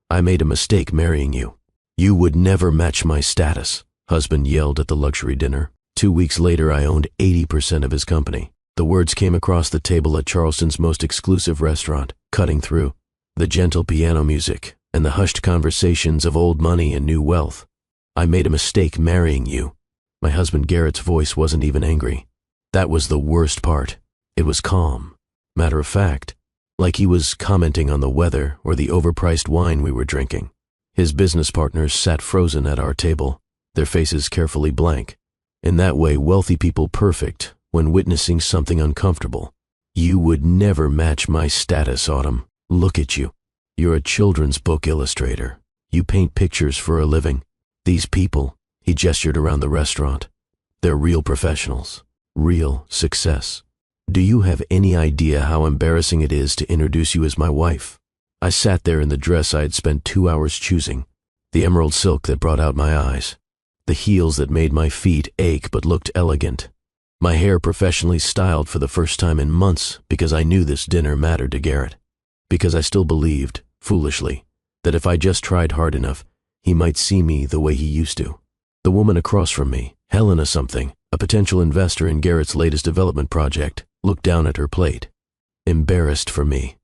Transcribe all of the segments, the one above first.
I made a mistake marrying you. You would never match my status, husband yelled at the luxury dinner. 2 weeks later, I owned 80% of his company. The words came across the table at Charleston's most exclusive restaurant, cutting through the gentle piano music and the hushed conversations of old money and new wealth. I made a mistake marrying you. My husband Garrett's voice wasn't even angry. That was the worst part. It was calm, matter of fact, like he was commenting on the weather or the overpriced wine we were drinking. His business partners sat frozen at our table, their faces carefully blank. In that way, wealthy people perfect when witnessing something uncomfortable. You would never match my status, Autumn. Look at you. You're a children's book illustrator. You paint pictures for a living. These people, he gestured around the restaurant, they're real professionals, real success. Do you have any idea how embarrassing it is to introduce you as my wife? I sat there in the dress I had spent 2 hours choosing, the emerald silk that brought out my eyes, the heels that made my feet ache but looked elegant, my hair professionally styled for the first time in months because I knew this dinner mattered to Garrett, because I still believed, foolishly, that if I just tried hard enough, he might see me the way he used to. The woman across from me, Helena something, a potential investor in Garrett's latest development project, looked down at her plate, embarrassed for me,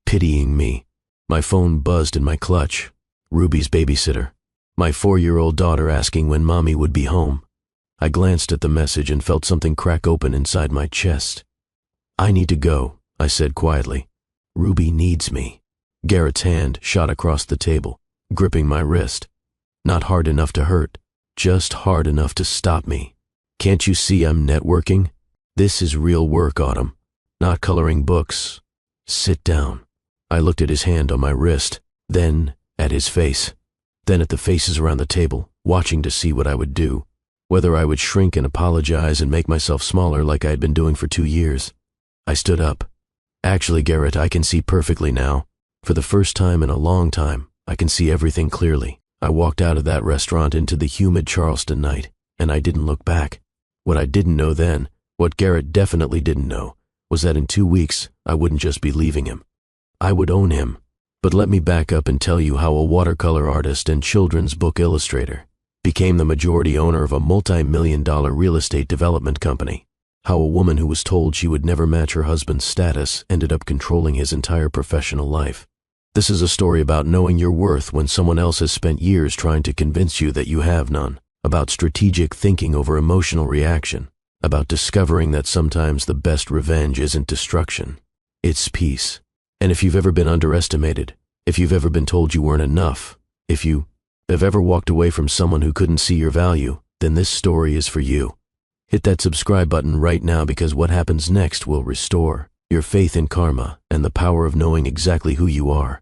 pitying me. My phone buzzed in my clutch. Ruby's babysitter. My 4-year-old daughter asking when mommy would be home. I glanced at the message and felt something crack open inside my chest. I need to go, I said quietly. Ruby needs me. Garrett's hand shot across the table, gripping my wrist. Not hard enough to hurt, just hard enough to stop me. Can't you see I'm networking? This is real work, Autumn, not coloring books. Sit down. I looked at his hand on my wrist, then at his face, then at the faces around the table, watching to see what I would do, whether I would shrink and apologize and make myself smaller like I had been doing for 2 years. I stood up. Actually, Garrett, I can see perfectly now. For the first time in a long time, I can see everything clearly. I walked out of that restaurant into the humid Charleston night, and I didn't look back. What I didn't know then, what Garrett definitely didn't know, was that in 2 weeks, I wouldn't just be leaving him. I would own him. But let me back up and tell you how a watercolor artist and children's book illustrator became the majority owner of a multi-million-dollar real estate development company. How a woman who was told she would never match her husband's status ended up controlling his entire professional life. This is a story about knowing your worth when someone else has spent years trying to convince you that you have none, about strategic thinking over emotional reaction, about discovering that sometimes the best revenge isn't destruction, it's peace. And if you've ever been underestimated, if you've ever been told you weren't enough, if you have ever walked away from someone who couldn't see your value, then this story is for you. Hit that subscribe button right now because what happens next will restore your faith in karma and the power of knowing exactly who you are.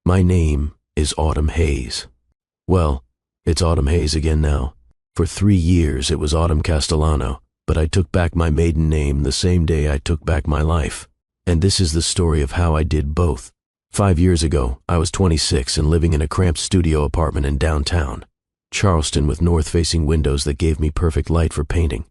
My name is Autumn Hayes. Well, it's Autumn Hayes again now. For 3 years it was Autumn Castellano, but I took back my maiden name the same day I took back my life. And this is the story of how I did both. 5 years ago, I was 26 and living in a cramped studio apartment in downtown Charleston with north-facing windows that gave me perfect light for painting.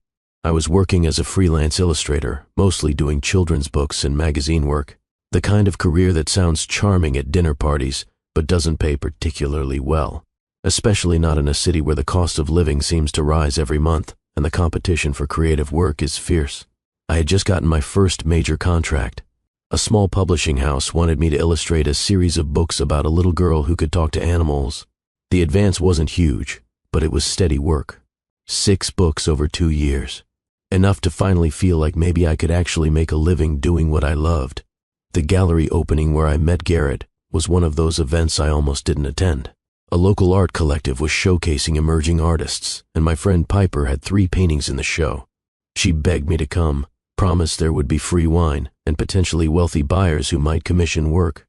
I was working as a freelance illustrator, mostly doing children's books and magazine work, the kind of career that sounds charming at dinner parties but doesn't pay particularly well, especially not in a city where the cost of living seems to rise every month and the competition for creative work is fierce. I had just gotten my first major contract. A small publishing house wanted me to illustrate a series of books about a little girl who could talk to animals. The advance wasn't huge, but it was steady work. 6 books over 2 years. Enough to finally feel like maybe I could actually make a living doing what I loved. The gallery opening where I met Garrett was one of those events I almost didn't attend. A local art collective was showcasing emerging artists, and my friend Piper had 3 paintings in the show. She begged me to come, promised there would be free wine, and potentially wealthy buyers who might commission work.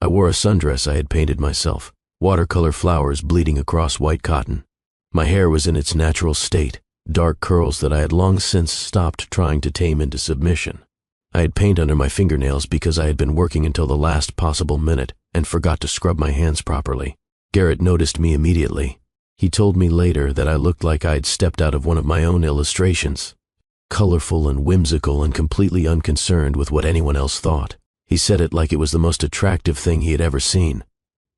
I wore a sundress I had painted myself, watercolor flowers bleeding across white cotton. My hair was in its natural state, dark curls that I had long since stopped trying to tame into submission. I had paint under my fingernails because I had been working until the last possible minute and forgot to scrub my hands properly. Garrett noticed me immediately. He told me later that I looked like I had stepped out of one of my own illustrations. Colorful and whimsical and completely unconcerned with what anyone else thought. He said it like it was the most attractive thing he had ever seen.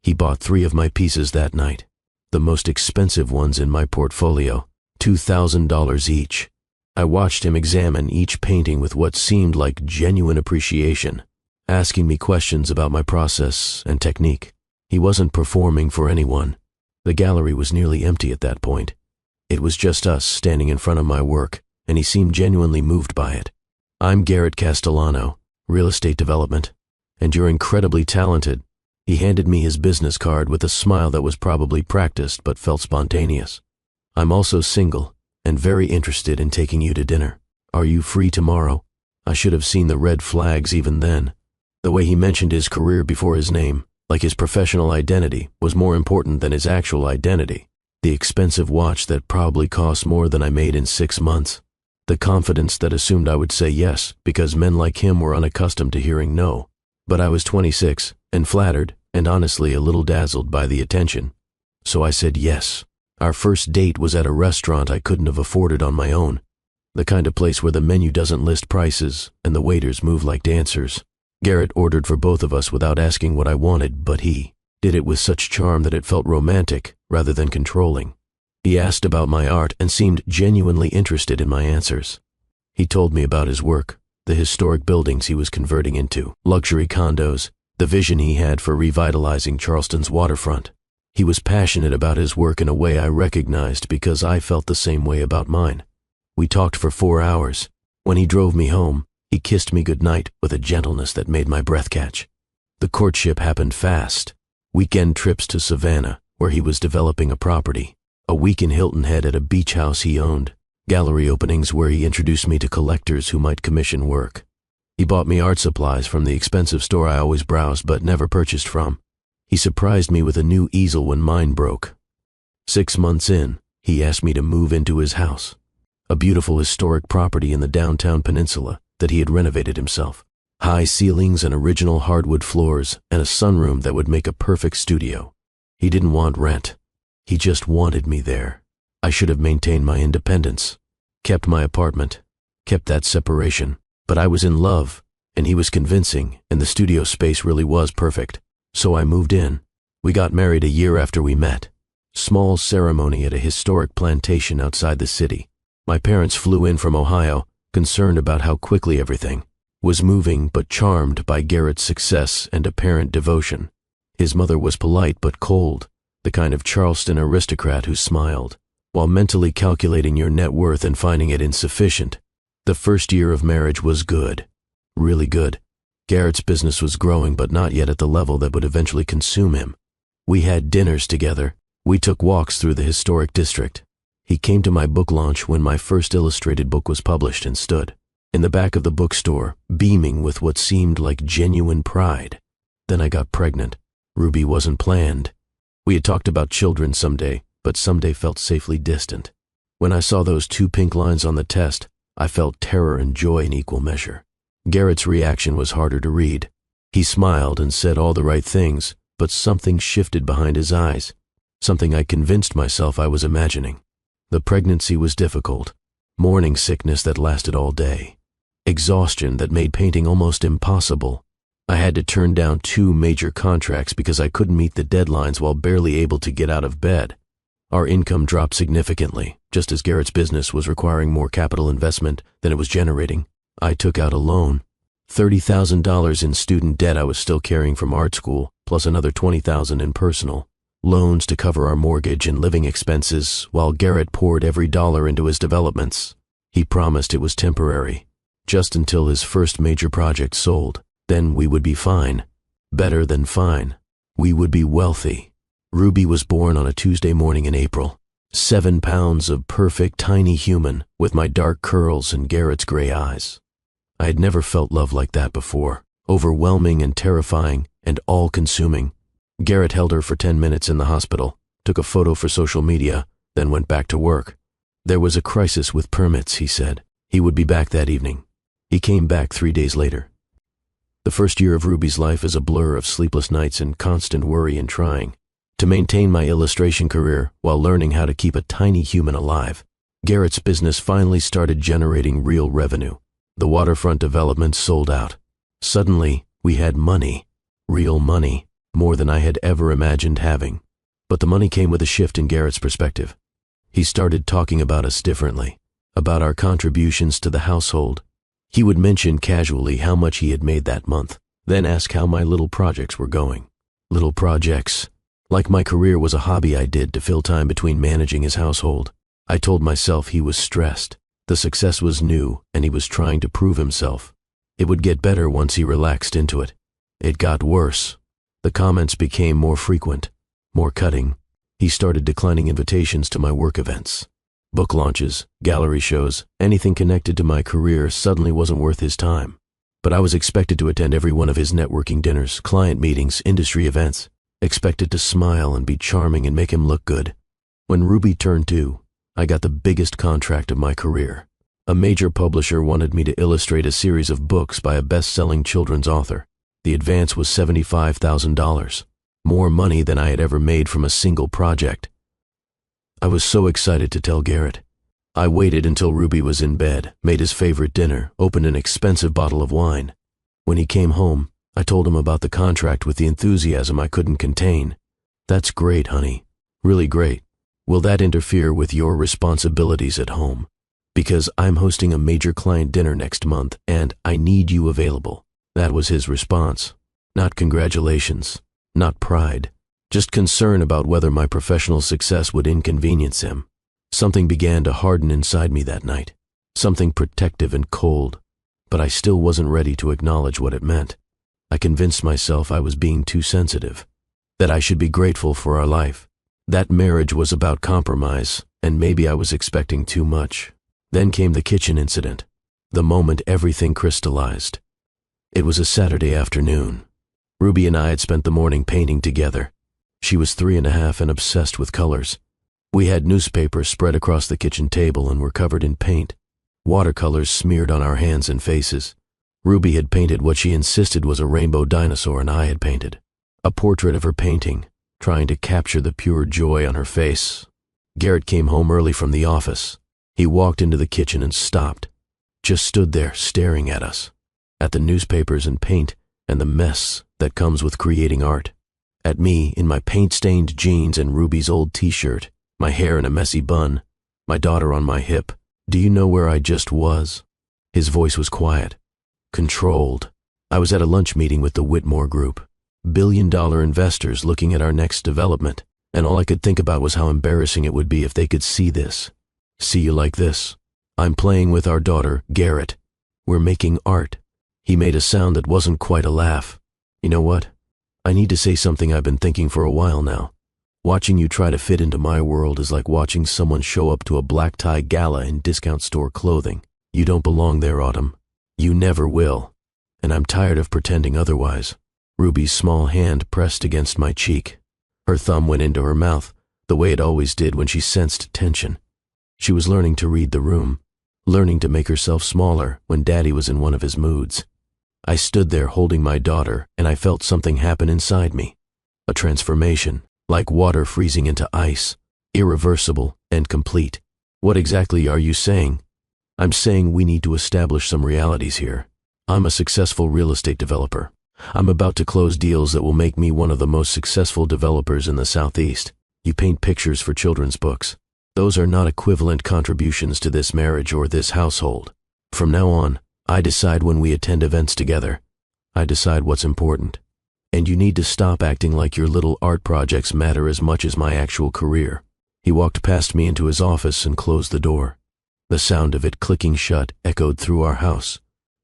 He bought 3 of my pieces that night, the most expensive ones in my portfolio, $2,000 each. I watched him examine each painting with what seemed like genuine appreciation, asking me questions about my process and technique. He wasn't performing for anyone. The gallery was nearly empty at that point. It was just us standing in front of my work, and he seemed genuinely moved by it. "I'm Garrett Castellano, real estate development, and you're incredibly talented." He handed me his business card with a smile that was probably practiced but felt spontaneous. "I'm also single and very interested in taking you to dinner. Are you free tomorrow?" I should have seen the red flags even then. The way he mentioned his career before his name, like his professional identity, was more important than his actual identity. The expensive watch that probably cost more than I made in 6 months. The confidence that assumed I would say yes because men like him were unaccustomed to hearing no. But I was 26 and flattered and honestly a little dazzled by the attention. So I said yes. Our first date was at a restaurant I couldn't have afforded on my own. The kind of place where the menu doesn't list prices and the waiters move like dancers. Garrett ordered for both of us without asking what I wanted, but he did it with such charm that it felt romantic rather than controlling. He asked about my art and seemed genuinely interested in my answers. He told me about his work, the historic buildings he was converting into luxury condos, the vision he had for revitalizing Charleston's waterfront. He was passionate about his work in a way I recognized because I felt the same way about mine. We talked for 4 hours. When he drove me home, he kissed me goodnight with a gentleness that made my breath catch. The courtship happened fast. Weekend trips to Savannah, where he was developing a property. A week in Hilton Head at a beach house he owned. Gallery openings where he introduced me to collectors who might commission work. He bought me art supplies from the expensive store I always browsed but never purchased from. He surprised me with a new easel when mine broke. 6 months in, he asked me to move into his house, a beautiful historic property in the downtown peninsula that he had renovated himself. High ceilings and original hardwood floors and a sunroom that would make a perfect studio. He didn't want rent. He just wanted me there. I should have maintained my independence, kept my apartment, kept that separation. But I was in love, and he was convincing, and the studio space really was perfect. So I moved in. We got married a year after we met. Small ceremony at a historic plantation outside the city. My parents flew in from Ohio, concerned about how quickly everything was moving, but charmed by Garrett's success and apparent devotion. His mother was polite but cold, the kind of Charleston aristocrat who smiled, while mentally calculating your net worth and finding it insufficient. The first year of marriage was good, really good. Garrett's business was growing but not yet at the level that would eventually consume him. We had dinners together. We took walks through the historic district. He came to my book launch when my first illustrated book was published and stood in the back of the bookstore, beaming with what seemed like genuine pride. Then I got pregnant. Ruby wasn't planned. We had talked about children someday, but someday felt safely distant. When I saw those 2 pink lines on the test, I felt terror and joy in equal measure. Garrett's reaction was harder to read. He smiled and said all the right things, but something shifted behind his eyes, something I convinced myself I was imagining. The pregnancy was difficult, morning sickness that lasted all day, exhaustion that made painting almost impossible. I had to turn down 2 major contracts because I couldn't meet the deadlines while barely able to get out of bed. Our income dropped significantly, just as Garrett's business was requiring more capital investment than it was generating. I took out a loan, $30,000 in student debt I was still carrying from art school, plus another $20,000 in personal loans to cover our mortgage and living expenses, while Garrett poured every dollar into his developments. He promised it was temporary, just until his first major project sold. Then we would be fine. Better than fine. We would be wealthy. Ruby was born on a Tuesday morning in April. 7 pounds of perfect tiny human with my dark curls and Garrett's gray eyes. I had never felt love like that before. Overwhelming and terrifying and all-consuming. Garrett held her for 10 minutes in the hospital, took a photo for social media, then went back to work. There was a crisis with permits, he said. He would be back that evening. He came back 3 days later. The first year of Ruby's life is a blur of sleepless nights and constant worry and trying to maintain my illustration career while learning how to keep a tiny human alive. Garrett's business finally started generating real revenue. The waterfront development sold out. Suddenly, we had money, real money. more than I had ever imagined having. But the money came with a shift in Garrett's perspective. He started talking about us differently, about our contributions to the household. He would mention casually how much he had made that month, then ask how my little projects were going. Little projects. Like my career was a hobby I did to fill time between managing his household. I told myself he was stressed. The success was new, and he was trying to prove himself. It would get better once he relaxed into it. It got worse. The comments became more frequent, more cutting. He started declining invitations to my work events. Book launches, gallery shows, anything connected to my career suddenly wasn't worth his time. But I was expected to attend every one of his networking dinners, client meetings, industry events, expected to smile and be charming and make him look good. When Ruby turned 2, I got the biggest contract of my career. A major publisher wanted me to illustrate a series of books by a best-selling children's author. The advance was $75,000, more money than I had ever made from a single project. I was so excited to tell Garrett. I waited until Ruby was in bed, made his favorite dinner, opened an expensive bottle of wine. When he came home, I told him about the contract with the enthusiasm I couldn't contain. "That's great, honey. Really great. Will that interfere with your responsibilities at home? Because I'm hosting a major client dinner next month, and I need you available." That was his response. Not congratulations, not pride, just concern about whether my professional success would inconvenience him. Something began to harden inside me that night, something protective and cold, but I still wasn't ready to acknowledge what it meant. I convinced myself I was being too sensitive, that I should be grateful for our life. That marriage was about compromise, and maybe I was expecting too much. Then came the kitchen incident, the moment everything crystallized. It was a Saturday afternoon. Ruby and I had spent the morning painting together. She was 3.5 and obsessed with colors. We had newspapers spread across the kitchen table and were covered in paint, watercolors smeared on our hands and faces. Ruby had painted what she insisted was a rainbow dinosaur, and I had painted a portrait of her painting, trying to capture the pure joy on her face. Garrett came home early from the office. He walked into the kitchen and stopped, just stood there staring at us, at the newspapers and paint and the mess that comes with creating art, at me in my paint-stained jeans and Ruby's old t-shirt, my hair in a messy bun, my daughter on my hip. "Do you know where I just was?" His voice was quiet, controlled. I was at a lunch meeting with the Whitmore Group, billion-dollar investors looking at our next development, and all I could think about was how embarrassing it would be if they could see this. See you like this. I'm playing with our daughter, Garrett. We're making art. He made a sound that wasn't quite a laugh. "You know what? I need to say something I've been thinking for a while now. Watching you try to fit into my world is like watching someone show up to a black-tie gala in discount store clothing. You don't belong there, Autumn. You never will. And I'm tired of pretending otherwise." Ruby's small hand pressed against my cheek. Her thumb went into her mouth, the way it always did when she sensed tension. She was learning to read the room, learning to make herself smaller when Daddy was in one of his moods. I stood there holding my daughter, and I felt something happen inside me. A transformation, like water freezing into ice, irreversible and complete. "What exactly are you saying?" "I'm saying we need to establish some realities here. I'm a successful real estate developer. I'm about to close deals that will make me one of the most successful developers in the Southeast. You paint pictures for children's books. Those are not equivalent contributions to this marriage or this household. From now on, I decide when we attend events together. I decide what's important. And you need to stop acting like your little art projects matter as much as my actual career." He walked past me into his office and closed the door. The sound of it clicking shut echoed through our house,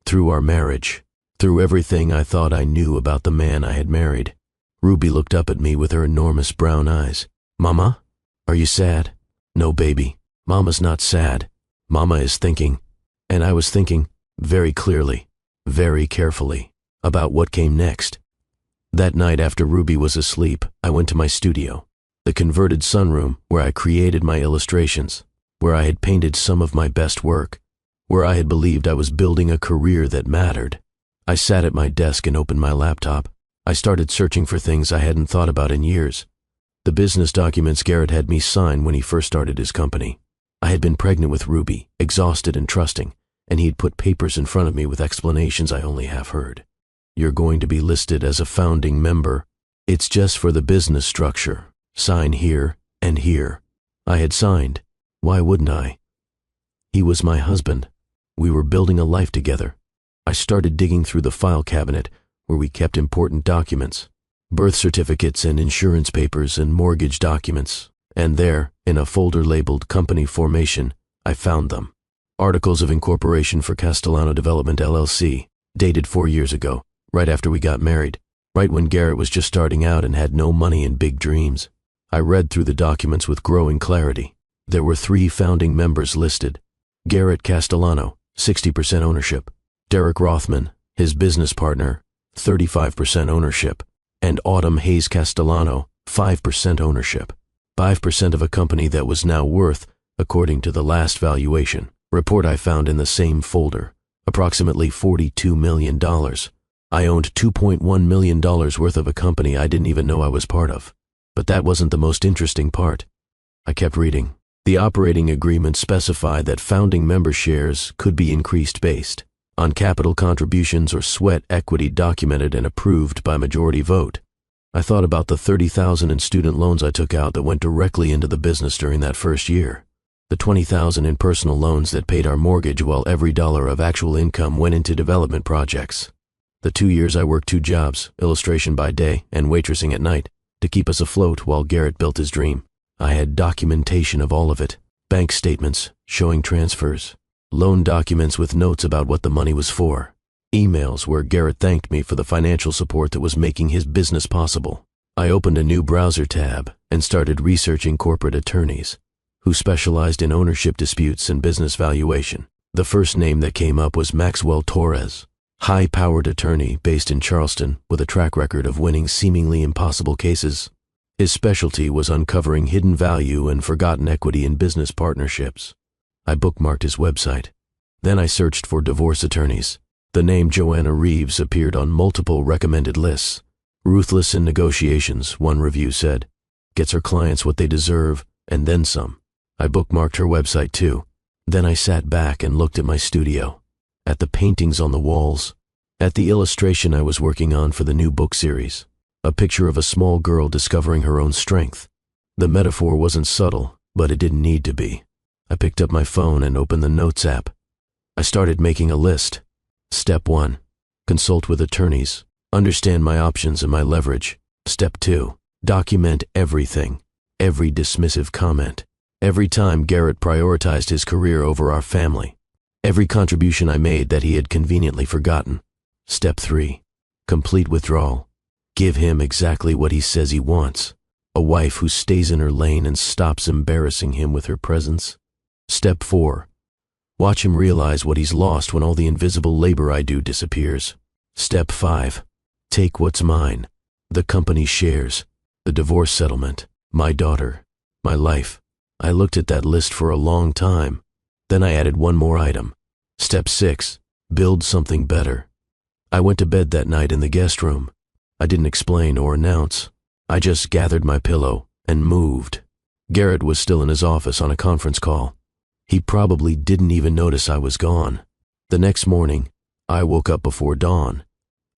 through our marriage, through everything I thought I knew about the man I had married. Ruby looked up at me with her enormous brown eyes. "Mama, are you sad?" "No, baby. Mama's not sad. Mama is thinking." And I was thinking, very clearly, very carefully, about what came next. That night after Ruby was asleep, I went to my studio, the converted sunroom where I created my illustrations, where I had painted some of my best work, where I had believed I was building a career that mattered. I sat at my desk and opened my laptop. I started searching for things I hadn't thought about in years. The business documents Garrett had me sign when he first started his company. I had been pregnant with Ruby, exhausted and trusting, and he had put papers in front of me with explanations I only half heard. "You're going to be listed as a founding member." It's just for the business structure. Sign here and here. I had signed. Why wouldn't I? He was my husband. We were building a life together. I started digging through the file cabinet where we kept important documents, birth certificates and insurance papers and mortgage documents, and there, in a folder labeled Company Formation, I found them. Articles of incorporation for Castellano Development LLC, dated 4 years ago, right after we got married, right when Garrett was just starting out and had no money and big dreams. I read through the documents with growing clarity. There were 3 founding members listed. Garrett Castellano, 60% ownership. Derek Rothman, his business partner, 35% ownership. And Autumn Hayes Castellano, 5% ownership. 5% of a company that was now worth, according to the last valuation report I found in the same folder, approximately $42 million. I owned $2.1 million worth of a company I didn't even know I was part of. But that wasn't the most interesting part. I kept reading. The operating agreement specified that founding member shares could be increased based on capital contributions or sweat equity documented and approved by majority vote. I thought about the $30,000 in student loans I took out that went directly into the business during that first year. The $20,000 in personal loans that paid our mortgage while every dollar of actual income went into development projects. The 2 years I worked 2 jobs, illustration by day and waitressing at night, to keep us afloat while Garrett built his dream. I had documentation of all of it, bank statements showing transfers, loan documents with notes about what the money was for, emails where Garrett thanked me for the financial support that was making his business possible. I opened a new browser tab and started researching corporate attorneys who specialized in ownership disputes and business valuation. The first name that came up was Maxwell Torres, high-powered attorney based in Charleston with a track record of winning seemingly impossible cases. His specialty was uncovering hidden value and forgotten equity in business partnerships. I bookmarked his website. Then I searched for divorce attorneys. The name Joanna Reeves appeared on multiple recommended lists. Ruthless in negotiations, one review said. Gets her clients what they deserve, and then some. I bookmarked her website too. Then I sat back and looked at my studio, at the paintings on the walls, at the illustration I was working on for the new book series. A picture of a small girl discovering her own strength. The metaphor wasn't subtle, but it didn't need to be. I picked up my phone and opened the Notes app. I started making a list. Step 1. Consult with attorneys. Understand my options and my leverage. Step 2. Document everything. Every dismissive comment. Every time Garrett prioritized his career over our family. Every contribution I made that he had conveniently forgotten. Step 3. Complete withdrawal. Give him exactly what he says he wants. A wife who stays in her lane and stops embarrassing him with her presence. Step 4. Watch him realize what he's lost when all the invisible labor I do disappears. Step 5. Take what's mine. The company's shares. The divorce settlement. My daughter. My life. I looked at that list for a long time. Then I added one more item. Step 6. Build something better. I went to bed that night in the guest room. I didn't explain or announce. I just gathered my pillow and moved. Garrett was still in his office on a conference call. He probably didn't even notice I was gone. The next morning, I woke up before dawn.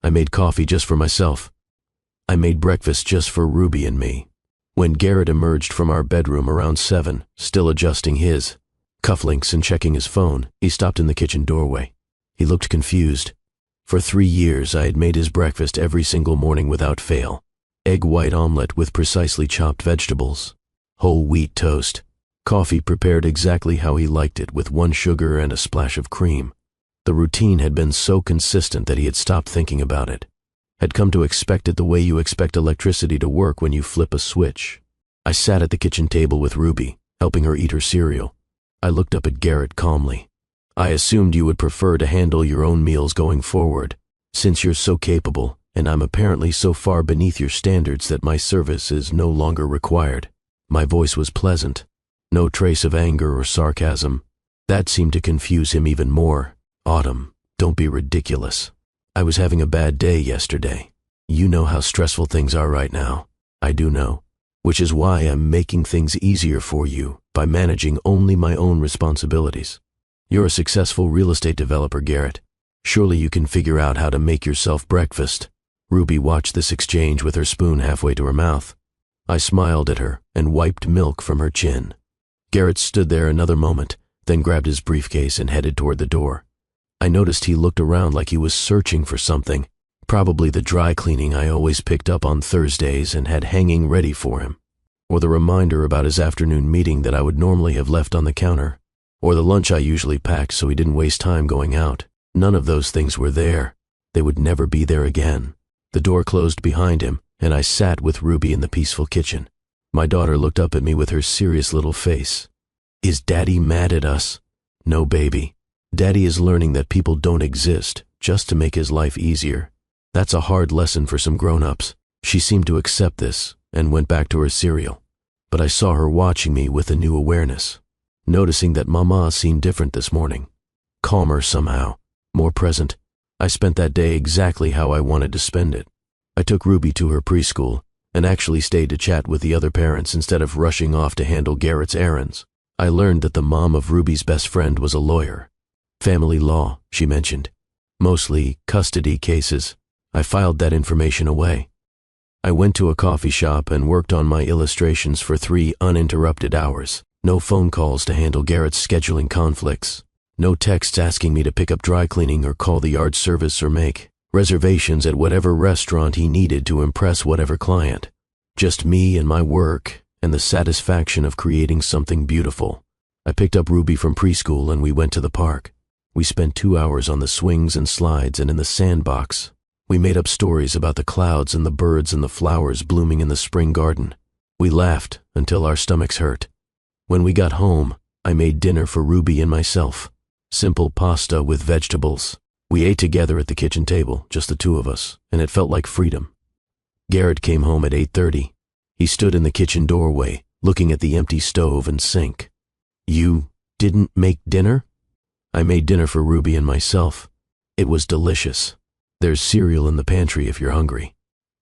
I made coffee just for myself. I made breakfast just for Ruby and me. When Garrett emerged from our bedroom around 7, still adjusting his cufflinks and checking his phone, he stopped in the kitchen doorway. He looked confused. For 3 years, I had made his breakfast every single morning without fail. Egg white omelet with precisely chopped vegetables. Whole wheat toast. Coffee prepared exactly how he liked it, with 1 sugar and a splash of cream. The routine had been so consistent that he had stopped thinking about it. Had come to expect it the way you expect electricity to work when you flip a switch. I sat at the kitchen table with Ruby, helping her eat her cereal. I looked up at Garrett calmly. I assumed you would prefer to handle your own meals going forward, since you're so capable, and I'm apparently so far beneath your standards that my service is no longer required. My voice was pleasant. No trace of anger or sarcasm. That seemed to confuse him even more. Autumn, don't be ridiculous. I was having a bad day yesterday. You know how stressful things are right now. I do know. Which is why I'm making things easier for you by managing only my own responsibilities. You're a successful real estate developer, Garrett. Surely you can figure out how to make yourself breakfast. Ruby watched this exchange with her spoon halfway to her mouth. I smiled at her and wiped milk from her chin. Garrett stood there another moment, then grabbed his briefcase and headed toward the door. I noticed he looked around like he was searching for something, probably the dry cleaning I always picked up on Thursdays and had hanging ready for him, or the reminder about his afternoon meeting that I would normally have left on the counter, or the lunch I usually packed so he didn't waste time going out. None of those things were there. They would never be there again. The door closed behind him, and I sat with Ruby in the peaceful kitchen. My daughter looked up at me with her serious little face. "Is Daddy mad at us?" "No, baby. Daddy is learning that people don't exist just to make his life easier. That's a hard lesson for some grown-ups." She seemed to accept this and went back to her cereal, but I saw her watching me with a new awareness, noticing that Mama seemed different this morning. Calmer somehow, more present. I spent that day exactly how I wanted to spend it. I took Ruby to her preschool and actually stayed to chat with the other parents instead of rushing off to handle Garrett's errands. I learned that the mom of Ruby's best friend was a lawyer. Family law, she mentioned. Mostly custody cases. I filed that information away. I went to a coffee shop and worked on my illustrations for 3 uninterrupted hours. No phone calls to handle Garrett's scheduling conflicts. No texts asking me to pick up dry cleaning or call the yard service or make reservations at whatever restaurant he needed to impress whatever client. Just me and my work and the satisfaction of creating something beautiful. I picked up Ruby from preschool and we went to the park. We spent 2 hours on the swings and slides and in the sandbox. We made up stories about the clouds and the birds and the flowers blooming in the spring garden. We laughed until our stomachs hurt. When we got home, I made dinner for Ruby and myself. Simple pasta with vegetables. We ate together at the kitchen table, just the two of us, and it felt like freedom. Garrett came home at 8:30. He stood in the kitchen doorway, looking at the empty stove and sink. "You didn't make dinner?" "I made dinner for Ruby and myself. It was delicious. There's cereal in the pantry if you're hungry."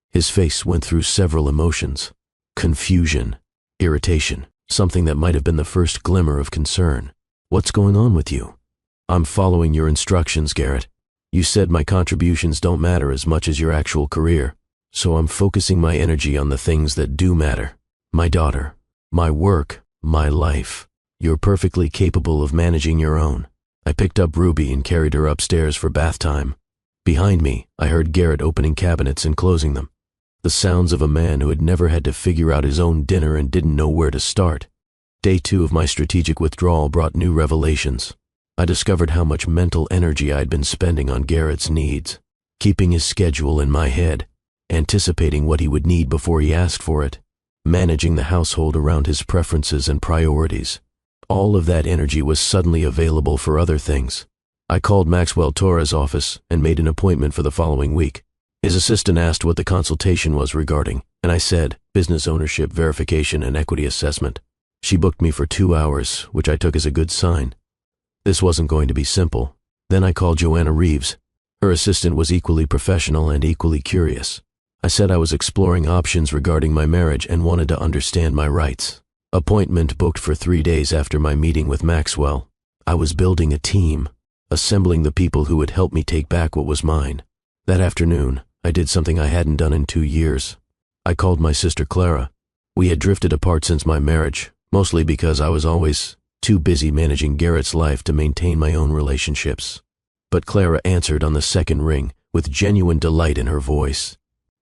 His face went through several emotions. Confusion, irritation, something that might have been the first glimmer of concern. "What's going on with you?" "I'm following your instructions, Garrett. You said my contributions don't matter as much as your actual career, so I'm focusing my energy on the things that do matter. My daughter, my work, my life. You're perfectly capable of managing your own." I picked up Ruby and carried her upstairs for bath time. Behind me, I heard Garrett opening cabinets and closing them. The sounds of a man who had never had to figure out his own dinner and didn't know where to start. Day 2 of my strategic withdrawal brought new revelations. I discovered how much mental energy I'd been spending on Garrett's needs, keeping his schedule in my head, anticipating what he would need before he asked for it, managing the household around his preferences and priorities. All of that energy was suddenly available for other things. I called Maxwell Torres' office and made an appointment for the following week. His assistant asked what the consultation was regarding, and I said, business ownership, verification, and equity assessment. She booked me for 2 hours, which I took as a good sign. This wasn't going to be simple. Then I called Joanna Reeves. Her assistant was equally professional and equally curious. I said I was exploring options regarding my marriage and wanted to understand my rights. Appointment booked for 3 days after my meeting with Maxwell. I was building a team, assembling the people who would help me take back what was mine. That afternoon, I did something I hadn't done in 2 years. I called my sister Clara. We had drifted apart since my marriage, mostly because I was always too busy managing Garrett's life to maintain my own relationships. But Clara answered on the second ring with genuine delight in her voice.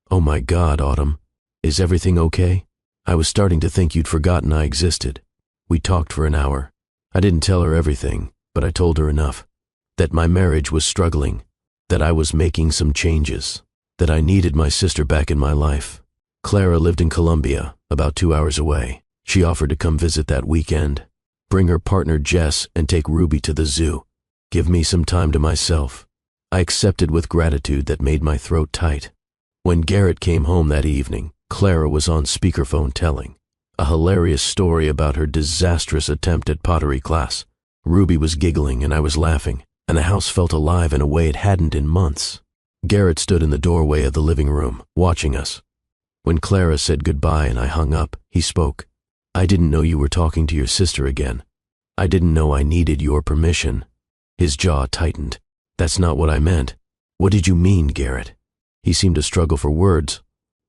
"Oh my God, Autumn. Is everything okay? I was starting to think you'd forgotten I existed." We talked for an hour. I didn't tell her everything, but I told her enough. That my marriage was struggling, that I was making some changes, that I needed my sister back in my life. Clara lived in Columbia, about 2 hours away. She offered to come visit that weekend, bring her partner Jess and take Ruby to the zoo, give me some time to myself. I accepted with gratitude that made my throat tight. When Garrett came home that evening, Clara was on speakerphone telling a hilarious story about her disastrous attempt at pottery class. Ruby was giggling and I was laughing, and the house felt alive in a way it hadn't in months. Garrett stood in the doorway of the living room, watching us. When Clara said goodbye and I hung up, he spoke. "I didn't know you were talking to your sister again. I didn't know I needed your permission." His jaw tightened. "That's not what I meant." "What did you mean, Garrett?" He seemed to struggle for words.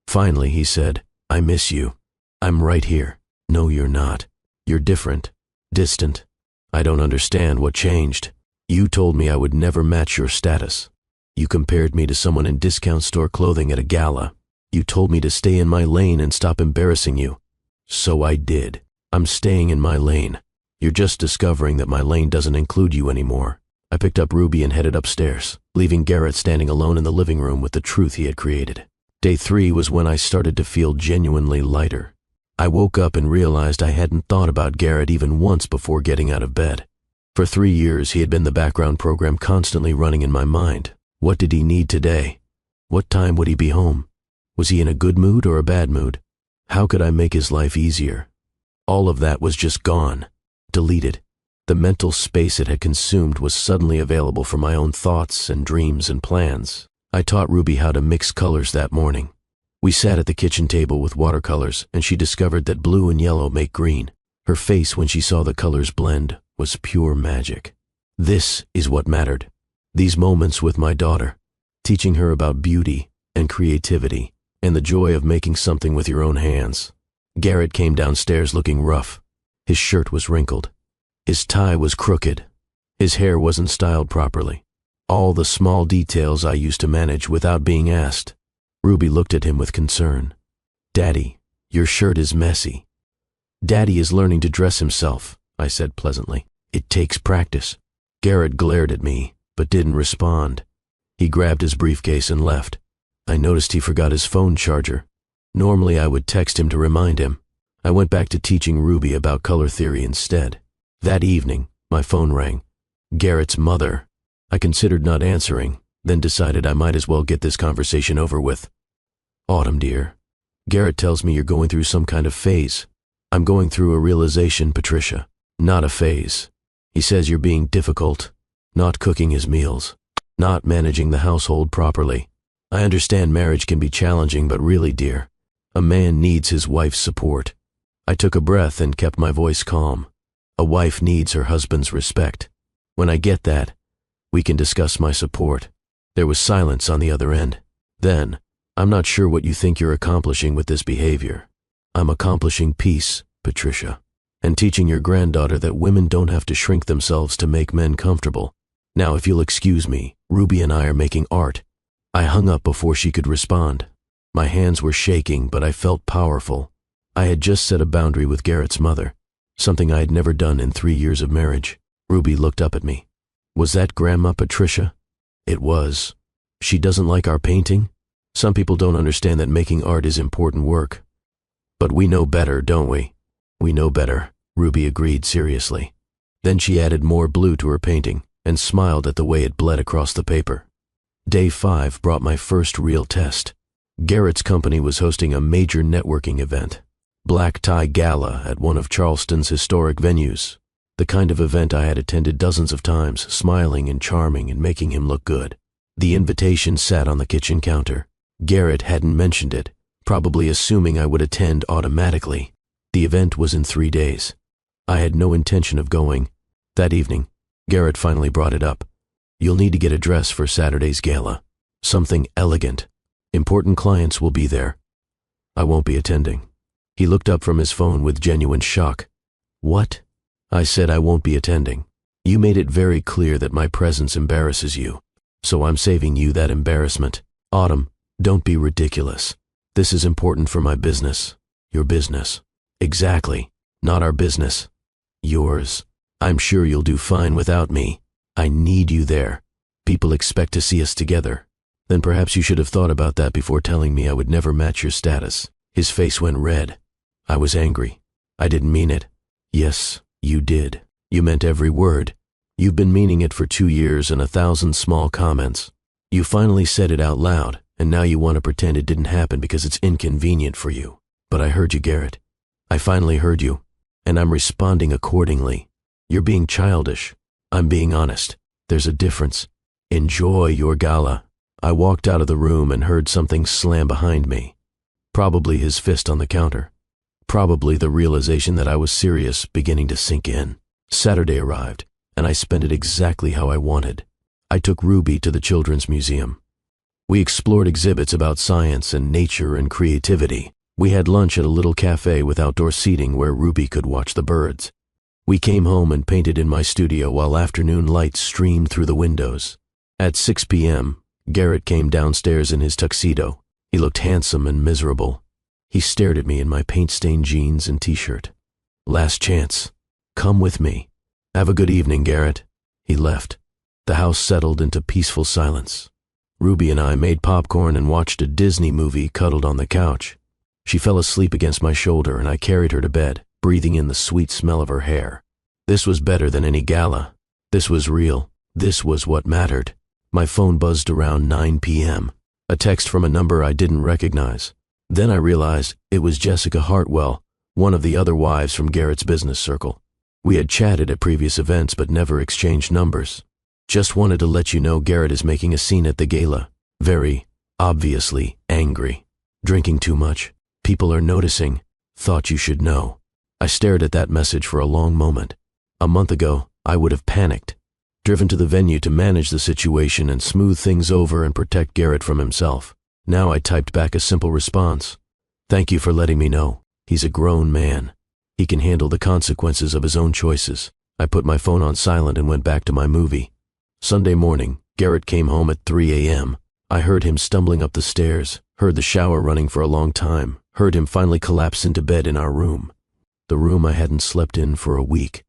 Finally, he said, "I miss you. I'm right here." "No, you're not. You're different. Distant. I don't understand what changed. You told me I would never match your status. You compared me to someone in discount store clothing at a gala. You told me to stay in my lane and stop embarrassing you. So I did. I'm staying in my lane. You're just discovering that my lane doesn't include you anymore." I picked up Ruby and headed upstairs, leaving Garrett standing alone in the living room with the truth he had created. Day 3 was when I started to feel genuinely lighter. I woke up and realized I hadn't thought about Garrett even once before getting out of bed. For 3 years, he had been the background program constantly running in my mind. What did he need today? What time would he be home? Was he in a good mood or a bad mood? How could I make his life easier? All of that was just gone, deleted. The mental space it had consumed was suddenly available for my own thoughts and dreams and plans. I taught Ruby how to mix colors that morning. We sat at the kitchen table with watercolors, and she discovered that blue and yellow make green. Her face when she saw the colors blend was pure magic. This is what mattered. These moments with my daughter, teaching her about beauty and creativity and the joy of making something with your own hands. Garrett came downstairs looking rough. His shirt was wrinkled. His tie was crooked. His hair wasn't styled properly. All the small details I used to manage without being asked. Ruby looked at him with concern. "Daddy, your shirt is messy." "Daddy is learning to dress himself," I said pleasantly. "It takes practice." Garrett glared at me, but didn't respond. He grabbed his briefcase and left. I noticed he forgot his phone charger. Normally I would text him to remind him. I went back to teaching Ruby about color theory instead. That evening, my phone rang. Garrett's mother. I considered not answering, then decided I might as well get this conversation over with. "Autumn, dear. Garrett tells me you're going through some kind of phase." "I'm going through a realization, Patricia, not a phase. He says you're being difficult, not cooking his meals, not managing the household properly. I understand marriage can be challenging, but really, dear, a man needs his wife's support." I took a breath and kept my voice calm. A wife needs her husband's respect. When I get that, we can discuss my support. There was silence on the other end. Then, "I'm not sure what you think you're accomplishing with this behavior." "I'm accomplishing peace, Patricia, and teaching your granddaughter that women don't have to shrink themselves to make men comfortable. Now, if you'll excuse me, Ruby and I are making art." I hung up before she could respond. My hands were shaking, but I felt powerful. I had just set a boundary with Garrett's mother, something I had never done in 3 years of marriage. Ruby looked up at me. "Was that Grandma Patricia?" "It was. She doesn't like our painting? Some people don't understand that making art is important work. But we know better, don't we?" "We know better," Ruby agreed seriously. Then she added more blue to her painting and smiled at the way it bled across the paper. Day 5 brought my first real test. Garrett's company was hosting a major networking event. Black tie gala at one of Charleston's historic venues. The kind of event I had attended dozens of times, smiling and charming and making him look good. The invitation sat on the kitchen counter. Garrett hadn't mentioned it, probably assuming I would attend automatically. The event was in 3 days. I had no intention of going. That evening, Garrett finally brought it up. "You'll need to get a dress for Saturday's gala. Something elegant. Important clients will be there." "I won't be attending." He looked up from his phone with genuine shock. "What?" I said I won't be attending. "You made it very clear that my presence embarrasses you, so I'm saving you that embarrassment." "Autumn, don't be ridiculous. This is important for my business." "Your business." "Exactly. Not our business. Yours. I'm sure you'll do fine without me. I need you there. People expect to see us together." "Then perhaps you should have thought about that before telling me I would never match your status." His face went red. I was angry. "I didn't mean it." "Yes, you did. You meant every word. You've been meaning it for 2 years and 1,000 small comments. You finally said it out loud, and now you want to pretend it didn't happen because it's inconvenient for you. But I heard you, Garrett. I finally heard you, and I'm responding accordingly. You're being childish. I'm being honest. There's a difference. Enjoy your gala." I walked out of the room and heard something slam behind me. Probably his fist on the counter. Probably the realization that I was serious beginning to sink in. Saturday arrived, and I spent it exactly how I wanted. I took Ruby to the Children's Museum. We explored exhibits about science and nature and creativity. We had lunch at a little cafe with outdoor seating where Ruby could watch the birds. We came home and painted in my studio while afternoon light streamed through the windows. At 6 p.m., Garrett came downstairs in his tuxedo. He looked handsome and miserable. He stared at me in my paint-stained jeans and t-shirt. "Last chance. Come with me. Have a good evening, Garrett." He left. The house settled into peaceful silence. Ruby and I made popcorn and watched a Disney movie cuddled on the couch. She fell asleep against my shoulder and I carried her to bed, breathing in the sweet smell of her hair. This was better than any gala. This was real. This was what mattered. My phone buzzed around 9 p.m. A text from a number I didn't recognize. Then I realized it was Jessica Hartwell, one of the other wives from Garrett's business circle. We had chatted at previous events but never exchanged numbers. "Just wanted to let you know Garrett is making a scene at the gala. Very, obviously, angry. Drinking too much. People are noticing. Thought you should know." I stared at that message for a long moment. A month ago, I would have panicked, driven to the venue to manage the situation and smooth things over and protect Garrett from himself. Now I typed back a simple response. "Thank you for letting me know. He's a grown man. He can handle the consequences of his own choices." I put my phone on silent and went back to my movie. Sunday morning, Garrett came home at 3 a.m. I heard him stumbling up the stairs, heard the shower running for a long time, heard him finally collapse into bed in our room. The room I hadn't slept in for a week.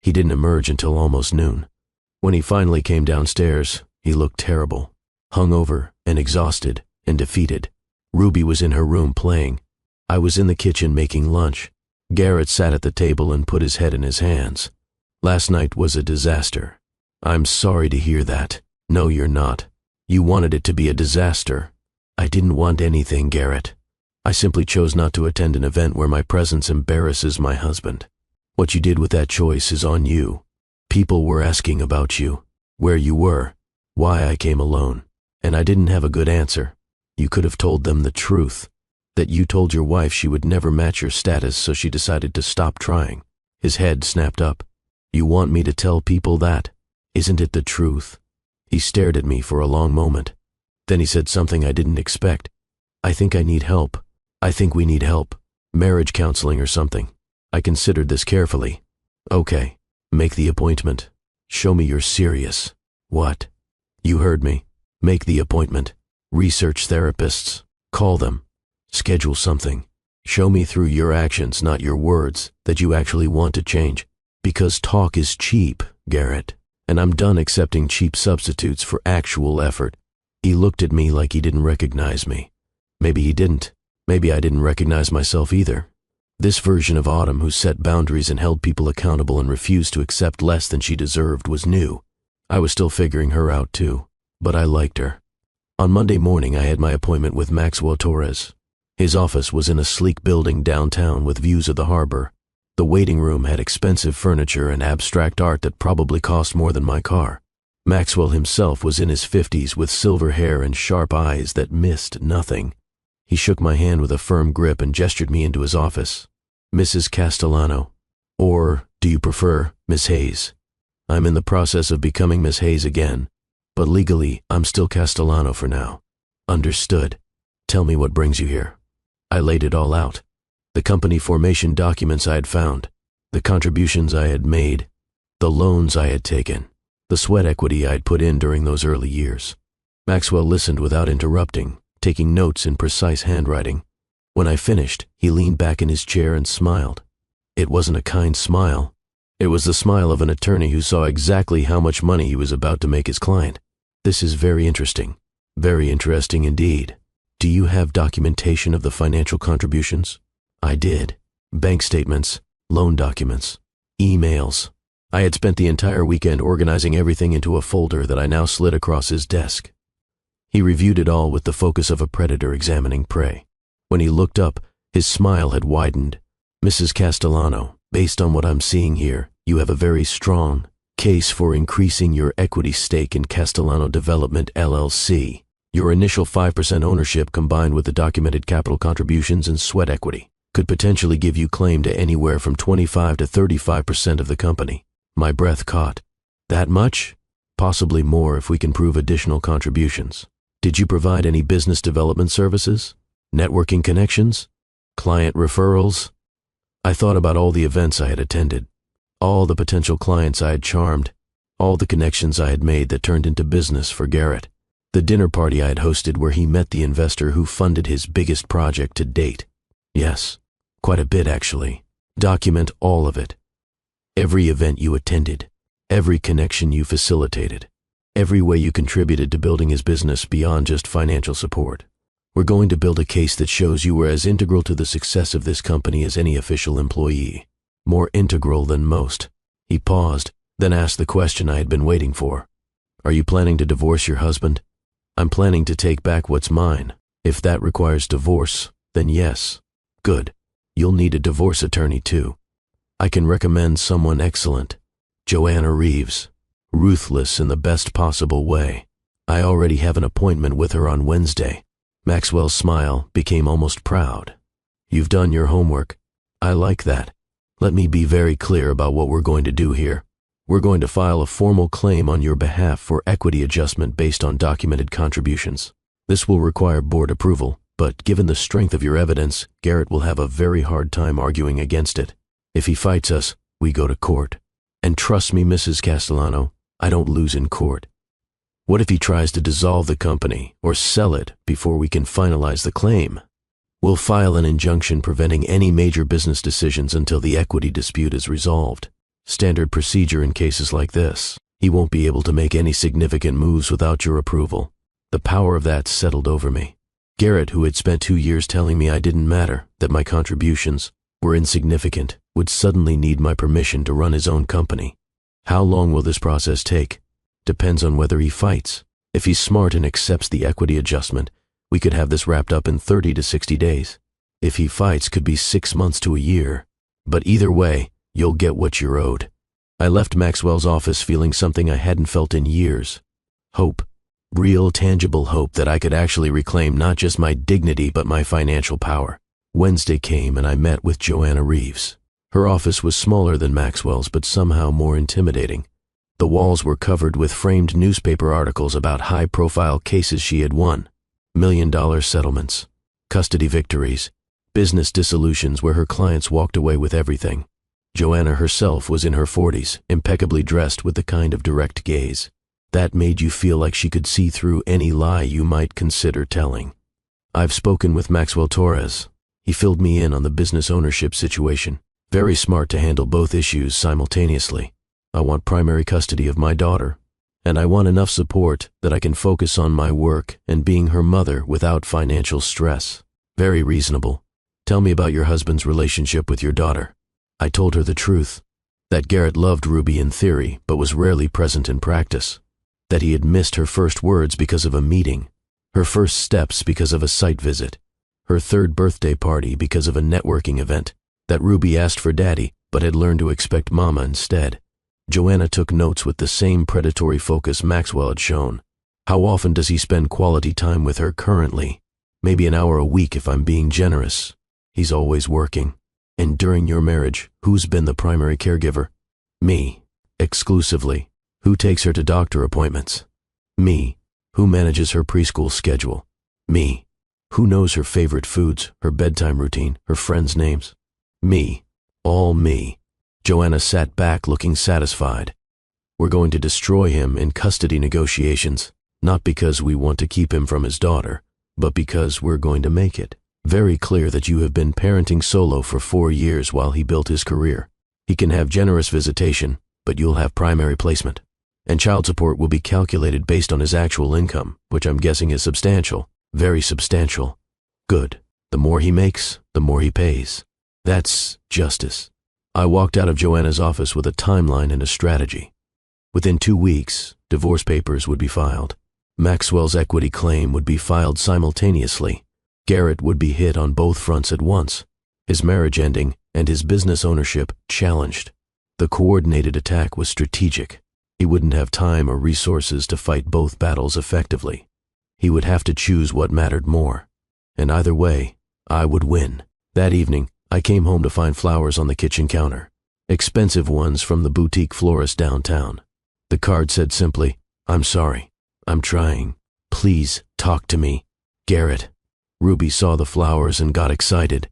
He didn't emerge until almost noon. When he finally came downstairs, he looked terrible, hungover and exhausted and defeated. Ruby was in her room playing. I was in the kitchen making lunch. Garrett sat at the table and put his head in his hands. "Last night was a disaster." "I'm sorry to hear that." "No, you're not. You wanted it to be a disaster." "I didn't want anything, Garrett. I simply chose not to attend an event where my presence embarrasses my husband. What you did with that choice is on you. People were asking about you, where you were, why I came alone, and I didn't have a good answer. You could have told them the truth, that you told your wife she would never match your status, so she decided to stop trying." His head snapped up. "You want me to tell people that? Isn't it the truth?" He stared at me for a long moment. Then he said something I didn't expect. "I think I need help. I think we need help. Marriage counseling or something." I considered this carefully. "Okay, make the appointment. Show me you're serious." "What?" "You heard me. Make the appointment. Research therapists. Call them. Schedule something. Show me through your actions, not your words, that you actually want to change. Because talk is cheap, Garrett, and I'm done accepting cheap substitutes for actual effort." He looked at me like he didn't recognize me. Maybe he didn't. Maybe I didn't recognize myself either. This version of Autumn, who set boundaries and held people accountable and refused to accept less than she deserved, was new. I was still figuring her out too, but I liked her. On Monday morning, I had my appointment with Maxwell Torres. His office was in a sleek building downtown with views of the harbor. The waiting room had expensive furniture and abstract art that probably cost more than my car. Maxwell himself was in his 50s with silver hair and sharp eyes that missed nothing. He shook my hand with a firm grip and gestured me into his office. "Mrs. Castellano, or do you prefer Miss Hayes? I'm in the process of becoming Miss Hayes again, but legally I'm still Castellano for now." "Understood. Tell me what brings you here." I laid it all out. The company formation documents I had found, the contributions I had made, the loans I had taken, the sweat equity I had put in during those early years. Maxwell listened without interrupting, taking notes in precise handwriting. When I finished, he leaned back in his chair and smiled. It wasn't a kind smile. It was the smile of an attorney who saw exactly how much money he was about to make his client. "This is very interesting indeed. Do you have documentation of the financial contributions?" I did. Bank statements, loan documents, emails. I had spent the entire weekend organizing everything into a folder that I now slid across his desk. He reviewed it all with the focus of a predator examining prey. When he looked up, his smile had widened. "Mrs. Castellano, based on what I'm seeing here, you have a very strong case for increasing your equity stake in Castellano Development LLC. Your initial 5% ownership combined with the documented capital contributions and sweat equity could potentially give you claim to anywhere from 25 to 35% of the company." My breath caught. "That much? Possibly more if we can prove additional contributions." Did you provide any business development services? Networking connections? Client referrals? I thought about all the events I had attended, all the potential clients I had charmed, all the connections I had made that turned into business for Garrett, the dinner party I had hosted where he met the investor who funded his biggest project to date. Yes, quite a bit actually. Document all of it. Every event you attended, every connection you facilitated, every way you contributed to building his business beyond just financial support. We're going to build a case that shows you were as integral to the success of this company as any official employee. More integral than most. He paused, then asked the question I had been waiting for. Are you planning to divorce your husband? I'm planning to take back what's mine. If that requires divorce, then yes. Good. You'll need a divorce attorney too. I can recommend someone excellent. Joanna Reeves. Ruthless in the best possible way. I already have an appointment with her on Wednesday. Maxwell's smile became almost proud. You've done your homework. I like that. Let me be very clear about what we're going to do here. We're going to file a formal claim on your behalf for equity adjustment based on documented contributions. This will require board approval, but given the strength of your evidence, Garrett will have a very hard time arguing against it. If he fights us, we go to court. And trust me, Mrs. Castellano, I don't lose in court. What if he tries to dissolve the company or sell it before we can finalize the claim? We'll file an injunction preventing any major business decisions until the equity dispute is resolved. Standard procedure in cases like this. He won't be able to make any significant moves without your approval. The power of that settled over me. Garrett, who had spent 2 years telling me I didn't matter, that my contributions were insignificant, would suddenly need my permission to run his own company. How long will this process take? Depends on whether he fights. If he's smart and accepts the equity adjustment, we could have this wrapped up in 30 to 60 days. If he fights, could be 6 months to a year. But either way, you'll get what you're owed. I left Maxwell's office feeling something I hadn't felt in years. Hope. Real, tangible hope that I could actually reclaim not just my dignity but my financial power. Wednesday came and I met with Joanna Reeves. Her office was smaller than Maxwell's but somehow more intimidating. The walls were covered with framed newspaper articles about high-profile cases she had won. $1-million settlements, custody victories, business dissolutions where her clients walked away with everything. Joanna herself was in her 40s, impeccably dressed with the kind of direct gaze that made you feel like she could see through any lie you might consider telling. I've spoken with Maxwell Torres. He filled me in on the business ownership situation. Very smart to handle both issues simultaneously. I want primary custody of my daughter, and I want enough support that I can focus on my work and being her mother without financial stress. Very reasonable. Tell me about your husband's relationship with your daughter. I told her the truth, that Garrett loved Ruby in theory but was rarely present in practice, that he had missed her first words because of a meeting, her first steps because of a site visit, her third birthday party because of a networking event, that Ruby asked for daddy but had learned to expect mama instead. Joanna took notes with the same predatory focus Maxwell had shown. How often does he spend quality time with her currently? Maybe an hour a week if I'm being generous. He's always working. And during your marriage, who's been the primary caregiver? Me. Exclusively. Who takes her to doctor appointments? Me. Who manages her preschool schedule? Me. Who knows her favorite foods, her bedtime routine, her friends' names? Me. All me. Joanna sat back looking satisfied. We're going to destroy him in custody negotiations, not because we want to keep him from his daughter, but because we're going to make it very clear that you have been parenting solo for 4 years while he built his career. He can have generous visitation, but you'll have primary placement. And child support will be calculated based on his actual income, which I'm guessing is substantial, very substantial. Good. The more he makes, the more he pays. That's justice. I walked out of Joanna's office with a timeline and a strategy. Within 2 weeks, divorce papers would be filed. Maxwell's equity claim would be filed simultaneously. Garrett would be hit on both fronts at once, his marriage ending and his business ownership challenged. The coordinated attack was strategic. He wouldn't have time or resources to fight both battles effectively. He would have to choose what mattered more. And either way, I would win. That evening, I came home to find flowers on the kitchen counter, expensive ones from the boutique florist downtown. The card said simply, "I'm sorry. I'm trying. Please, talk to me. Garrett. Ruby saw the flowers and got excited.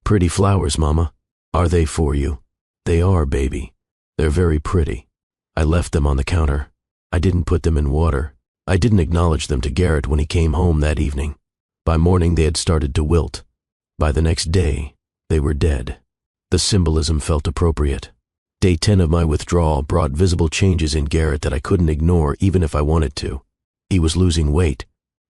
Pretty flowers, Mama. Are they for you? They are, baby. They're very pretty. I left them on the counter. I didn't put them in water. I didn't acknowledge them to Garrett when he came home that evening. By morning they had started to wilt. By the next day, they were dead. The symbolism felt appropriate. Day 10 of my withdrawal brought visible changes in Garrett that I couldn't ignore even if I wanted to. He was losing weight.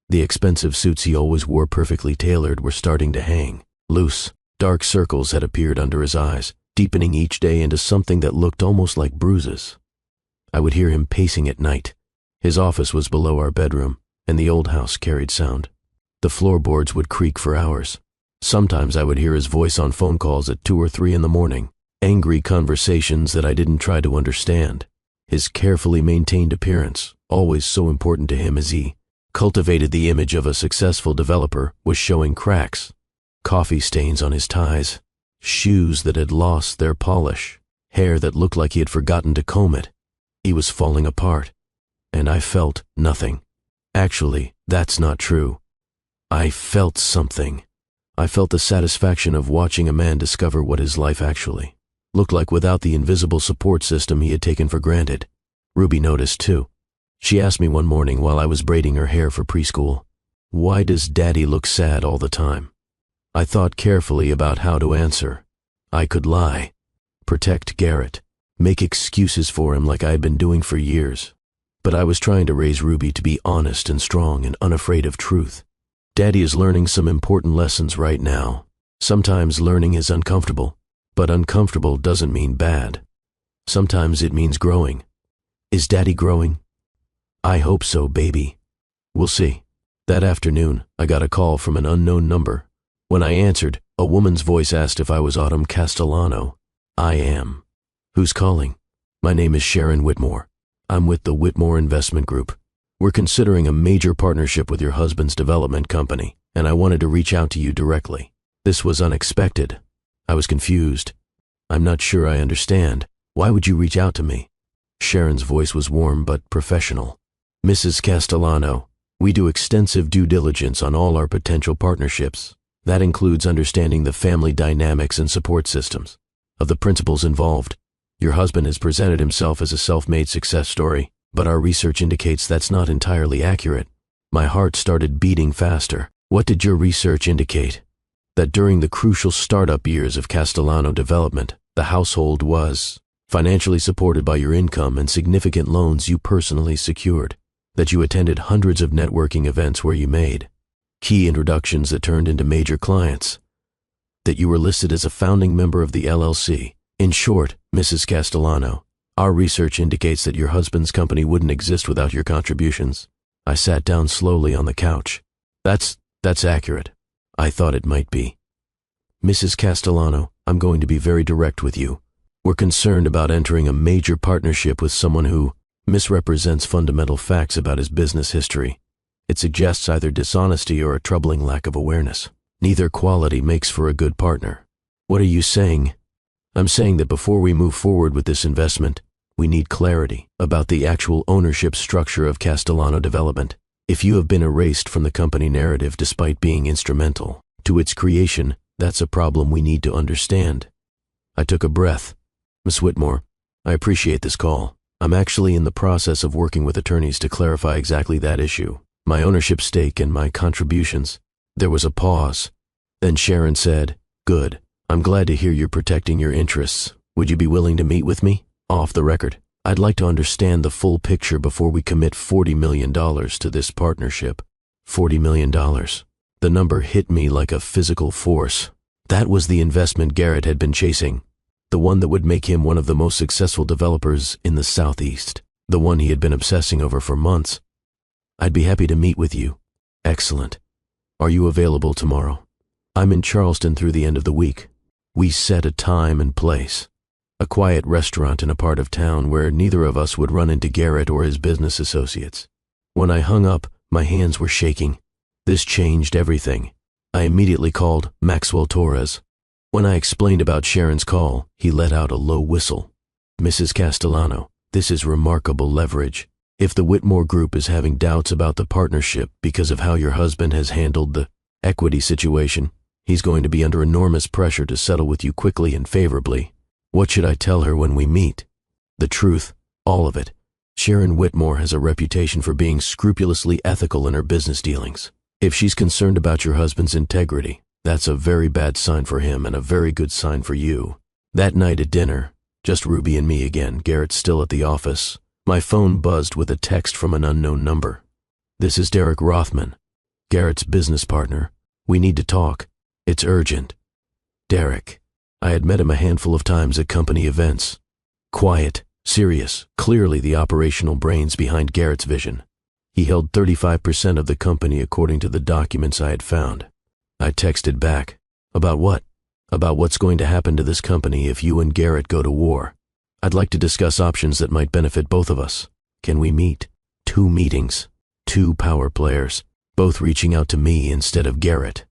The expensive suits he always wore perfectly tailored were starting to hang loose. Dark circles had appeared under his eyes, deepening each day into something that looked almost like bruises. I would hear him pacing at night. His office was below our bedroom, and the old house carried sound. The floorboards would creak for hours. Sometimes I would hear his voice on phone calls at 2 or 3 in the morning, angry conversations that I didn't try to understand. His carefully maintained appearance, always so important to him as he cultivated the image of a successful developer, was showing cracks. Coffee stains on his ties, shoes that had lost their polish, hair that looked like he had forgotten to comb it. He was falling apart, and I felt nothing. Actually, that's not true. I felt something. I felt the satisfaction of watching a man discover what his life actually looked like without the invisible support system he had taken for granted. Ruby noticed too. She asked me one morning while I was braiding her hair for preschool, "Why does Daddy look sad all the time?" I thought carefully about how to answer. I could lie, protect Garrett, make excuses for him like I had been doing for years. But I was trying to raise Ruby to be honest and strong and unafraid of truth. Daddy is learning some important lessons right now. Sometimes learning is uncomfortable, but uncomfortable doesn't mean bad. Sometimes it means growing. Is Daddy growing? I hope so, baby. We'll see. That afternoon, I got a call from an unknown number. When I answered, a woman's voice asked if I was Autumn Castellano. I am. Who's calling? My name is Sharon Whitmore. I'm with the Whitmore Investment Group. We're considering a major partnership with your husband's development company, and I wanted to reach out to you directly. This was unexpected. I was confused. I'm not sure I understand. Why would you reach out to me? Sharon's voice was warm but professional. Mrs. Castellano, we do extensive due diligence on all our potential partnerships. That includes understanding the family dynamics and support systems of the principals involved. Your husband has presented himself as a self-made success story, but our research indicates that's not entirely accurate. My heart started beating faster. What did your research indicate? That during the crucial startup years of Castellano development, the household was financially supported by your income and significant loans you personally secured. That you attended hundreds of networking events where you made key introductions that turned into major clients. That you were listed as a founding member of the LLC. In short, Mrs. Castellano, our research indicates that your husband's company wouldn't exist without your contributions. I sat down slowly on the couch. That's accurate. I thought it might be. Mrs. Castellano, I'm going to be very direct with you. We're concerned about entering a major partnership with someone who misrepresents fundamental facts about his business history. It suggests either dishonesty or a troubling lack of awareness. Neither quality makes for a good partner. What are you saying? I'm saying that before we move forward with this investment, we need clarity about the actual ownership structure of Castellano Development. If you have been erased from the company narrative despite being instrumental to its creation, that's a problem we need to understand. I took a breath. Miss Whitmore, I appreciate this call. I'm actually in the process of working with attorneys to clarify exactly that issue. My ownership stake and my contributions. There was a pause. Then Sharon said, "Good. I'm glad to hear you're protecting your interests. Would you be willing to meet with me? Off the record. I'd like to understand the full picture before we commit $40 million to this partnership." $40 million. The number hit me like a physical force. That was the investment Garrett had been chasing. The one that would make him one of the most successful developers in the Southeast. The one he had been obsessing over for months. I'd be happy to meet with you. Excellent. Are you available tomorrow? I'm in Charleston through the end of the week. We set a time and place. A quiet restaurant in a part of town where neither of us would run into Garrett or his business associates. When I hung up, my hands were shaking. This changed everything. I immediately called Maxwell Torres. When I explained about Sharon's call, he let out a low whistle. Mrs. Castellano, this is remarkable leverage. If the Whitmore Group is having doubts about the partnership because of how your husband has handled the equity situation, he's going to be under enormous pressure to settle with you quickly and favorably. What should I tell her when we meet? The truth, all of it. Sharon Whitmore has a reputation for being scrupulously ethical in her business dealings. If she's concerned about your husband's integrity, that's a very bad sign for him and a very good sign for you. That night at dinner, just Ruby and me again, Garrett's still at the office. My phone buzzed with a text from an unknown number. This is Derek Rothman, Garrett's business partner. We need to talk. It's urgent. Derek. I had met him a handful of times at company events. Quiet, serious, clearly the operational brains behind Garrett's vision. He held 35% of the company according to the documents I had found. I texted back. About what? About what's going to happen to this company if you and Garrett go to war. I'd like to discuss options that might benefit both of us. Can we meet? 2 meetings. 2 power players, both reaching out to me instead of Garrett.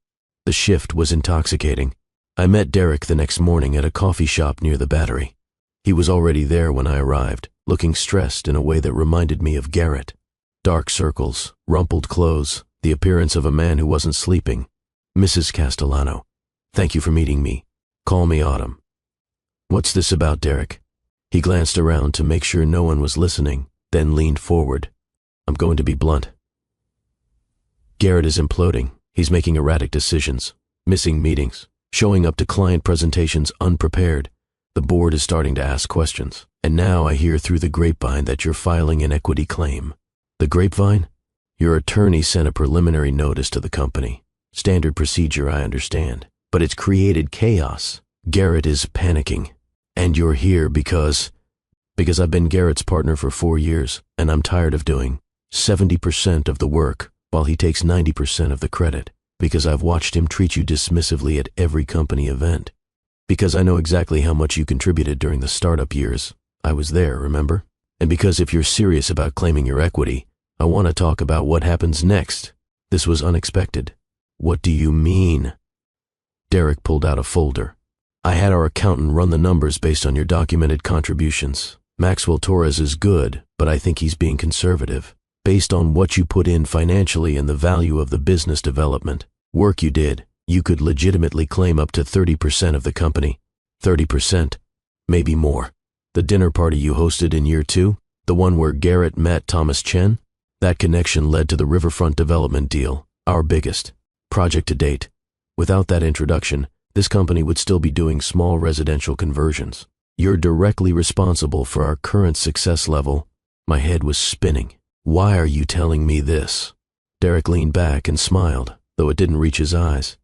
The shift was intoxicating. I met Derek the next morning at a coffee shop near the Battery. He was already there when I arrived, looking stressed in a way that reminded me of Garrett. Dark circles, rumpled clothes, the appearance of a man who wasn't sleeping. Mrs. Castellano, thank you for meeting me. Call me Autumn. What's this about, Derek? He glanced around to make sure no one was listening, then leaned forward. I'm going to be blunt. Garrett is imploding. He's making erratic decisions, missing meetings, showing up to client presentations unprepared. The board is starting to ask questions. And now I hear through the grapevine that you're filing an equity claim. The grapevine? Your attorney sent a preliminary notice to the company. Standard procedure, I understand. But it's created chaos. Garrett is panicking. And you're here because I've been Garrett's partner for 4 years, and I'm tired of doing 70% of the work while he takes 90% of the credit. Because I've watched him treat you dismissively at every company event. Because I know exactly how much you contributed during the startup years. I was there, remember? And because if you're serious about claiming your equity, I want to talk about what happens next. This was unexpected. What do you mean? Derek pulled out a folder. I had our accountant run the numbers based on your documented contributions. Maxwell Torres is good, but I think he's being conservative. Based on what you put in financially and the value of the business development, work you did, you could legitimately claim up to 30% of the company. 30%, maybe more. The dinner party you hosted in year 2, the one where Garrett met Thomas Chen, that connection led to the Riverfront development deal, our biggest project to date. Without that introduction, this company would still be doing small residential conversions. You're directly responsible for our current success level. My head was spinning. Why are you telling me this? Derek leaned back and smiled, though it didn't reach his eyes.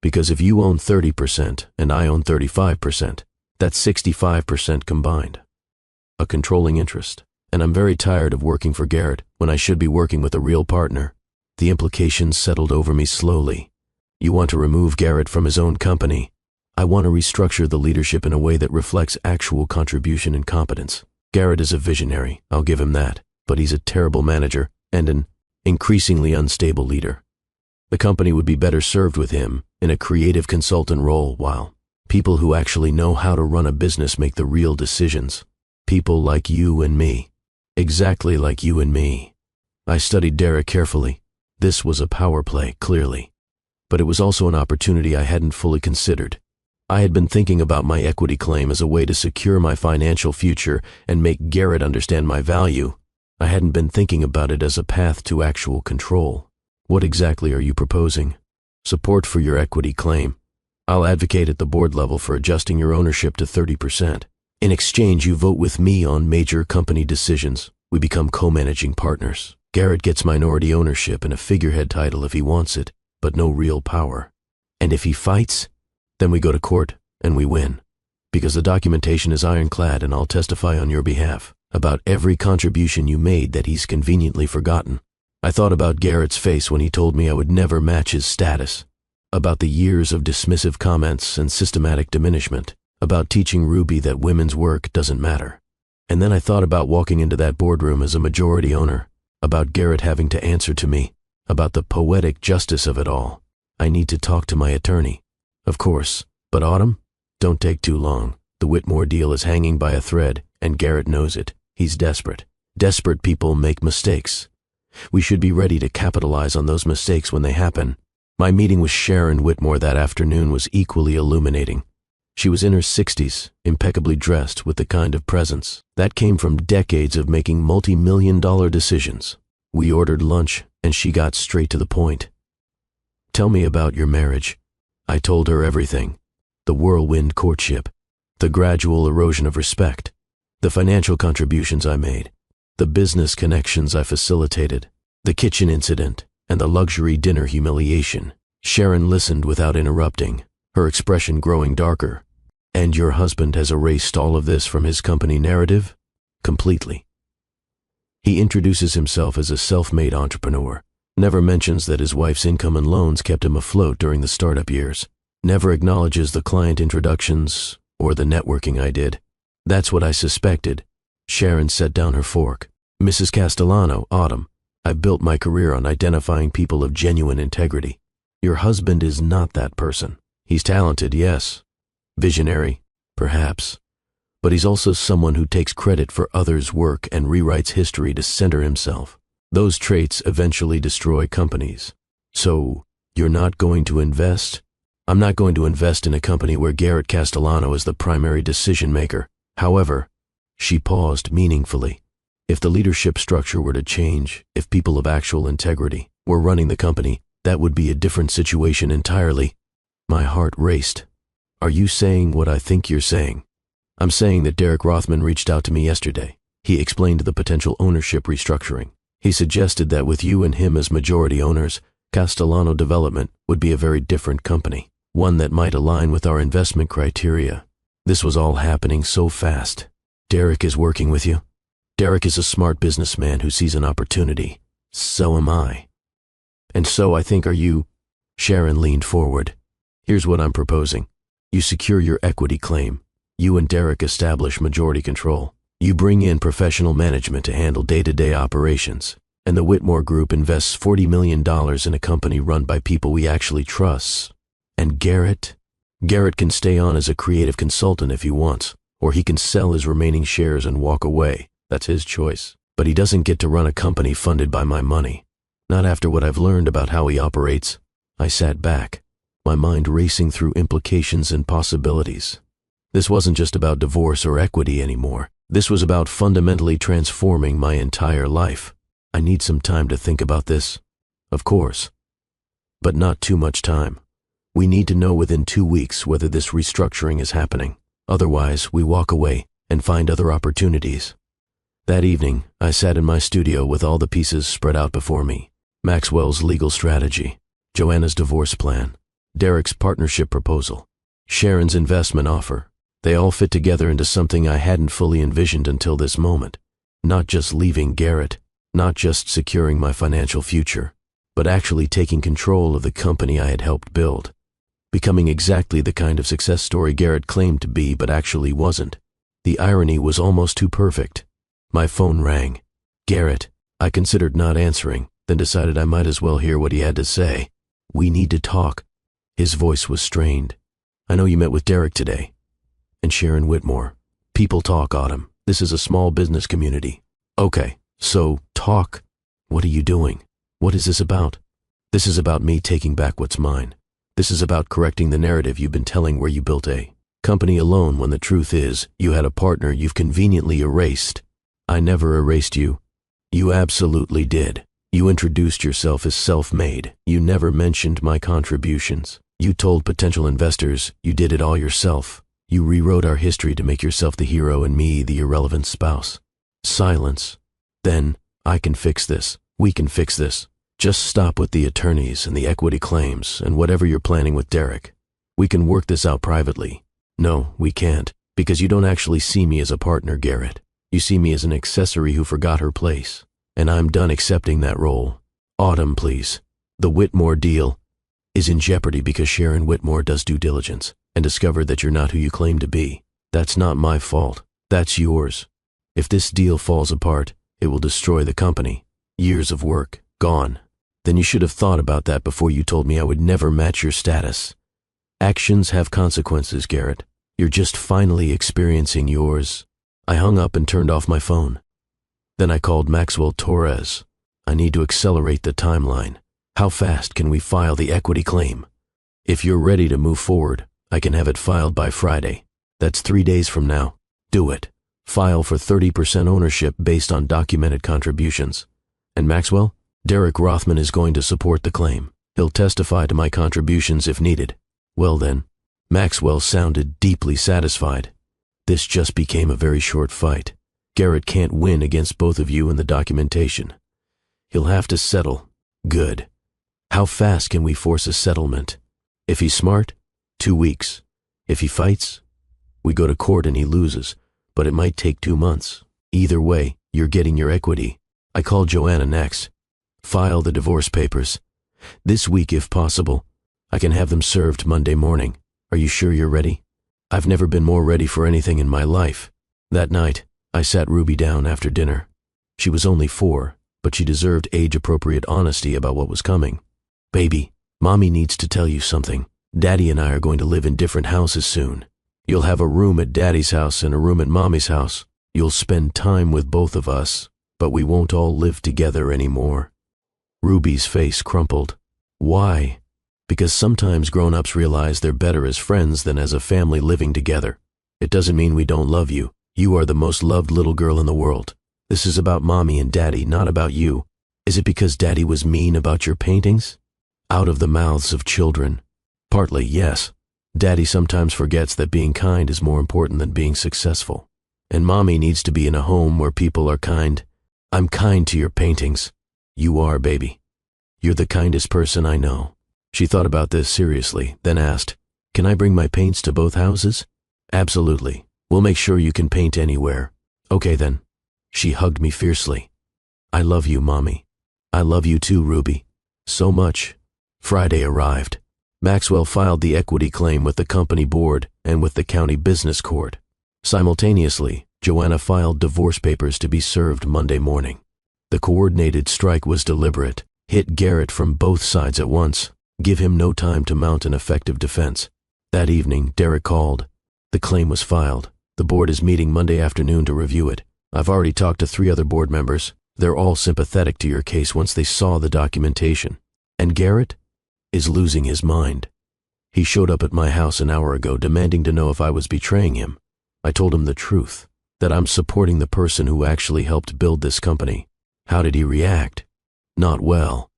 Because if you own 30% and I own 35%, that's 65% combined. A controlling interest. And I'm very tired of working for Garrett when I should be working with a real partner. The implications settled over me slowly. You want to remove Garrett from his own company. I want to restructure the leadership in a way that reflects actual contribution and competence. Garrett is a visionary, I'll give him that, but he's a terrible manager and an increasingly unstable leader. The company would be better served with him in a creative consultant role while people who actually know how to run a business make the real decisions. People like you and me. Exactly like you and me. I studied Derek carefully. This was a power play, clearly. But it was also an opportunity I hadn't fully considered. I had been thinking about my equity claim as a way to secure my financial future and make Garrett understand my value. I hadn't been thinking about it as a path to actual control. What exactly are you proposing? Support for your equity claim. I'll advocate at the board level for adjusting your ownership to 30%. In exchange, you vote with me on major company decisions. We become co-managing partners. Garrett gets minority ownership and a figurehead title if he wants it, but no real power. And if he fights, then we go to court and we win. Because the documentation is ironclad and I'll testify on your behalf about every contribution you made that he's conveniently forgotten. I thought about Garrett's face when he told me I would never match his status, about the years of dismissive comments and systematic diminishment, about teaching Ruby that women's work doesn't matter. And then I thought about walking into that boardroom as a majority owner, about Garrett having to answer to me, about the poetic justice of it all. I need to talk to my attorney. Of course, but Autumn, don't take too long. The Whitmore deal is hanging by a thread, and Garrett knows it. He's desperate. Desperate people make mistakes. We should be ready to capitalize on those mistakes when they happen. My meeting with Sharon Whitmore that afternoon was equally illuminating. She was in her 60s, impeccably dressed with the kind of presence that came from decades of making multi-million-dollar decisions. We ordered lunch, and she got straight to the point. "Tell me about your marriage." I told her everything. The whirlwind courtship, the gradual erosion of respect, the financial contributions I made, the business connections I facilitated, the kitchen incident, and the luxury dinner humiliation. Sharon listened without interrupting, her expression growing darker. "And your husband has erased all of this from his company narrative?" "Completely. He introduces himself as a self-made entrepreneur, never mentions that his wife's income and loans kept him afloat during the startup years, never acknowledges the client introductions or the networking I did." "That's what I suspected." Sharon set down her fork. "Mrs. Castellano, Autumn, I've built my career on identifying people of genuine integrity. Your husband is not that person. He's talented, yes. Visionary, perhaps. But he's also someone who takes credit for others' work and rewrites history to center himself. Those traits eventually destroy companies. So, you're not going to invest?" "I'm not going to invest in a company where Garrett Castellano is the primary decision maker. However," she paused meaningfully, "if the leadership structure were to change, if people of actual integrity were running the company, that would be a different situation entirely." My heart raced. "Are you saying what I think you're saying?" "I'm saying that Derek Rothman reached out to me yesterday. He explained the potential ownership restructuring. He suggested that with you and him as majority owners, Castellano Development would be a very different company, one that might align with our investment criteria." This was all happening so fast. "Derek is working with you?" "Derek is a smart businessman who sees an opportunity. So am I." "And so I think are you?" Sharon leaned forward. "Here's what I'm proposing. You secure your equity claim. You and Derek establish majority control. You bring in professional management to handle day-to-day operations, and the Whitmore Group invests $40 million in a company run by people we actually trust. And Garrett can stay on as a creative consultant if he wants, or he can sell his remaining shares and walk away. That's his choice. But he doesn't get to run a company funded by my money. Not after what I've learned about how he operates." I sat back, my mind racing through implications and possibilities. This wasn't just about divorce or equity anymore. This was about fundamentally transforming my entire life. "I need some time to think about this." "Of course. But not too much time. We need to know within 2 weeks whether this restructuring is happening. Otherwise, we walk away and find other opportunities." That evening, I sat in my studio with all the pieces spread out before me. Maxwell's legal strategy, Joanna's divorce plan, Derek's partnership proposal, Sharon's investment offer. They all fit together into something I hadn't fully envisioned until this moment. Not just leaving Garrett, not just securing my financial future, but actually taking control of the company I had helped build. Becoming exactly the kind of success story Garrett claimed to be but actually wasn't. The irony was almost too perfect. My phone rang. Garrett. I considered not answering, then decided I might as well hear what he had to say. "We need to talk." His voice was strained. "I know you met with Derek today." "And Sharon Whitmore." "People talk, Autumn. This is a small business community." "Okay, so talk. What are you doing? What is this about?" "This is about me taking back what's mine. This is about correcting the narrative you've been telling where you built a company alone when the truth is you had a partner you've conveniently erased." "I never erased you." "You absolutely did. You introduced yourself as self-made. You never mentioned my contributions. You told potential investors you did it all yourself. You rewrote our history to make yourself the hero and me the irrelevant spouse." Silence. "Then, I can fix this. We can fix this. Just stop with the attorneys and the equity claims and whatever you're planning with Derek. We can work this out privately." "No, we can't, because you don't actually see me as a partner, Garrett. You see me as an accessory who forgot her place, and I'm done accepting that role." "Autumn, please. The Whitmore deal is in jeopardy because Sharon Whitmore does due diligence and discovered that you're not who you claim to be. That's not my fault. That's yours. If this deal falls apart, it will destroy the company. Years of work, gone. Then you should have thought about that before you told me I would never match your status. Actions have consequences, Garrett. You're just finally experiencing yours." I hung up and turned off my phone. Then I called Maxwell Torres. I need to accelerate the timeline. How fast can we file the equity claim? If you're ready to move forward, I can have it filed by Friday. That's 3 days from now. Do it. File for 30% ownership based on documented contributions. And Maxwell? Derek Rothman is going to support the claim. He'll testify to my contributions if needed. Well then, Maxwell sounded deeply satisfied. This just became a very short fight. Garrett can't win against both of you in the documentation. He'll have to settle. Good. How fast can we force a settlement? If he's smart, 2 weeks. If he fights, we go to court and he loses, but it might take 2 months. Either way, you're getting your equity. I call Joanna next. File the divorce papers. This week if possible. I can have them served Monday morning. Are you sure you're ready? I've never been more ready for anything in my life. That night, I sat Ruby down after dinner. She was only 4, but she deserved age-appropriate honesty about what was coming. Baby, Mommy needs to tell you something. Daddy and I are going to live in different houses soon. You'll have a room at Daddy's house and a room at Mommy's house. You'll spend time with both of us, but we won't all live together anymore. Ruby's face crumpled. Why? Because sometimes grown-ups realize they're better as friends than as a family living together. It doesn't mean we don't love you. You are the most loved little girl in the world. This is about Mommy and Daddy, not about you. Is it because Daddy was mean about your paintings? Out of the mouths of children. Partly, yes. Daddy sometimes forgets that being kind is more important than being successful. And Mommy needs to be in a home where people are kind. I'm kind to your paintings. You are, baby. You're the kindest person I know. She thought about this seriously, then asked, Can I bring my paints to both houses? Absolutely. We'll make sure you can paint anywhere. Okay then. She hugged me fiercely. I love you, Mommy. I love you too, Ruby. So much. Friday arrived. Maxwell filed the equity claim with the company board and with the county business court. Simultaneously, Joanna filed divorce papers to be served Monday morning. The coordinated strike was deliberate. Hit Garrett from both sides at once. Give him no time to mount an effective defense. That evening, Derek called. The claim was filed. The board is meeting Monday afternoon to review it. I've already talked to 3 other board members. They're all sympathetic to your case once they saw the documentation. And Garrett is losing his mind. He showed up at my house an hour ago demanding to know if I was betraying him. I told him the truth, that I'm supporting the person who actually helped build this company. How did he react? Not well.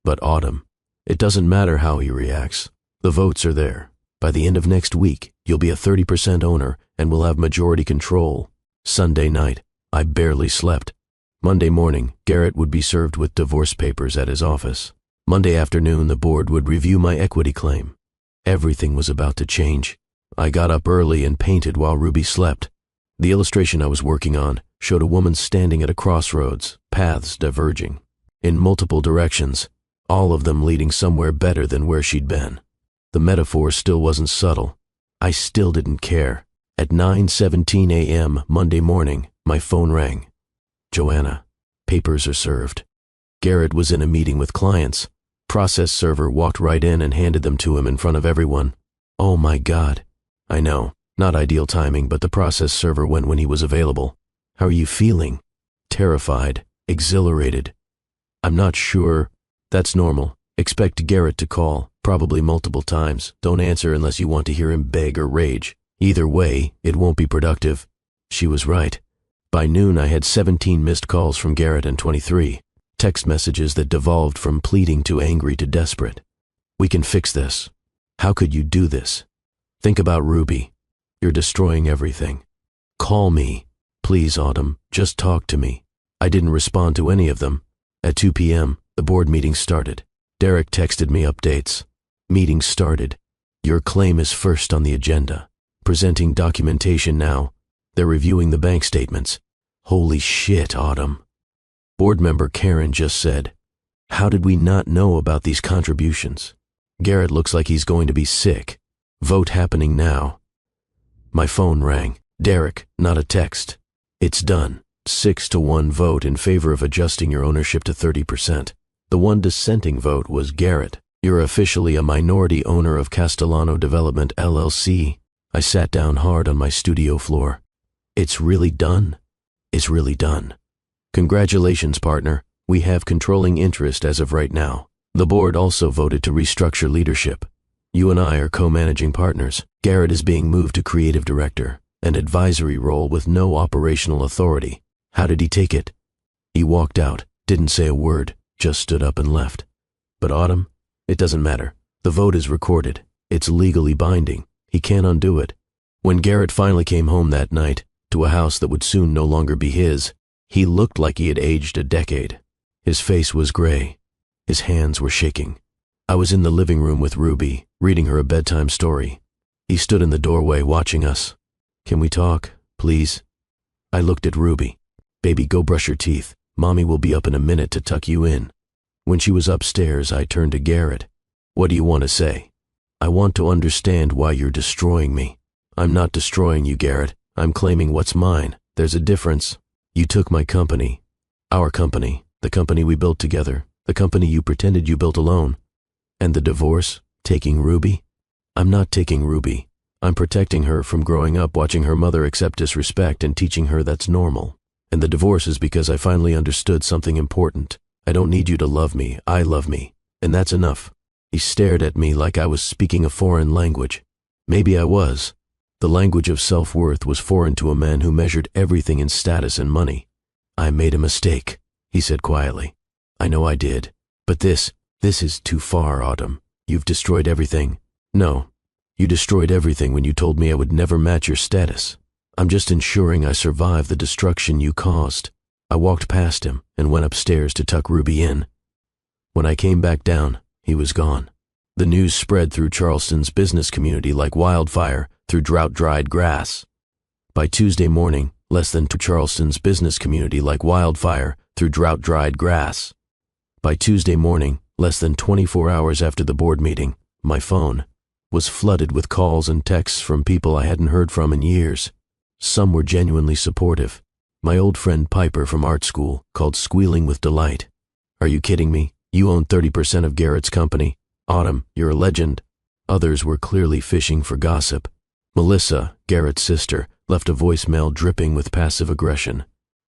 But Autumn, it doesn't matter how he reacts. The votes are there. By the end of next week, you'll be a 30% owner and will have majority control. Sunday night, I barely slept. Monday morning, Garrett would be served with divorce papers at his office. Monday afternoon, the board would review my equity claim. Everything was about to change. I got up early and painted while Ruby slept. The illustration I was working on showed a woman standing at a crossroads, paths diverging, in multiple directions, all of them leading somewhere better than where she'd been. The metaphor still wasn't subtle. I still didn't care. At 9:17 a.m. Monday morning, my phone rang. Joanna, papers are served. Garrett was in a meeting with clients. Process server walked right in and handed them to him in front of everyone. Oh my God. I know, not ideal timing, but the process server went when he was available. How are you feeling? Terrified, exhilarated. I'm not sure. That's normal. Expect Garrett to call, probably multiple times. Don't answer unless you want to hear him beg or rage. Either way, it won't be productive. She was right. By noon, I had 17 missed calls from Garrett and 23. Text messages that devolved from pleading to angry to desperate. We can fix this. How could you do this? Think about Ruby. You're destroying everything. Call me. Please, Autumn, just talk to me. I didn't respond to any of them. At 2 p.m., the board meeting started. Derek texted me updates. Meeting started. Your claim is first on the agenda. Presenting documentation now. They're reviewing the bank statements. Holy shit, Autumn. Board member Karen just said, How did we not know about these contributions? Garrett looks like he's going to be sick. Vote happening now. My phone rang. Derek, not a text. It's done. 6-1 vote in favor of adjusting your ownership to 30%. The one dissenting vote was Garrett. You're officially a minority owner of Castellano Development, LLC. I sat down hard on my studio floor. It's really done. It's really done. Congratulations, partner. We have controlling interest as of right now. The board also voted to restructure leadership. You and I are co-managing partners. Garrett is being moved to creative director, an advisory role with no operational authority. How did he take it? He walked out, didn't say a word, just stood up and left. But Autumn? It doesn't matter. The vote is recorded. It's legally binding. He can't undo it. When Garrett finally came home that night, to a house that would soon no longer be his, he looked like he had aged a decade. His face was gray. His hands were shaking. I was in the living room with Ruby, reading her a bedtime story. He stood in the doorway watching us. Can we talk, please? I looked at Ruby. Baby, go brush your teeth. Mommy will be up in a minute to tuck you in. When she was upstairs, I turned to Garrett. What do you want to say? I want to understand why you're destroying me. I'm not destroying you, Garrett. I'm claiming what's mine. There's a difference. You took my company. Our company. The company we built together. The company you pretended you built alone. And the divorce? Taking Ruby? I'm not taking Ruby. I'm protecting her from growing up watching her mother accept disrespect and teaching her that's normal. And the divorce is because I finally understood something important. I don't need you to love me. I love me. And that's enough. He stared at me like I was speaking a foreign language. Maybe I was. The language of self-worth was foreign to a man who measured everything in status and money. I made a mistake, he said quietly. I know I did. But this is too far, Autumn. You've destroyed everything. No, you destroyed everything when you told me I would never match your status. I'm just ensuring I survive the destruction you caused. I walked past him and went upstairs to tuck Ruby in. When I came back down, he was gone. The news spread through Charleston's business community like wildfire through drought-dried grass. By Tuesday morning, less than Charleston's business community like wildfire through drought-dried grass. By Tuesday morning, less than 24 hours after the board meeting, my phone was flooded with calls and texts from people I hadn't heard from in years. Some were genuinely supportive. My old friend Piper from art school called squealing with delight. Are you kidding me? You own 30% of Garrett's company. Autumn, you're a legend. Others were clearly fishing for gossip. Melissa, Garrett's sister, left a voicemail dripping with passive aggression.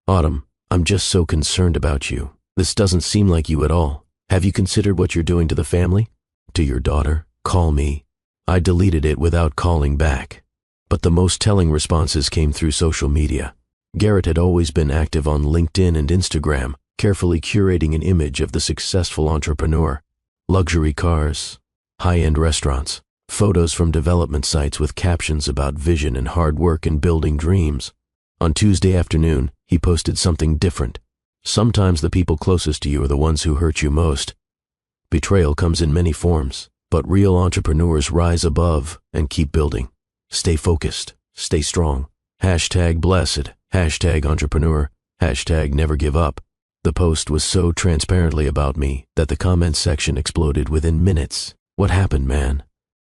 Autumn, I'm just so concerned about you. This doesn't seem like you at all. Have you considered what you're doing to the family? To your daughter? Call me. I deleted it without calling back. But the most telling responses came through social media. Garrett had always been active on LinkedIn and Instagram, carefully curating an image of the successful entrepreneur. Luxury cars, high-end restaurants, photos from development sites with captions about vision and hard work in building dreams. On Tuesday afternoon, he posted something different. Sometimes the people closest to you are the ones who hurt you most. Betrayal comes in many forms, but real entrepreneurs rise above and keep building. Stay focused, stay strong. #blessed, #entrepreneur, #never give up. The post was so transparently about me that the comment section exploded within minutes. What happened, man?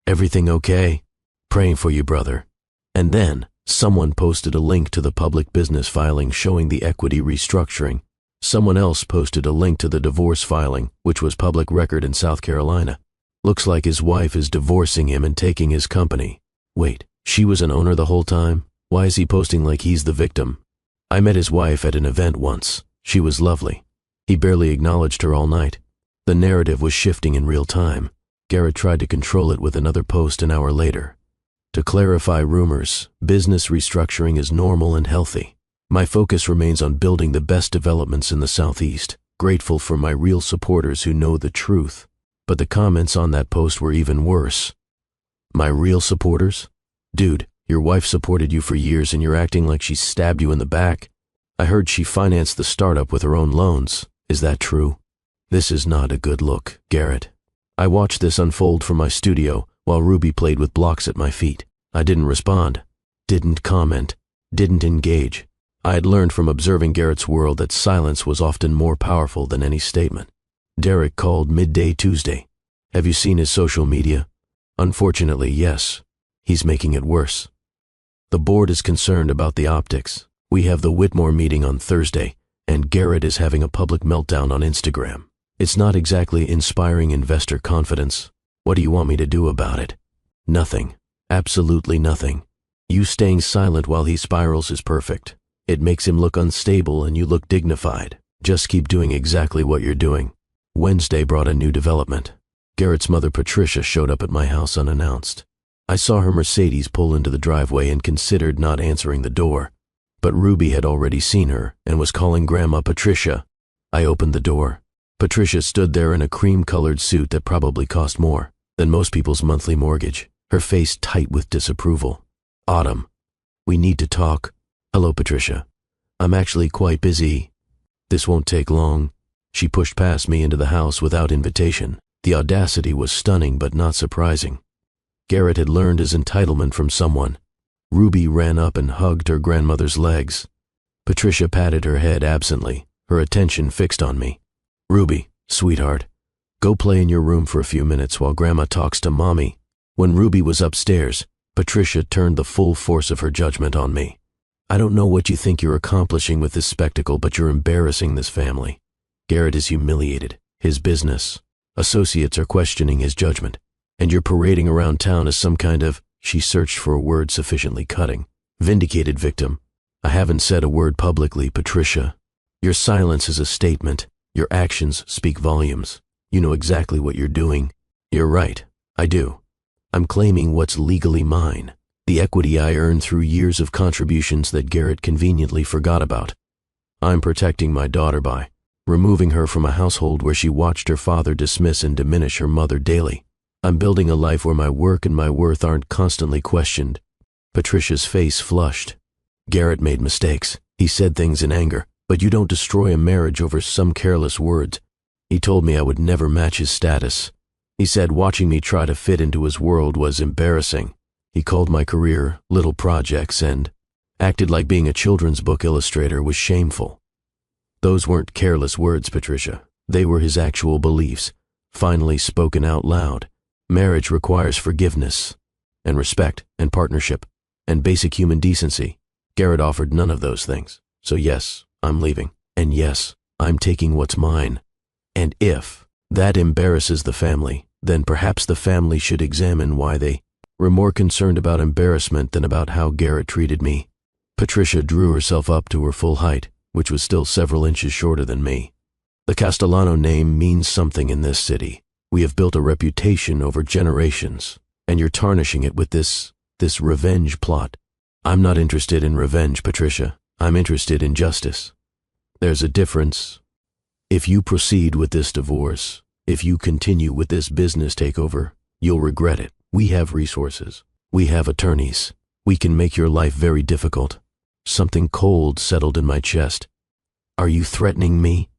Everything okay? Praying for you, brother. And then, someone posted a link to the public business filing showing the equity restructuring. Someone else posted a link to the divorce filing, which was public record in South Carolina. Looks like his wife is divorcing him and taking his company. Wait, she was an owner the whole time? Why is he posting like he's the victim? I met his wife at an event once. She was lovely. He barely acknowledged her all night. The narrative was shifting in real time. Garrett tried to control it with another post an hour later. To clarify rumors, business restructuring is normal and healthy. My focus remains on building the best developments in the Southeast, grateful for my real supporters who know the truth. But the comments on that post were even worse. My real supporters? Dude, your wife supported you for years and you're acting like she stabbed you in the back. I heard she financed the startup with her own loans. Is that true? This is not a good look, Garrett. I watched this unfold from my studio while Ruby played with blocks at my feet. I didn't respond, didn't comment, didn't engage. I had learned from observing Garrett's world that silence was often more powerful than any statement. Derek called midday Tuesday. Have you seen his social media? Unfortunately, yes. He's making it worse. The board is concerned about the optics. We have the Whitmore meeting on Thursday, and Garrett is having a public meltdown on Instagram. It's not exactly inspiring investor confidence. What do you want me to do about it? Nothing. Absolutely nothing. You staying silent while he spirals is perfect. It makes him look unstable and you look dignified. Just keep doing exactly what you're doing. Wednesday brought a new development. Garrett's mother, Patricia, showed up at my house unannounced. I saw her Mercedes pull into the driveway and considered not answering the door. But Ruby had already seen her and was calling Grandma Patricia. I opened the door. Patricia stood there in a cream-colored suit that probably cost more than most people's monthly mortgage, her face tight with disapproval. Autumn, we need to talk. Hello, Patricia. I'm actually quite busy. This won't take long. She pushed past me into the house without invitation. The audacity was stunning but not surprising. Garrett had learned his entitlement from someone. Ruby ran up and hugged her grandmother's legs. Patricia patted her head absently, her attention fixed on me. Ruby, sweetheart, go play in your room for a few minutes while Grandma talks to Mommy. When Ruby was upstairs, Patricia turned the full force of her judgment on me. I don't know what you think you're accomplishing with this spectacle, but you're embarrassing this family. Garrett is humiliated. His business. Associates are questioning his judgment. And you're parading around town as some kind of, she searched for a word sufficiently cutting, vindicated victim. I haven't said a word publicly, Patricia. Your silence is a statement. Your actions speak volumes. You know exactly what you're doing. You're right. I do. I'm claiming what's legally mine. The equity I earned through years of contributions that Garrett conveniently forgot about. I'm protecting my daughter by removing her from a household where she watched her father dismiss and diminish her mother daily. I'm building a life where my work and my worth aren't constantly questioned. Patricia's face flushed. Garrett made mistakes. He said things in anger, but you don't destroy a marriage over some careless words. He told me I would never match his status. He said watching me try to fit into his world was embarrassing. He called my career little projects and acted like being a children's book illustrator was shameful. Those weren't careless words, Patricia. They were his actual beliefs, finally spoken out loud. Marriage requires forgiveness and respect and partnership and basic human decency. Garrett offered none of those things. So yes, I'm leaving. And yes, I'm taking what's mine. And if that embarrasses the family, then perhaps the family should examine why they were more concerned about embarrassment than about how Garrett treated me. Patricia drew herself up to her full height, which was still several inches shorter than me. The Castellano name means something in this city. We have built a reputation over generations, and you're tarnishing it with this revenge plot. I'm not interested in revenge, Patricia. I'm interested in justice. There's a difference. If you proceed with this divorce, if you continue with this business takeover, you'll regret it. We have resources. We have attorneys. We can make your life very difficult. Something cold settled in my chest. Are you threatening me?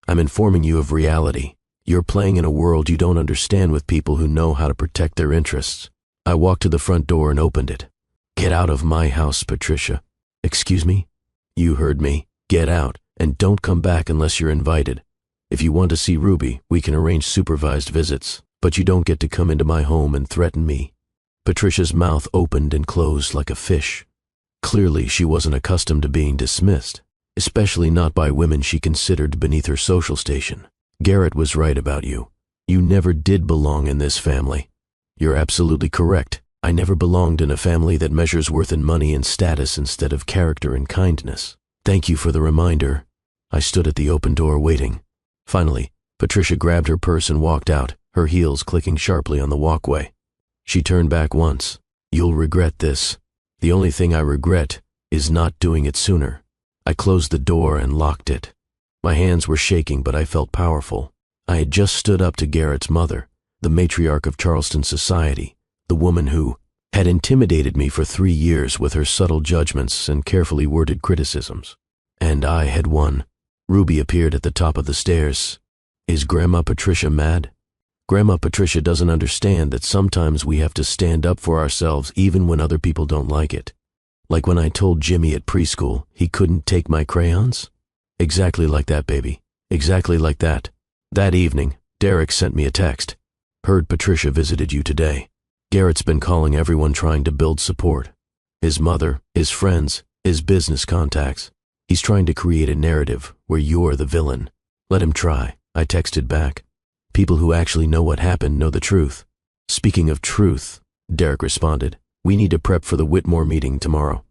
I'm informing you of reality. You're playing in a world you don't understand with people who know how to protect their interests. I walked to the front door and opened it. Get out of my house, Patricia. Excuse me? You heard me. Get out, and don't come back unless you're invited. If you want to see Ruby, we can arrange supervised visits, but you don't get to come into my home and threaten me. Patricia's mouth opened and closed like a fish. Clearly, she wasn't accustomed to being dismissed, especially not by women she considered beneath her social station. Garrett was right about you. You never did belong in this family. You're absolutely correct. I never belonged in a family that measures worth in money and status instead of character and kindness. Thank you for the reminder. I stood at the open door waiting. Finally, Patricia grabbed her purse and walked out, her heels clicking sharply on the walkway. She turned back once. You'll regret this. The only thing I regret is not doing it sooner. I closed the door and locked it. My hands were shaking, but I felt powerful. I had just stood up to Garrett's mother, the matriarch of Charleston society, the woman who had intimidated me for 3 years with her subtle judgments and carefully worded criticisms. And I had won. Ruby appeared at the top of the stairs. Is Grandma Patricia mad? Grandma Patricia doesn't understand that sometimes we have to stand up for ourselves even when other people don't like it. Like when I told Jimmy at preschool he couldn't take my crayons? Exactly like that, baby. Exactly like that. That evening, Derek sent me a text. Heard Patricia visited you today. Garrett's been calling everyone trying to build support. His mother, his friends, his business contacts. He's trying to create a narrative where you're the villain. Let him try, I texted back. People who actually know what happened know the truth. Speaking of truth, Derek responded, we need to prep for the Whitmore meeting tomorrow.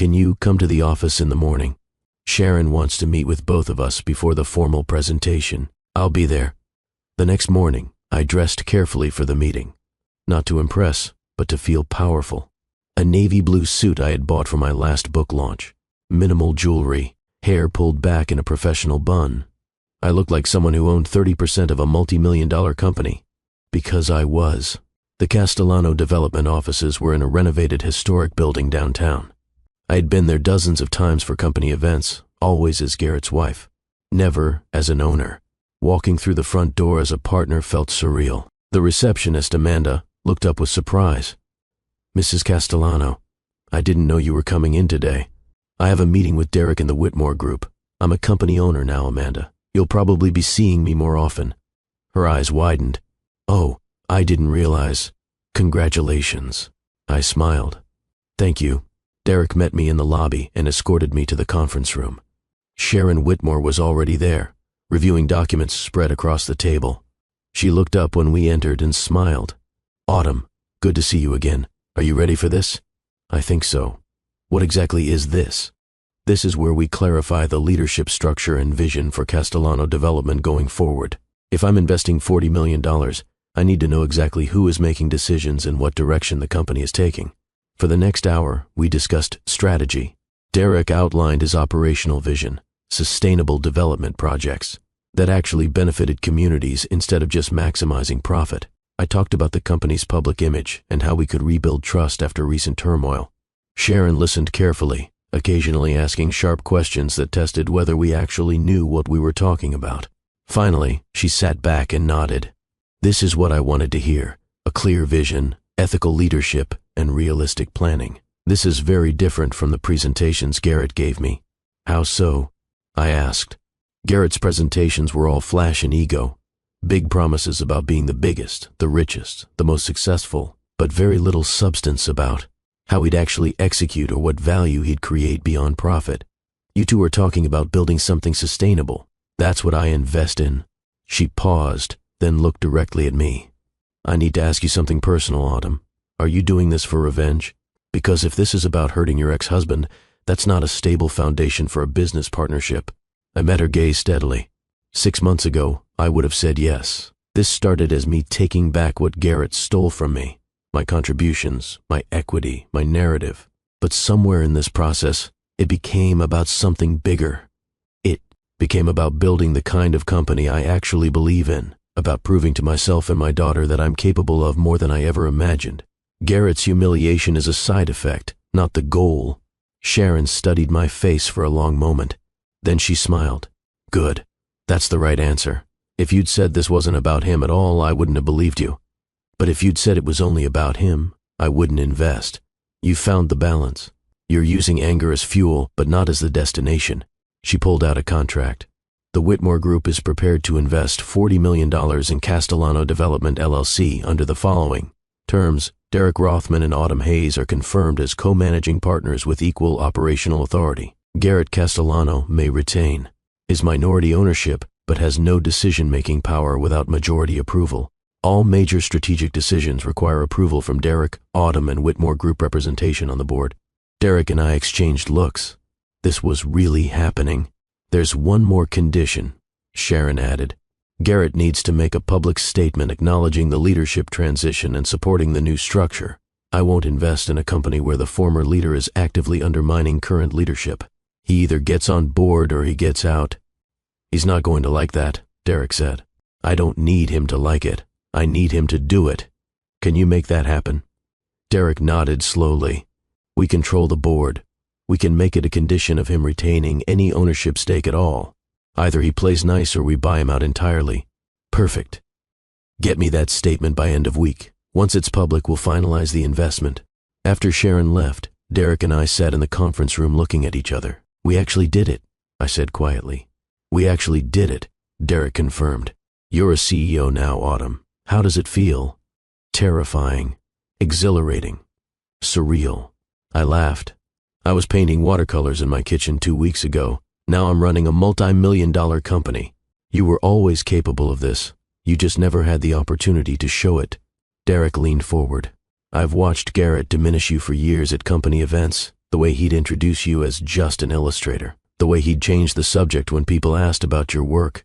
Can you come to the office in the morning? Sharon wants to meet with both of us before the formal presentation. I'll be there. The next morning, I dressed carefully for the meeting. Not to impress, but to feel powerful. A navy blue suit I had bought for my last book launch. Minimal jewelry, hair pulled back in a professional bun. I looked like someone who owned 30% of a multi-million-dollar company. Because I was. The Castellano development offices were in a renovated historic building downtown. I had been there dozens of times for company events, always as Garrett's wife, never as an owner. Walking through the front door as a partner felt surreal. The receptionist, Amanda, looked up with surprise. Mrs. Castellano, I didn't know you were coming in today. I have a meeting with Derek in the Whitmore Group. I'm a company owner now, Amanda. You'll probably be seeing me more often. Her eyes widened. Oh, I didn't realize. Congratulations. I smiled. Thank you. Derek met me in the lobby and escorted me to the conference room. Sharon Whitmore was already there, reviewing documents spread across the table. She looked up when we entered and smiled. Autumn, good to see you again. Are you ready for this? I think so. What exactly is this? This is where we clarify the leadership structure and vision for Castellano development going forward. If I'm investing $40 million, I need to know exactly who is making decisions and what direction the company is taking. For the next hour, we discussed strategy. Derek outlined his operational vision, sustainable development projects that actually benefited communities instead of just maximizing profit. I talked about the company's public image and how we could rebuild trust after recent turmoil. Sharon listened carefully, occasionally asking sharp questions that tested whether we actually knew what we were talking about. Finally, she sat back and nodded. This is what I wanted to hear: a clear vision, ethical leadership, and realistic planning. This is very different from the presentations Garrett gave me. How so? I asked. Garrett's presentations were all flash and ego. Big promises about being the biggest, the richest, the most successful, but very little substance about how he'd actually execute or what value he'd create beyond profit. You two are talking about building something sustainable. That's what I invest in. She paused, then looked directly at me. I need to ask you something personal, Autumn. Are you doing this for revenge? Because if this is about hurting your ex-husband, that's not a stable foundation for a business partnership. I met her gaze steadily. 6 months ago, I would have said yes. This started as me taking back what Garrett stole from me. My contributions, my equity, my narrative. But somewhere in this process, it became about something bigger. It became about building the kind of company I actually believe in, about proving to myself and my daughter that I'm capable of more than I ever imagined. Garrett's humiliation is a side effect, not the goal. Sharon studied my face for a long moment. Then she smiled. Good. That's the right answer. If you'd said this wasn't about him at all, I wouldn't have believed you. But if you'd said it was only about him, I wouldn't invest. You found the balance. You're using anger as fuel, but not as the destination. She pulled out a contract. The Whitmore Group is prepared to invest $40 million in Castellano Development LLC under the following terms. Derek Rothman and Autumn Hayes are confirmed as co-managing partners with equal operational authority. Garrett Castellano may retain his minority ownership, but has no decision-making power without majority approval. All major strategic decisions require approval from Derek, Autumn, and Whitmore Group representation on the board. Derek and I exchanged looks. This was really happening. There's one more condition, Sharon added. Garrett needs to make a public statement acknowledging the leadership transition and supporting the new structure. I won't invest in a company where the former leader is actively undermining current leadership. He either gets on board or he gets out. He's not going to like that, Derek said. I don't need him to like it. I need him to do it. Can you make that happen? Derek nodded slowly. We control the board. We can make it a condition of him retaining any ownership stake at all. Either he plays nice or we buy him out entirely. Perfect. Get me that statement by end of week. Once it's public, we'll finalize the investment. After Sharon left, Derek and I sat in the conference room looking at each other. We actually did it, I said quietly. We actually did it, Derek confirmed. You're a CEO now, Autumn. How does it feel? Terrifying, exhilarating, surreal. I laughed. I was painting watercolors in my kitchen 2 weeks ago. Now I'm running a multi-million-dollar company. You were always capable of this. You just never had the opportunity to show it. Derek leaned forward. I've watched Garrett diminish you for years at company events. The way he'd introduce you as just an illustrator. The way he'd change the subject when people asked about your work.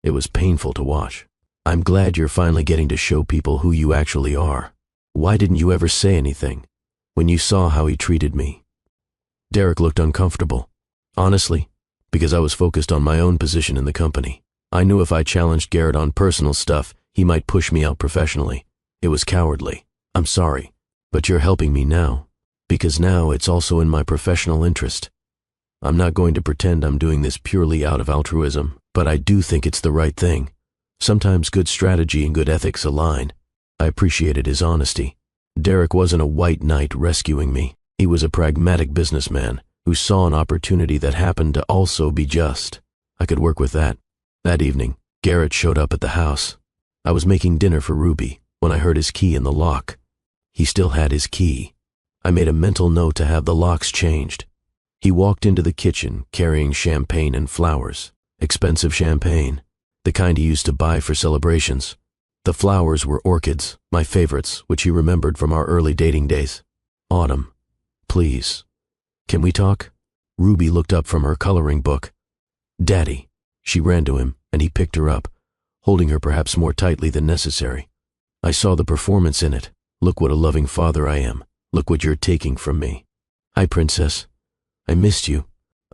It was painful to watch. I'm glad you're finally getting to show people who you actually are. Why didn't you ever say anything when you saw how he treated me? Derek looked uncomfortable. Honestly, because I was focused on my own position in the company. I knew if I challenged Garrett on personal stuff, he might push me out professionally. It was cowardly. I'm sorry, but you're helping me now, because now it's also in my professional interest. I'm not going to pretend I'm doing this purely out of altruism, but I do think it's the right thing. Sometimes good strategy and good ethics align. I appreciated his honesty. Derek wasn't a white knight rescuing me. He was a pragmatic businessman who saw an opportunity that happened to also be just. I could work with that. That evening, Garrett showed up at the house. I was making dinner for Ruby when I heard his key in the lock. He still had his key. I made a mental note to have the locks changed. He walked into the kitchen carrying champagne and flowers. Expensive champagne, the kind he used to buy for celebrations. The flowers were orchids, my favorites, which he remembered from our early dating days. Autumn, please. Can we talk? Ruby looked up from her coloring book. Daddy. She ran to him, and he picked her up, holding her perhaps more tightly than necessary. I saw the performance in it. Look what a loving father I am. Look what you're taking from me. Hi, Princess. I missed you.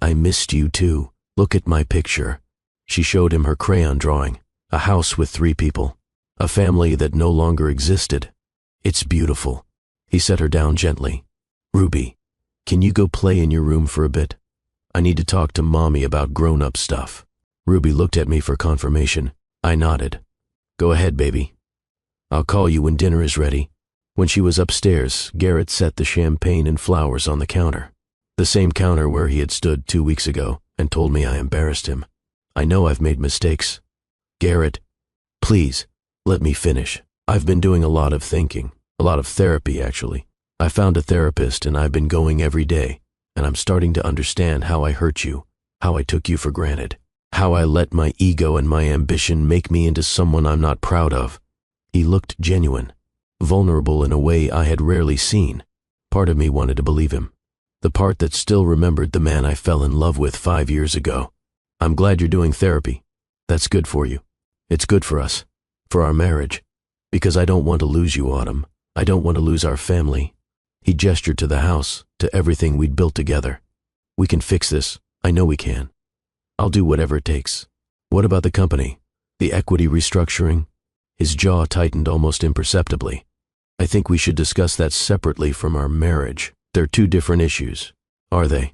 I missed you too. Look at my picture. She showed him her crayon drawing. A house with 3 people. A family that no longer existed. It's beautiful. He set her down gently. Ruby, can you go play in your room for a bit? I need to talk to Mommy about grown-up stuff. Ruby looked at me for confirmation. I nodded. Go ahead, baby. I'll call you when dinner is ready. When she was upstairs, Garrett set the champagne and flowers on the counter. The same counter where he had stood 2 weeks ago and told me I embarrassed him. I know I've made mistakes. Garrett, please, let me finish. I've been doing a lot of thinking, a lot of therapy actually. I found a therapist and I've been going every day, and I'm starting to understand how I hurt you, how I took you for granted, how I let my ego and my ambition make me into someone I'm not proud of. He looked genuine, vulnerable in a way I had rarely seen. Part of me wanted to believe him. The part that still remembered the man I fell in love with 5 years ago. I'm glad you're doing therapy. That's good for you. It's good for us, for our marriage. Because I don't want to lose you, Autumn. I don't want to lose our family. He gestured to the house, to everything we'd built together. We can fix this. I know we can. I'll do whatever it takes. What about the company? The equity restructuring? His jaw tightened almost imperceptibly. I think we should discuss that separately from our marriage. They're 2 different issues. Are they?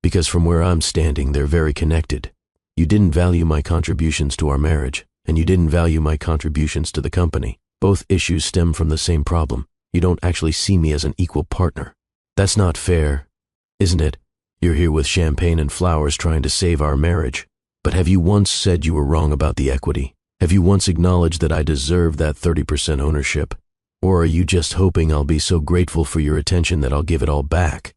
Because from where I'm standing, they're very connected. You didn't value my contributions to our marriage, and you didn't value my contributions to the company. Both issues stem from the same problem. You don't actually see me as an equal partner. That's not fair, isn't it? You're here with champagne and flowers trying to save our marriage. But have you once said you were wrong about the equity? Have you once acknowledged that I deserve that 30% ownership? Or are you just hoping I'll be so grateful for your attention that I'll give it all back?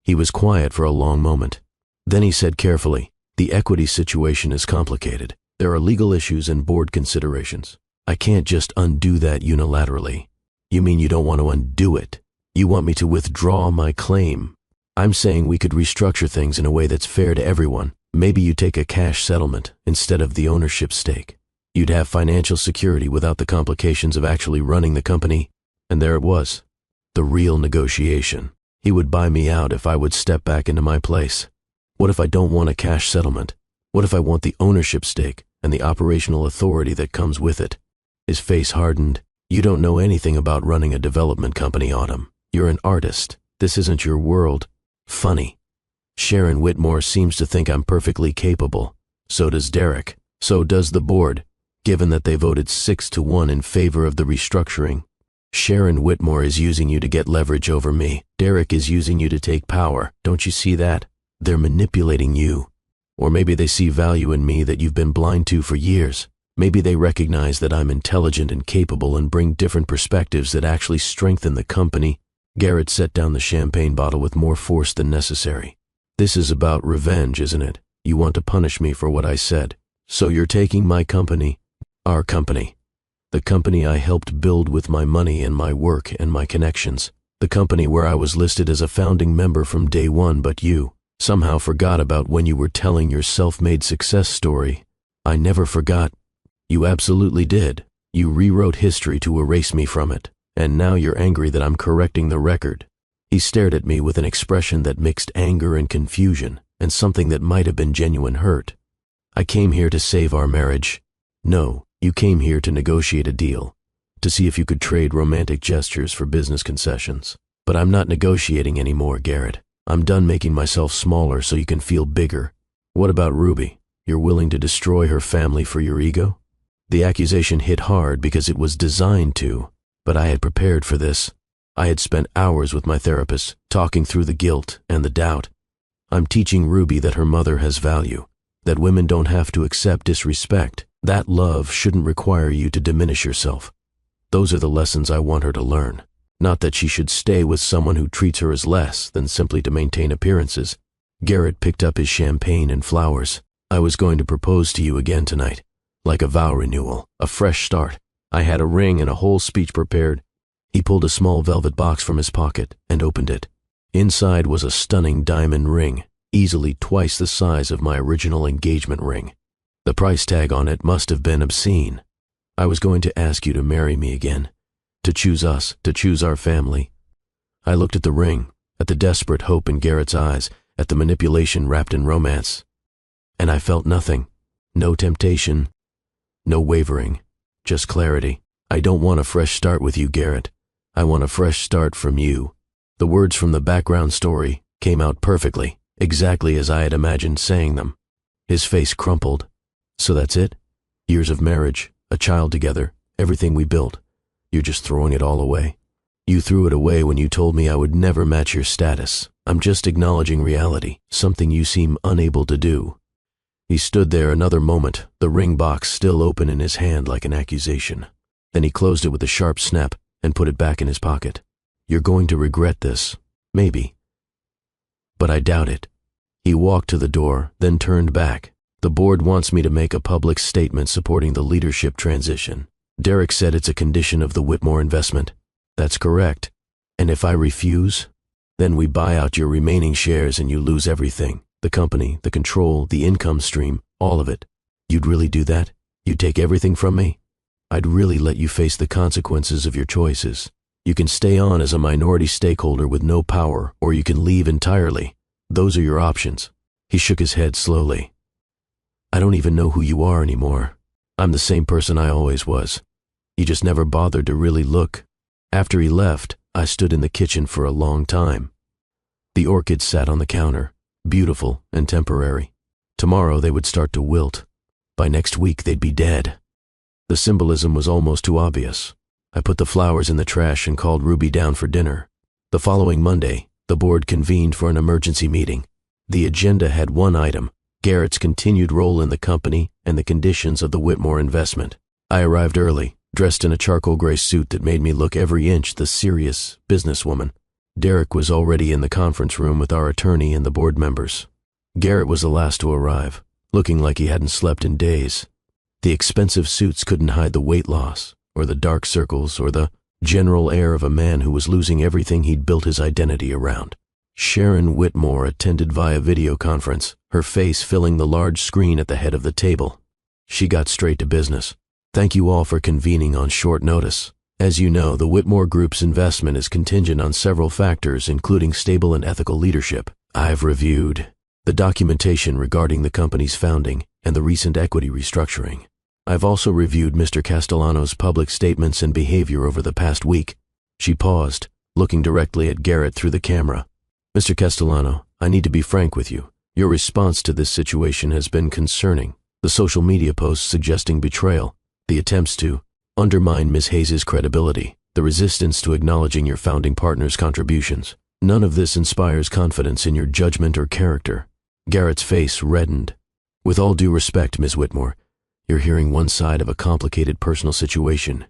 He was quiet for a long moment. Then he said carefully, the equity situation is complicated. There are legal issues and board considerations. I can't just undo that unilaterally. You mean you don't want to undo it? You want me to withdraw my claim? I'm saying we could restructure things in a way that's fair to everyone. Maybe you take a cash settlement instead of the ownership stake. You'd have financial security without the complications of actually running the company. And there it was. The real negotiation. He would buy me out if I would step back into my place. What if I don't want a cash settlement? What if I want the ownership stake and the operational authority that comes with it? His face hardened. You don't know anything about running a development company, Autumn. You're an artist. This isn't your world. Funny. Sharon Whitmore seems to think I'm perfectly capable. So does Derek. So does the board, given that they voted 6-1 in favor of the restructuring. Sharon Whitmore is using you to get leverage over me. Derek is using you to take power. Don't you see that? They're manipulating you. Or maybe they see value in me that you've been blind to for years. Maybe they recognize that I'm intelligent and capable and bring different perspectives that actually strengthen the company. Garrett set down the champagne bottle with more force than necessary. This is about revenge, isn't it? You want to punish me for what I said. So you're taking my company, our company, the company I helped build with my money and my work and my connections. The company where I was listed as a founding member from day one, but you somehow forgot about when you were telling your self-made success story. I never forgot. You absolutely did. You rewrote history to erase me from it, and now you're angry that I'm correcting the record. He stared at me with an expression that mixed anger and confusion, and something that might have been genuine hurt. I came here to save our marriage. No, you came here to negotiate a deal, to see if you could trade romantic gestures for business concessions. But I'm not negotiating anymore, Garrett. I'm done making myself smaller so you can feel bigger. What about Ruby? You're willing to destroy her family for your ego? The accusation hit hard because it was designed to, but I had prepared for this. I had spent hours with my therapist, talking through the guilt and the doubt. I'm teaching Ruby that her mother has value, that women don't have to accept disrespect, that love shouldn't require you to diminish yourself. Those are the lessons I want her to learn. Not that she should stay with someone who treats her as less than simply to maintain appearances. Garrett picked up his champagne and flowers. I was going to propose to you again tonight, like a vow renewal, a fresh start. I had a ring and a whole speech prepared. He pulled a small velvet box from his pocket and opened it. Inside was a stunning diamond ring, easily twice the size of my original engagement ring. The price tag on it must have been obscene. I was going to ask you to marry me again, to choose us, to choose our family. I looked at the ring, at the desperate hope in Garrett's eyes, at the manipulation wrapped in romance. And I felt nothing. No temptation, no wavering, just clarity. I don't want a fresh start with you, Garrett. I want a fresh start from you. The words from the background story came out perfectly, exactly as I had imagined saying them. His face crumpled. So that's it? Years of marriage, a child together, everything we built. You're just throwing it all away? You threw it away when you told me I would never match your status. I'm just acknowledging reality, something you seem unable to do. He stood there another moment, the ring box still open in his hand like an accusation. Then he closed it with a sharp snap and put it back in his pocket. You're going to regret this, maybe. But I doubt it. He walked to the door, then turned back. The board wants me to make a public statement supporting the leadership transition. Derek said it's a condition of the Whitmore investment. That's correct. And if I refuse, then we buy out your remaining shares and you lose everything. The company, the control, the income stream, all of it. You'd really do that? You'd take everything from me? I'd really let you face the consequences of your choices. You can stay on as a minority stakeholder with no power, or you can leave entirely. Those are your options. He shook his head slowly. I don't even know who you are anymore. I'm the same person I always was. You just never bothered to really look. After he left, I stood in the kitchen for a long time. The orchids sat on the counter, beautiful and temporary. Tomorrow they would start to wilt. By next week they'd be dead. The symbolism was almost too obvious. I put the flowers in the trash and called Ruby down for dinner. The following Monday, the board convened for an emergency meeting. The agenda had one item: Garrett's continued role in the company and the conditions of the Whitmore investment. I arrived early, dressed in a charcoal gray suit that made me look every inch the serious businesswoman. Derek was already in the conference room with our attorney and the board members. Garrett was the last to arrive, looking like he hadn't slept in days. The expensive suits couldn't hide the weight loss, or the dark circles, or the general air of a man who was losing everything he'd built his identity around. Sharon Whitmore attended via video conference, her face filling the large screen at the head of the table. She got straight to business. Thank you all for convening on short notice. As you know, the Whitmore Group's investment is contingent on several factors, including stable and ethical leadership. I've reviewed the documentation regarding the company's founding and the recent equity restructuring. I've also reviewed Mr. Castellano's public statements and behavior over the past week. She paused, looking directly at Garrett through the camera. Mr. Castellano, I need to be frank with you. Your response to this situation has been concerning. The social media posts suggesting betrayal, the attempts to undermine Ms. Hayes' credibility, the resistance to acknowledging your founding partner's contributions. None of this inspires confidence in your judgment or character. Garrett's face reddened. With all due respect, Ms. Whitmore, you're hearing one side of a complicated personal situation.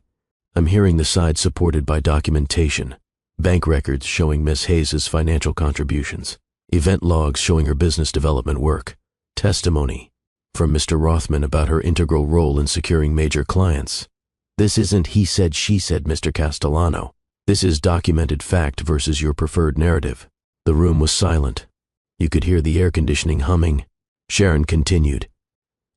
I'm hearing the side supported by documentation, bank records showing Ms. Hayes' financial contributions, event logs showing her business development work, testimony from Mr. Rothman about her integral role in securing major clients. This isn't he said, she said, Mr. Castellano. This is documented fact versus your preferred narrative. The room was silent. You could hear the air conditioning humming. Sharon continued.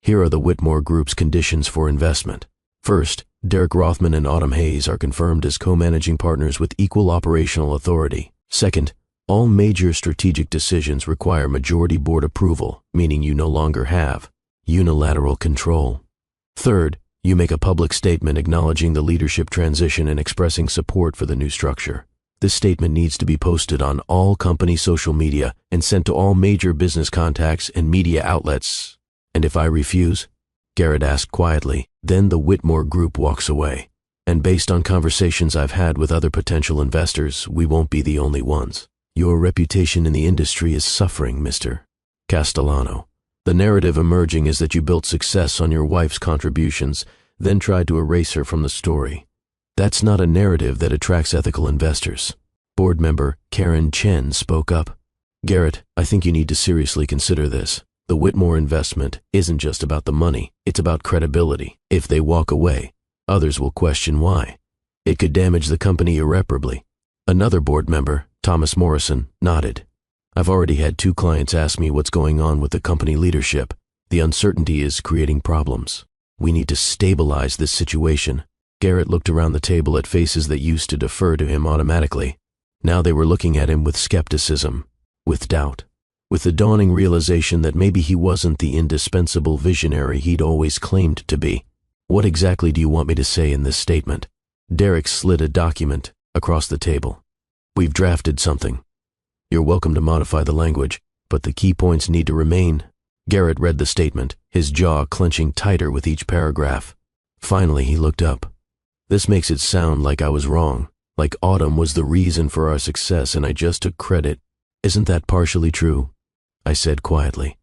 Here are the Whitmore Group's conditions for investment. First, Derek Rothman and Autumn Hayes are confirmed as co-managing partners with equal operational authority. Second, all major strategic decisions require majority board approval, meaning you no longer have unilateral control. Third, you make a public statement acknowledging the leadership transition and expressing support for the new structure. This statement needs to be posted on all company social media and sent to all major business contacts and media outlets. And if I refuse? Garrett asked quietly. Then the Whitmore Group walks away. And based on conversations I've had with other potential investors, we won't be the only ones. Your reputation in the industry is suffering, Mr. Castellano. The narrative emerging is that you built success on your wife's contributions, then tried to erase her from the story. That's not a narrative that attracts ethical investors. Board member Karen Chen spoke up. Garrett, I think you need to seriously consider this. The Whitmore investment isn't just about the money, it's about credibility. If they walk away, others will question why. It could damage the company irreparably. Another board member, Thomas Morrison, nodded. I've already had 2 clients ask me what's going on with the company leadership. The uncertainty is creating problems. We need to stabilize this situation. Garrett looked around the table at faces that used to defer to him automatically. Now they were looking at him with skepticism, with doubt, with the dawning realization that maybe he wasn't the indispensable visionary he'd always claimed to be. What exactly do you want me to say in this statement? Derek slid a document across the table. We've drafted something. You're welcome to modify the language, but the key points need to remain. Garrett read the statement, his jaw clenching tighter with each paragraph. Finally, he looked up. This makes it sound like I was wrong, like Autumn was the reason for our success and I just took credit. Isn't that partially true? I said quietly.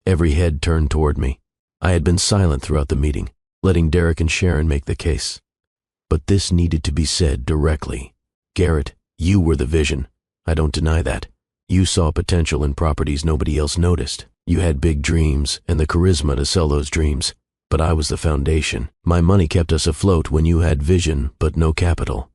Every head turned toward me. I had been silent throughout the meeting, letting Derek and Sharon make the case. But this needed to be said directly. Garrett, you were the vision. I don't deny that. You saw potential in properties nobody else noticed. You had big dreams and the charisma to sell those dreams. But I was the foundation. My money kept us afloat when you had vision, but no capital.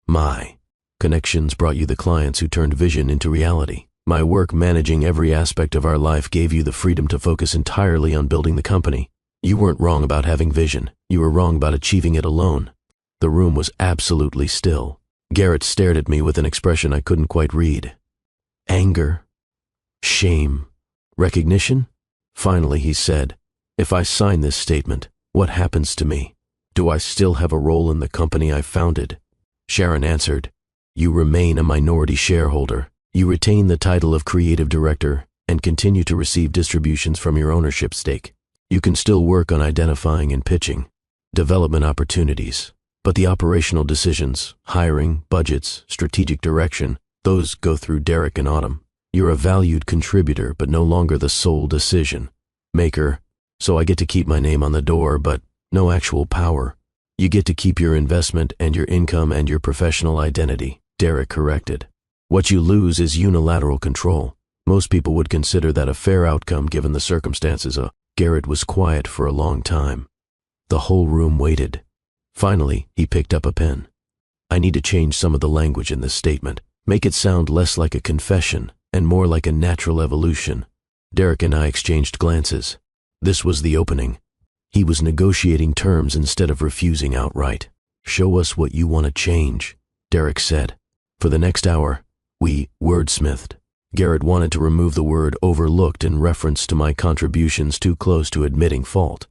My connections brought you the clients who turned vision into reality. My work managing every aspect of our life gave you the freedom to focus entirely on building the company. You weren't wrong about having vision. You were wrong about achieving it alone. The room was absolutely still. Garrett stared at me with an expression I couldn't quite read. Anger? Shame? Recognition? Finally, he said, if I sign this statement, what happens to me? Do I still have a role in the company I founded? Sharon answered, you remain a minority shareholder. You retain the title of creative director and continue to receive distributions from your ownership stake. You can still work on identifying and pitching development opportunities, but the operational decisions, hiring, budgets, strategic direction, those go through Derek and Autumn. You're a valued contributor, but no longer the sole decision maker. So I get to keep my name on the door, but no actual power. You get to keep your investment and your income and your professional identity, Derek corrected. What you lose is unilateral control. Most people would consider that a fair outcome given the circumstances. Garrett was quiet for a long time. The whole room waited. Finally, he picked up a pen. I need to change some of the language in this statement, make it sound less like a confession and more like a natural evolution. Derek and I exchanged glances. This was the opening. He was negotiating terms instead of refusing outright. Show us what you want to change, Derek said. For the next hour, we wordsmithed. Garrett wanted to remove the word overlooked in reference to my contributions too close to admitting fault.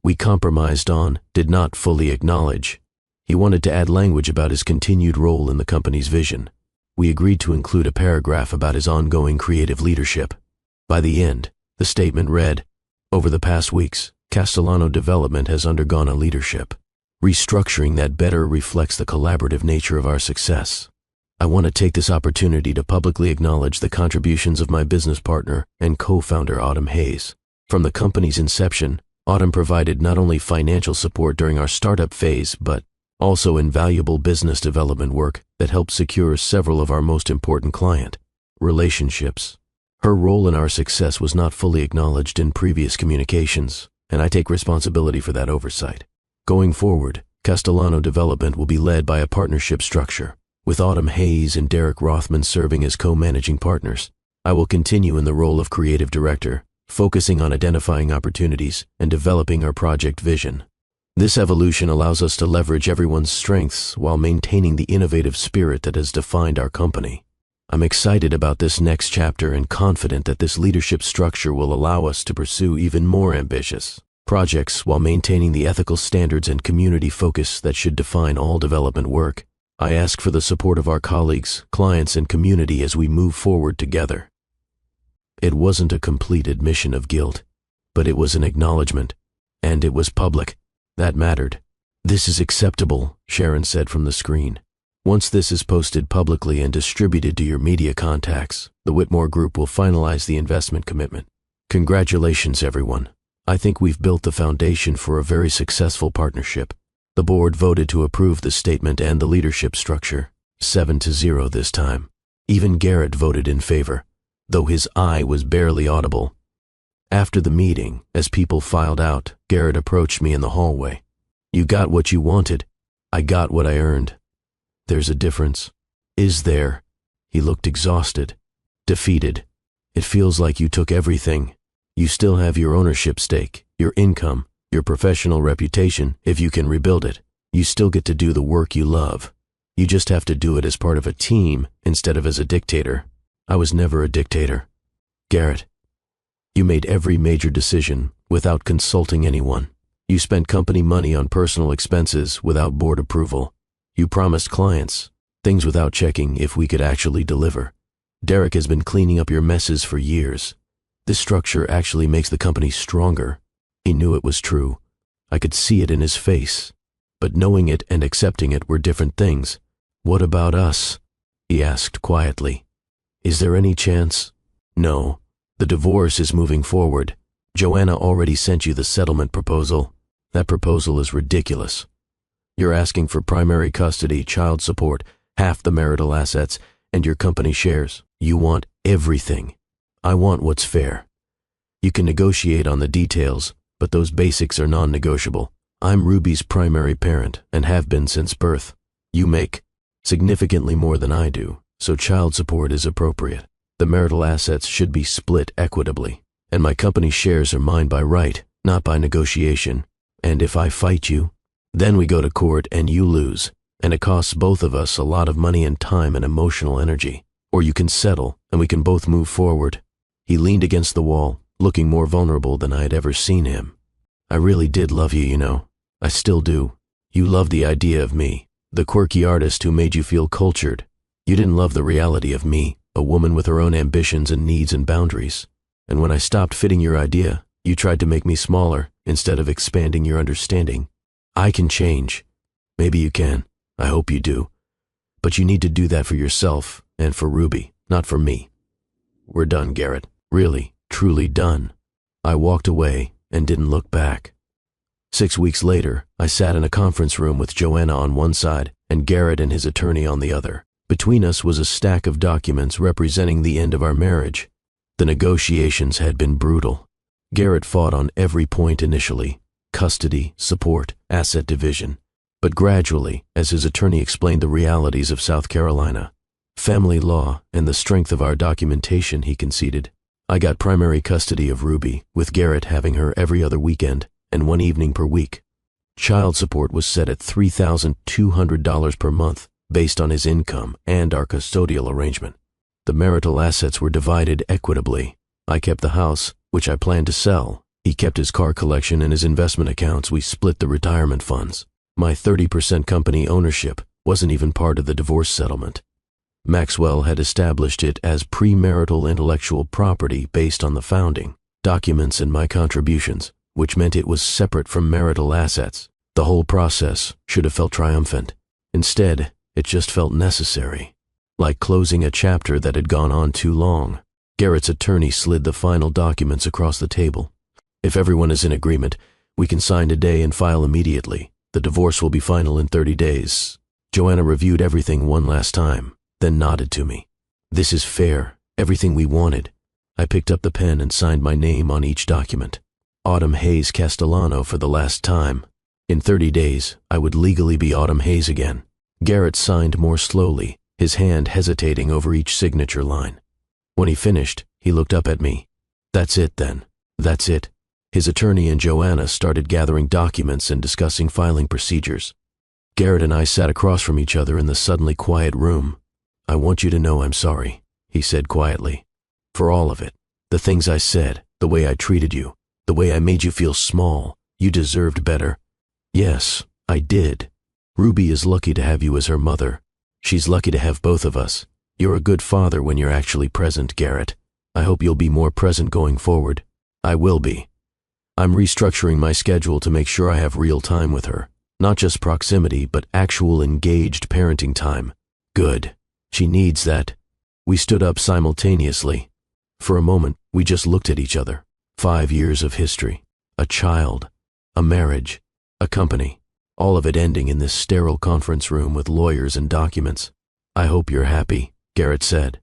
We compromised on did not fully acknowledge. He wanted to add language about his continued role in the company's vision. We agreed to include a paragraph about his ongoing creative leadership. By the end, the statement read, over the past weeks, Castellano Development has undergone a leadership restructuring that better reflects the collaborative nature of our success. I want to take this opportunity to publicly acknowledge the contributions of my business partner and co-founder Autumn Hayes. From the company's inception, Autumn provided not only financial support during our startup phase, but also invaluable business development work that helped secure several of our most important client relationships. Her role in our success was not fully acknowledged in previous communications, and I take responsibility for that oversight. Going forward, Castellano Development will be led by a partnership structure. With Autumn Hayes and Derek Rothman serving as co-managing partners, I will continue in the role of creative director, focusing on identifying opportunities and developing our project vision. This evolution allows us to leverage everyone's strengths while maintaining the innovative spirit that has defined our company. I'm excited about this next chapter and confident that this leadership structure will allow us to pursue even more ambitious projects while maintaining the ethical standards and community focus that should define all development work. I ask for the support of our colleagues, clients, and community as we move forward together. It wasn't a complete admission of guilt, but it was an acknowledgement, and it was public. That mattered. "This is acceptable," Sharon said from the screen. "Once this is posted publicly and distributed to your media contacts, the Whitmore Group will finalize the investment commitment. Congratulations, everyone. I think we've built the foundation for a very successful partnership." The board voted to approve the statement and the leadership structure, 7-0 this time. Even Garrett voted in favor, though his eye was barely audible. After the meeting, as people filed out, Garrett approached me in the hallway. "You got what you wanted. I got what I earned. There's a difference." "Is there?" He looked exhausted, defeated. "It feels like you took everything. You still have your ownership stake, your income, your professional reputation. If you can rebuild it, you still get to do the work you love. You just have to do it as part of a team instead of as a dictator." "I was never a dictator." "Garrett, you made every major decision without consulting anyone. You spent company money on personal expenses without board approval. You promised clients things without checking if we could actually deliver. Derek has been cleaning up your messes for years. This structure actually makes the company stronger." He knew it was true. I could see it in his face. But knowing it and accepting it were different things. "What about us?" he asked quietly. "Is there any chance?" "No. The divorce is moving forward. Joanna already sent you the settlement proposal. That proposal is ridiculous. You're asking for primary custody, child support, half the marital assets, and your company shares. You want everything. I want what's fair. You can negotiate on the details, but those basics are non-negotiable. I'm Ruby's primary parent and have been since birth. You make significantly more than I do, so child support is appropriate. The marital assets should be split equitably, and my company shares are mine by right, not by negotiation. And if I fight you, then we go to court and you lose, and it costs both of us a lot of money and time and emotional energy. Or you can settle, and we can both move forward." He leaned against the wall, looking more vulnerable than I had ever seen him. "I really did love you, you know. I still do. You loved the idea of me, the quirky artist who made you feel cultured. You didn't love the reality of me, a woman with her own ambitions and needs and boundaries. And when I stopped fitting your idea, you tried to make me smaller instead of expanding your understanding. I can change. Maybe you can. I hope you do. But you need to do that for yourself and for Ruby, not for me. We're done, Garrett. Really, truly done." I walked away and didn't look back. 6 weeks later, I sat in a conference room with Joanna on one side and Garrett and his attorney on the other. Between us was a stack of documents representing the end of our marriage. The negotiations had been brutal. Garrett fought on every point initially: custody, support, asset division. But gradually, as his attorney explained the realities of South Carolina, family law, and the strength of our documentation, he conceded, I got primary custody of Ruby, with Garrett having her every other weekend and one evening per week. Child support was set at $3,200 per month, based on his income and our custodial arrangement. The marital assets were divided equitably. I kept the house, which I planned to sell. He kept his car collection and his investment accounts. We split the retirement funds. My 30% company ownership wasn't even part of the divorce settlement. Maxwell had established it as premarital intellectual property based on the founding documents and my contributions, which meant it was separate from marital assets. The whole process should have felt triumphant. Instead, it just felt necessary, like closing a chapter that had gone on too long. Garrett's attorney slid the final documents across the table. If everyone is in agreement, we can sign today and file immediately. The divorce will be final in 30 days. Joanna reviewed everything one last time, then nodded to me. This is fair, everything we wanted. I picked up the pen and signed my name on each document. Autumn Hayes Castellano for the last time. In 30 days, I would legally be Autumn Hayes again. Garrett signed more slowly, his hand hesitating over each signature line. When he finished, he looked up at me. That's it then. That's it. His attorney and Joanna started gathering documents and discussing filing procedures. Garrett and I sat across from each other in the suddenly quiet room. I want you to know I'm sorry, he said quietly. For all of it. The things I said, the way I treated you, the way I made you feel small. You deserved better. Yes, I did. Ruby is lucky to have you as her mother. She's lucky to have both of us. You're a good father when you're actually present, Garrett. I hope you'll be more present going forward. I will be. I'm restructuring my schedule to make sure I have real time with her. Not just proximity, but actual engaged parenting time. Good. She needs that. We stood up simultaneously. For a moment, we just looked at each other. 5 years of history. A child. A marriage. A company. All of it ending in this sterile conference room with lawyers and documents. I hope you're happy, Garrett said.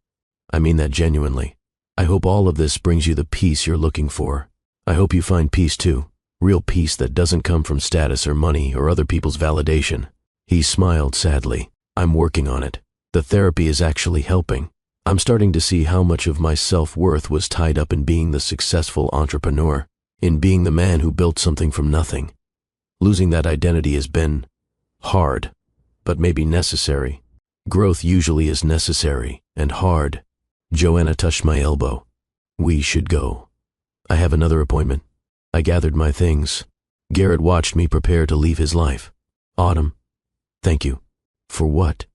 I mean that genuinely. I hope all of this brings you the peace you're looking for. I hope you find peace too. Real peace that doesn't come from status or money or other people's validation. He smiled sadly. I'm working on it. The therapy is actually helping. I'm starting to see how much of my self-worth was tied up in being the successful entrepreneur, in being the man who built something from nothing. Losing that identity has been hard, but maybe necessary. Growth usually is necessary and hard. Joanna touched my elbow. We should go. I have another appointment. I gathered my things. Garrett watched me prepare to leave his life. Autumn, thank you. For what?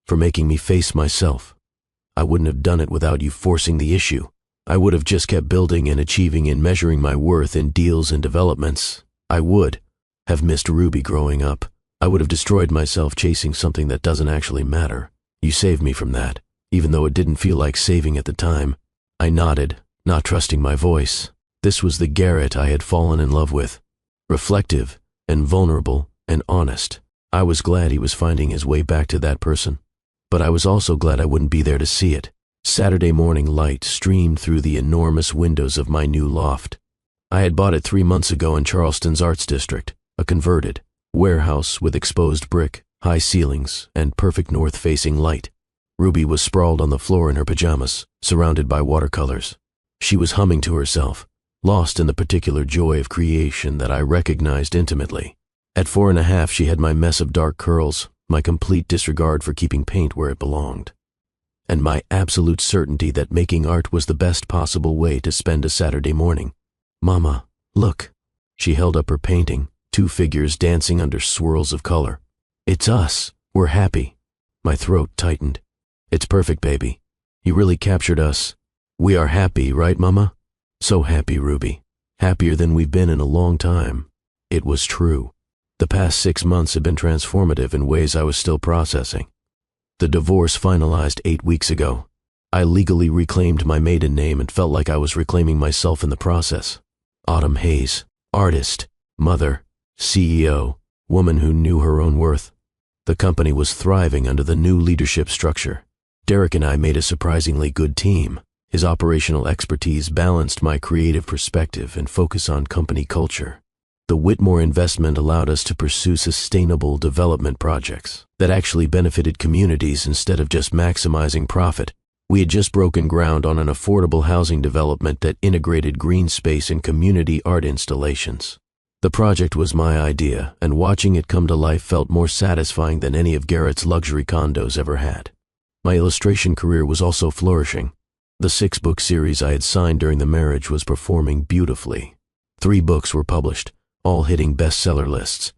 For making me face myself. I wouldn't have done it without you forcing the issue. I would have just kept building and achieving and measuring my worth in deals and developments. I would have missed Ruby growing up. I would have destroyed myself chasing something that doesn't actually matter. You saved me from that, even though it didn't feel like saving at the time. I nodded, not trusting my voice. This was the Garrett I had fallen in love with. Reflective and vulnerable and honest. I was glad he was finding his way back to that person. But I was also glad I wouldn't be there to see it. Saturday morning light streamed through the enormous windows of my new loft. I had bought it 3 months ago in Charleston's Arts District, a converted warehouse with exposed brick, high ceilings, and perfect north-facing light. Ruby was sprawled on the floor in her pajamas, surrounded by watercolors. She was humming to herself, lost in the particular joy of creation that I recognized intimately. At 4.5, she had my mess of dark curls, my complete disregard for keeping paint where it belonged, and my absolute certainty that making art was the best possible way to spend a Saturday morning. Mama, look. She held up her painting, 2 figures dancing under swirls of color. It's us. We're happy. My throat tightened. It's perfect, baby. You really captured us. We are happy, right, Mama? So happy, Ruby. Happier than we've been in a long time. It was true. The past 6 months had been transformative in ways I was still processing. The divorce finalized 8 weeks ago. I legally reclaimed my maiden name and felt like I was reclaiming myself in the process. Autumn Hayes, artist, mother, CEO, woman who knew her own worth. The company was thriving under the new leadership structure. Derek and I made a surprisingly good team. His operational expertise balanced my creative perspective and focus on company culture. The Whitmore investment allowed us to pursue sustainable development projects that actually benefited communities instead of just maximizing profit. We had just broken ground on an affordable housing development that integrated green space and community art installations. The project was my idea, and watching it come to life felt more satisfying than any of Garrett's luxury condos ever had. My illustration career was also flourishing. The 6-book series I had signed during the marriage was performing beautifully. 3 books were published, all hitting bestseller lists.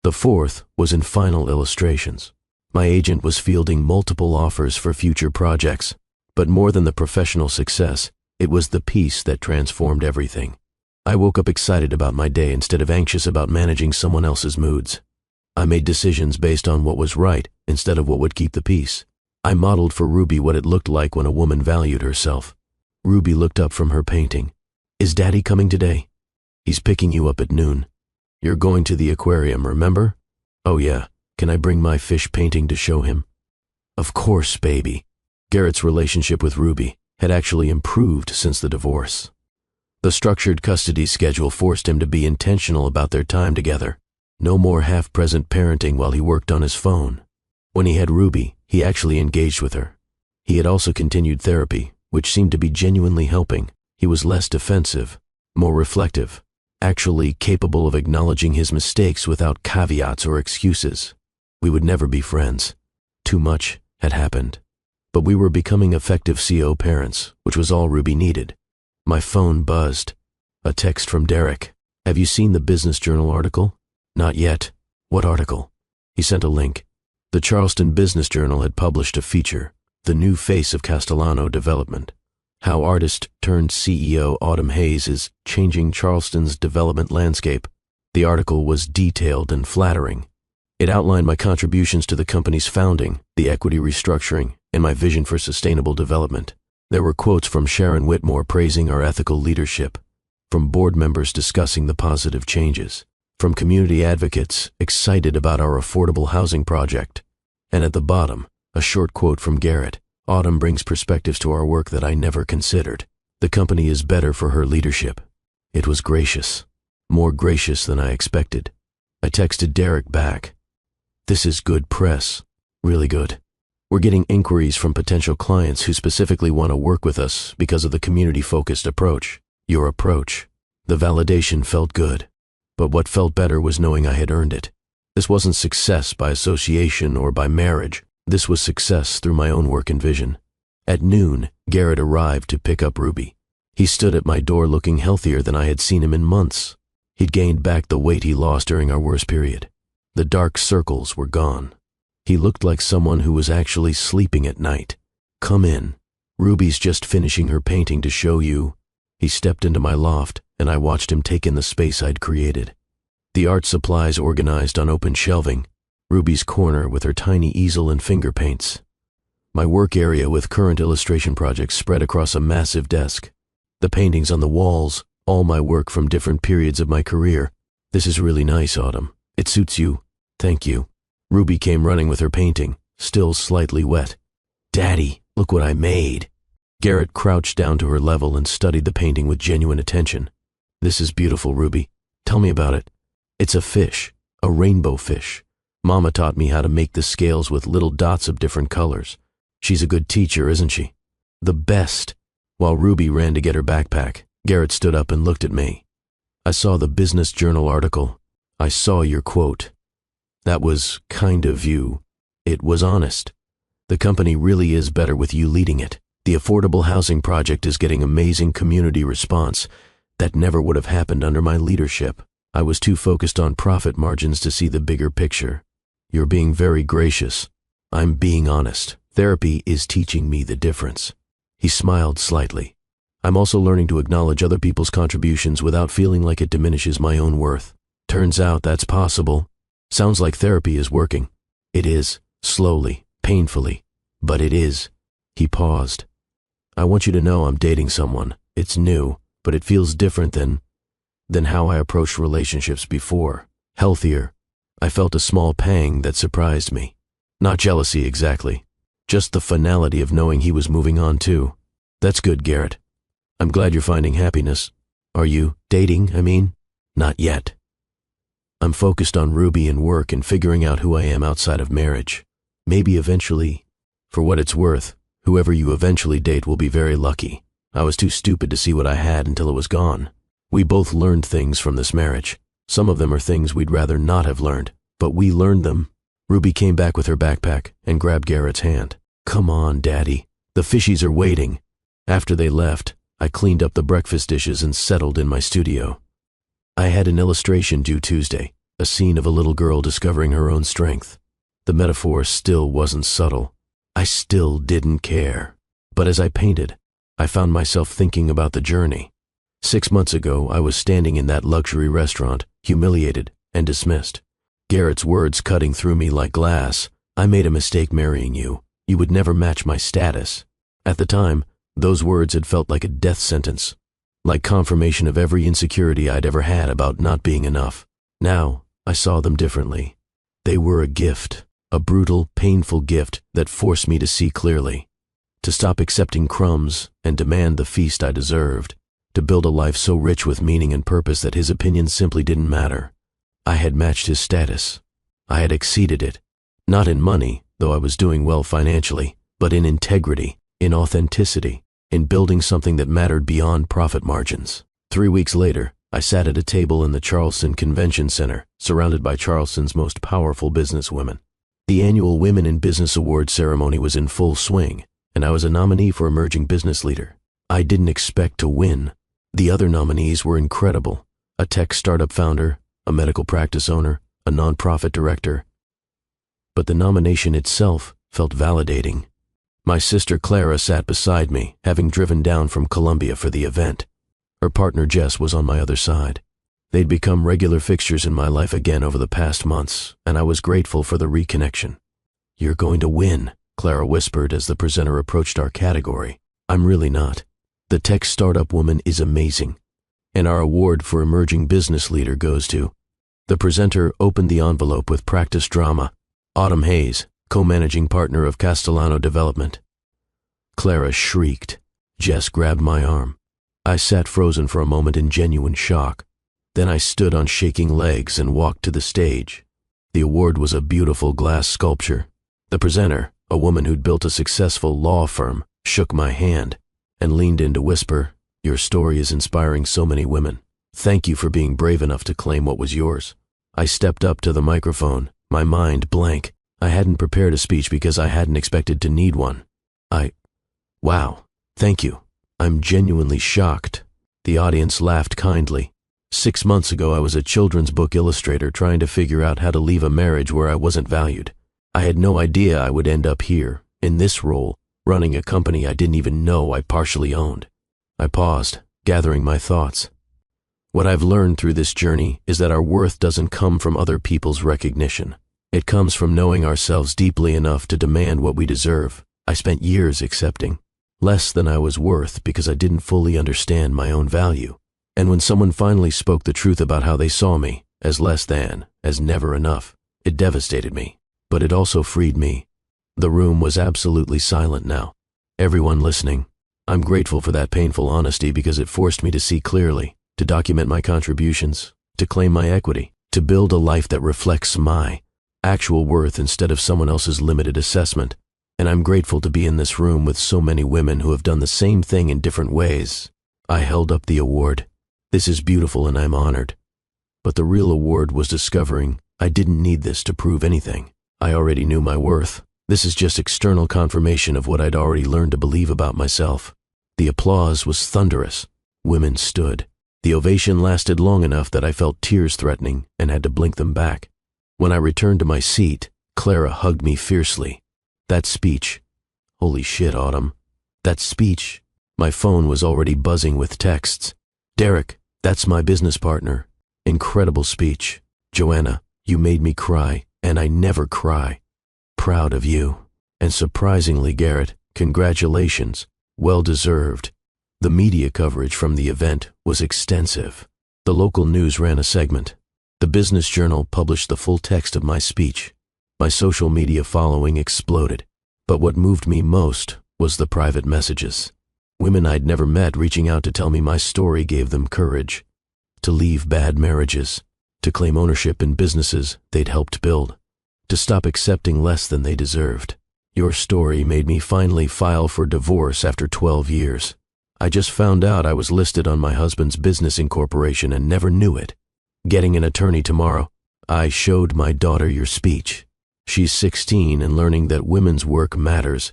The 4th was in final illustrations. My agent was fielding multiple offers for future projects, but more than the professional success, it was the peace that transformed everything. I woke up excited about my day instead of anxious about managing someone else's moods. I made decisions based on what was right instead of what would keep the peace. I modeled for Ruby what it looked like when a woman valued herself. Ruby looked up from her painting. Is Daddy coming today? He's picking you up at noon. You're going to the aquarium, remember? Oh yeah, can I bring my fish painting to show him? Of course, baby. Garrett's relationship with Ruby had actually improved since the divorce. The structured custody schedule forced him to be intentional about their time together. No more half-present parenting while he worked on his phone. When he had Ruby, he actually engaged with her. He had also continued therapy, which seemed to be genuinely helping. He was less defensive, more reflective, actually capable of acknowledging his mistakes without caveats or excuses. We would never be friends. Too much had happened. But we were becoming effective CO parents, which was all Ruby needed. My phone buzzed. A text from Derek. "Have you seen the Business Journal article?" "Not yet." "What article?" He sent a link. The Charleston Business Journal had published a feature, "The New Face of Castellano Development: How Artist-Turned-CEO Autumn Hayes is Changing Charleston's Development Landscape." The article was detailed and flattering. It outlined my contributions to the company's founding, the equity restructuring, and my vision for sustainable development. There were quotes from Sharon Whitmore praising our ethical leadership, from board members discussing the positive changes, from community advocates excited about our affordable housing project, and at the bottom, a short quote from Garrett. "Autumn brings perspectives to our work that I never considered. The company is better for her leadership." It was gracious, more gracious than I expected. I texted Derek back. "This is good press, really good. We're getting inquiries from potential clients who specifically want to work with us because of the community-focused approach. Your approach." The validation felt good, but what felt better was knowing I had earned it. This wasn't success by association or by marriage. This was success through my own work and vision. At noon, Garrett arrived to pick up Ruby. He stood at my door looking healthier than I had seen him in months. He'd gained back the weight he lost during our worst period. The dark circles were gone. He looked like someone who was actually sleeping at night. "Come in. Ruby's just finishing her painting to show you." He stepped into my loft, and I watched him take in the space I'd created. The art supplies organized on open shelving, Ruby's corner with her tiny easel and finger paints. My work area with current illustration projects spread across a massive desk. The paintings on the walls, all my work from different periods of my career. "This is really nice, Autumn. It suits you." "Thank you." Ruby came running with her painting, still slightly wet. "Daddy, look what I made." Garrett crouched down to her level and studied the painting with genuine attention. "This is beautiful, Ruby. Tell me about it." "It's a fish, a rainbow fish. Mama taught me how to make the scales with little dots of different colors. She's a good teacher, isn't she?" "The best." While Ruby ran to get her backpack, Garrett stood up and looked at me. "I saw the Business Journal article. I saw your quote. That was kind of you. It was honest. The company really is better with you leading it. The affordable housing project is getting amazing community response. That never would have happened under my leadership. I was too focused on profit margins to see the bigger picture. You're being very gracious. I'm being honest. Therapy is teaching me the difference." He smiled slightly. "I'm also learning to acknowledge other people's contributions without feeling like it diminishes my own worth. Turns out that's possible. Sounds like therapy is working." "It is, slowly, painfully, but it is." He paused. "I want you to know I'm dating someone. It's new, but it feels different than how I approached relationships before. Healthier." I felt a small pang that surprised me. Not jealousy exactly, just the finality of knowing he was moving on too. "That's good, Garrett. I'm glad you're finding happiness." "Are you dating, I mean?" "Not yet. I'm focused on Ruby and work and figuring out who I am outside of marriage. Maybe eventually. For what it's worth, whoever you eventually date will be very lucky. I was too stupid to see what I had until it was gone. We both learned things from this marriage. Some of them are things we'd rather not have learned, but we learned them." Ruby came back with her backpack and grabbed Garrett's hand. "Come on, Daddy. The fishies are waiting." After they left, I cleaned up the breakfast dishes and settled in my studio. I had an illustration due Tuesday, a scene of a little girl discovering her own strength. The metaphor still wasn't subtle. I still didn't care. But as I painted, I found myself thinking about the journey. 6 months ago, I was standing in that luxury restaurant, humiliated and dismissed. Garrett's words cutting through me like glass. "I made a mistake marrying you. You would never match my status." At the time, those words had felt like a death sentence, like confirmation of every insecurity I'd ever had about not being enough. Now, I saw them differently. They were a gift, a brutal, painful gift that forced me to see clearly, to stop accepting crumbs and demand the feast I deserved, to build a life so rich with meaning and purpose that his opinions simply didn't matter. I had matched his status. I had exceeded it. Not in money, though I was doing well financially, but in integrity, in authenticity, in building something that mattered beyond profit margins. 3 weeks later, I sat at a table in the Charleston Convention Center, surrounded by Charleston's most powerful businesswomen. The annual Women in Business Awards ceremony was in full swing, and I was a nominee for Emerging Business Leader. I didn't expect to win. The other nominees were incredible: a tech startup founder, a medical practice owner, a nonprofit director. But the nomination itself felt validating. My sister Clara sat beside me, having driven down from Columbia for the event. Her partner Jess was on my other side. They'd become regular fixtures in my life again over the past months, and I was grateful for the reconnection. "You're going to win," Clara whispered as the presenter approached our category. "I'm really not. The tech startup woman is amazing. And our award for Emerging Business Leader goes to..." The presenter opened the envelope with practice drama. "Autumn Hayes, co-managing partner of Castellano Development." Clara shrieked. Jess grabbed my arm. I sat frozen for a moment in genuine shock. Then I stood on shaking legs and walked to the stage. The award was a beautiful glass sculpture. The presenter, a woman who'd built a successful law firm, shook my hand and leaned in to whisper, "Your story is inspiring so many women. Thank you for being brave enough to claim what was yours." I stepped up to the microphone, my mind blank. I hadn't prepared a speech because I hadn't expected to need one. Wow, thank you. I'm genuinely shocked." The audience laughed kindly. 6 months ago, I was a children's book illustrator trying to figure out how to leave a marriage where I wasn't valued. I had no idea I would end up here, in this role, running a company I didn't even know I partially owned. I paused, gathering my thoughts. What I've learned through this journey is that our worth doesn't come from other people's recognition. It comes from knowing ourselves deeply enough to demand what we deserve. I spent years accepting less than I was worth because I didn't fully understand my own value. And when someone finally spoke the truth about how they saw me, as less than, as never enough, it devastated me. But it also freed me. The room was absolutely silent now. Everyone listening. I'm grateful for that painful honesty because it forced me to see clearly, to document my contributions, to claim my equity, to build a life that reflects my actual worth instead of someone else's limited assessment. And I'm grateful to be in this room with so many women who have done the same thing in different ways. I held up the award. This is beautiful and I'm honored. But the real award was discovering I didn't need this to prove anything. I already knew my worth. This is just external confirmation of what I'd already learned to believe about myself. The applause was thunderous. Women stood. The ovation lasted long enough that I felt tears threatening and had to blink them back. When I returned to my seat, Clara hugged me fiercely. That speech. Holy shit, Autumn. That speech. My phone was already buzzing with texts. "Derek, that's my business partner. Incredible speech. Joanna, you made me cry, and I never cry. Proud of you. And surprisingly, Garrett, congratulations. Well deserved." The media coverage from the event was extensive. The local news ran a segment. The Business Journal published the full text of my speech. My social media following exploded. But what moved me most was the private messages. Women I'd never met reaching out to tell me my story gave them courage. To leave bad marriages. To claim ownership in businesses they'd helped build. To stop accepting less than they deserved. Your story made me finally file for divorce after 12 years. I just found out I was listed on my husband's business incorporation and never knew it. Getting an attorney tomorrow. I showed my daughter your speech. She's 16 and learning that women's work matters.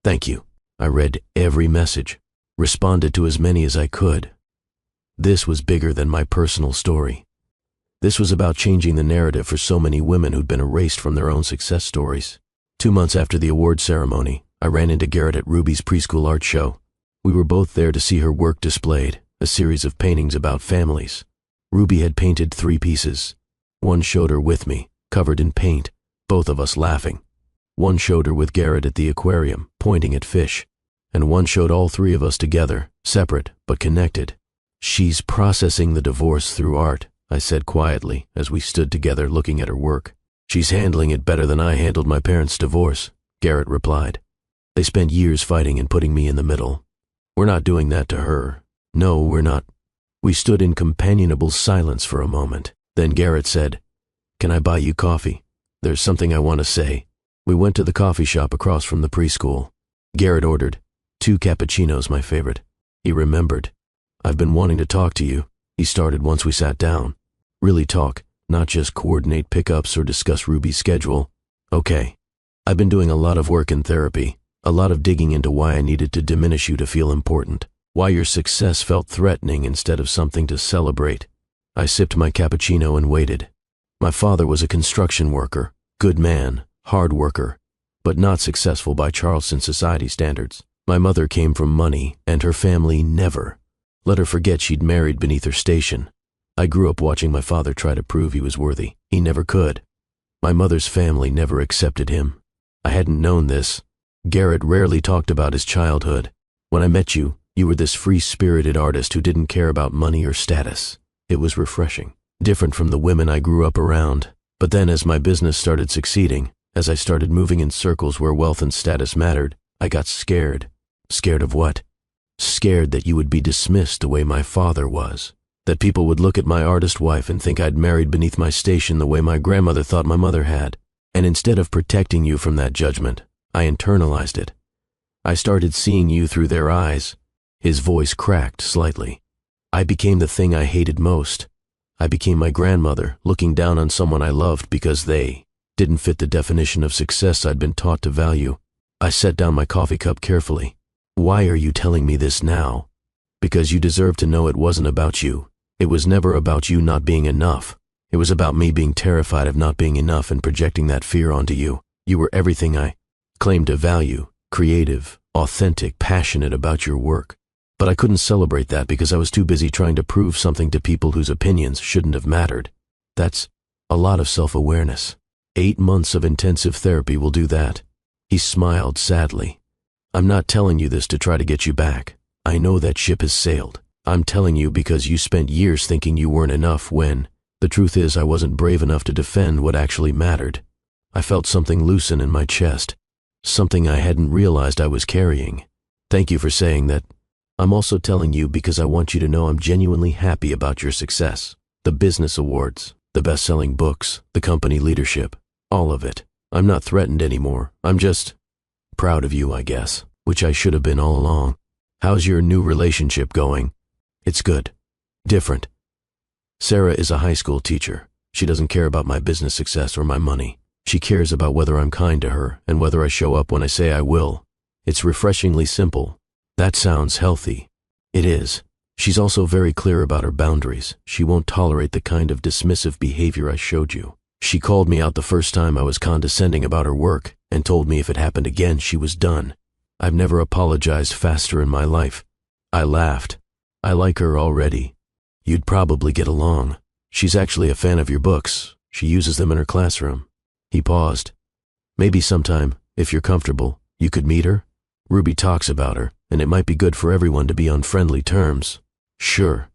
Thank you. I read every message, responded to as many as I could. This was bigger than my personal story. This was about changing the narrative for so many women who'd been erased from their own success stories. 2 months after the award ceremony, I ran into Garrett at Ruby's preschool art show. We were both there to see her work displayed, a series of paintings about families. Ruby had painted 3 pieces. One showed her with me, covered in paint, both of us laughing. One showed her with Garrett at the aquarium, pointing at fish. And one showed all 3 of us together, separate but connected. "She's processing the divorce through art," I said quietly as we stood together looking at her work. "She's handling it better than I handled my parents' divorce," Garrett replied. "They spent years fighting and putting me in the middle. We're not doing that to her. No, we're not." We stood in companionable silence for a moment. Then Garrett said, "Can I buy you coffee? There's something I want to say." We went to the coffee shop across from the preschool. Garrett ordered 2 cappuccinos, my favorite. He remembered. I've been wanting to talk to you, he started once we sat down. Really talk, not just coordinate pickups or discuss Ruby's schedule. Okay. I've been doing a lot of work in therapy, a lot of digging into why I needed to diminish you to feel important, why your success felt threatening instead of something to celebrate. I sipped my cappuccino and waited. My father was a construction worker, good man, hard worker, but not successful by Charleston society standards. My mother came from money, and her family never let her forget she'd married beneath her station. I grew up watching my father try to prove he was worthy. He never could. My mother's family never accepted him. I hadn't known this. Garrett rarely talked about his childhood. When I met you, you were this free-spirited artist who didn't care about money or status. It was refreshing, different from the women I grew up around. But then as my business started succeeding, as I started moving in circles where wealth and status mattered, I got scared. Scared of what? Scared that you would be dismissed the way my father was. That people would look at my artist wife and think I'd married beneath my station the way my grandmother thought my mother had. And instead of protecting you from that judgment, I internalized it. I started seeing you through their eyes. His voice cracked slightly. I became the thing I hated most. I became my grandmother, looking down on someone I loved because they didn't fit the definition of success I'd been taught to value. I set down my coffee cup carefully. Why are you telling me this now? Because you deserve to know it wasn't about you. It was never about you not being enough. It was about me being terrified of not being enough and projecting that fear onto you. You were everything I claimed to value, creative, authentic, passionate about your work. But I couldn't celebrate that because I was too busy trying to prove something to people whose opinions shouldn't have mattered. That's a lot of self-awareness. 8 months of intensive therapy will do that. He smiled sadly. I'm not telling you this to try to get you back. I know that ship has sailed. I'm telling you because you spent years thinking you weren't enough when the truth is I wasn't brave enough to defend what actually mattered. I felt something loosen in my chest, something I hadn't realized I was carrying. Thank you for saying that. I'm also telling you because I want you to know I'm genuinely happy about your success. The business awards, the best-selling books, the company leadership, all of it. I'm not threatened anymore. I'm just proud of you, I guess, which I should have been all along. How's your new relationship going? It's good. Different. Sarah is a high school teacher. She doesn't care about my business success or my money. She cares about whether I'm kind to her and whether I show up when I say I will. It's refreshingly simple. That sounds healthy. It is. She's also very clear about her boundaries. She won't tolerate the kind of dismissive behavior I showed you. She called me out the first time I was condescending about her work and told me if it happened again, she was done. I've never apologized faster in my life. I laughed. I like her already. You'd probably get along. She's actually a fan of your books. She uses them in her classroom. He paused. Maybe sometime, if you're comfortable, you could meet her. Ruby talks about her, and it might be good for everyone to be on friendly terms. Sure.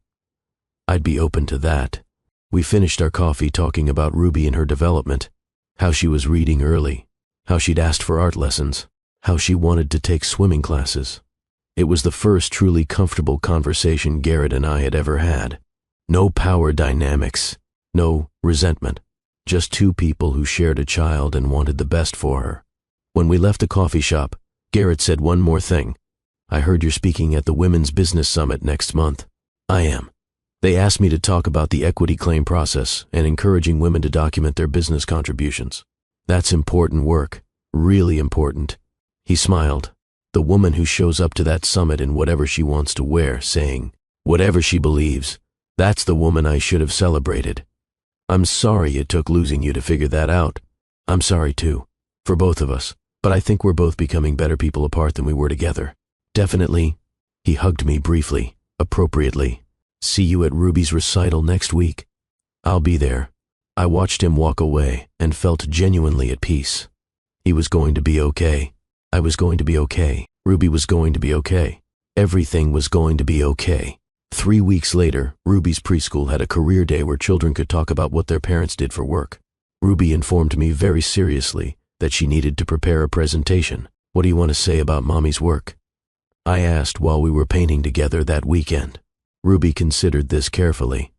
I'd be open to that. We finished our coffee talking about Ruby and her development, how she was reading early, how she'd asked for art lessons, how she wanted to take swimming classes. It was the first truly comfortable conversation Garrett and I had ever had. No power dynamics, no resentment, just 2 people who shared a child and wanted the best for her. When we left the coffee shop, Garrett said one more thing. I heard you're speaking at the Women's Business Summit next month. I am. They asked me to talk about the equity claim process and encouraging women to document their business contributions. That's important work, really important. He smiled. The woman who shows up to that summit in whatever she wants to wear, saying whatever she believes, that's the woman I should have celebrated. I'm sorry it took losing you to figure that out. I'm sorry too, for both of us, but I think we're both becoming better people apart than we were together. Definitely. He hugged me briefly, appropriately. See you at Ruby's recital next week. I'll be there. I watched him walk away and felt genuinely at peace. He was going to be okay. I was going to be okay. Ruby was going to be okay. Everything was going to be okay. 3 weeks later, Ruby's preschool had a career day where children could talk about what their parents did for work. Ruby informed me very seriously that she needed to prepare a presentation. What do you want to say about Mommy's work? I asked while we were painting together that weekend. Ruby considered this carefully.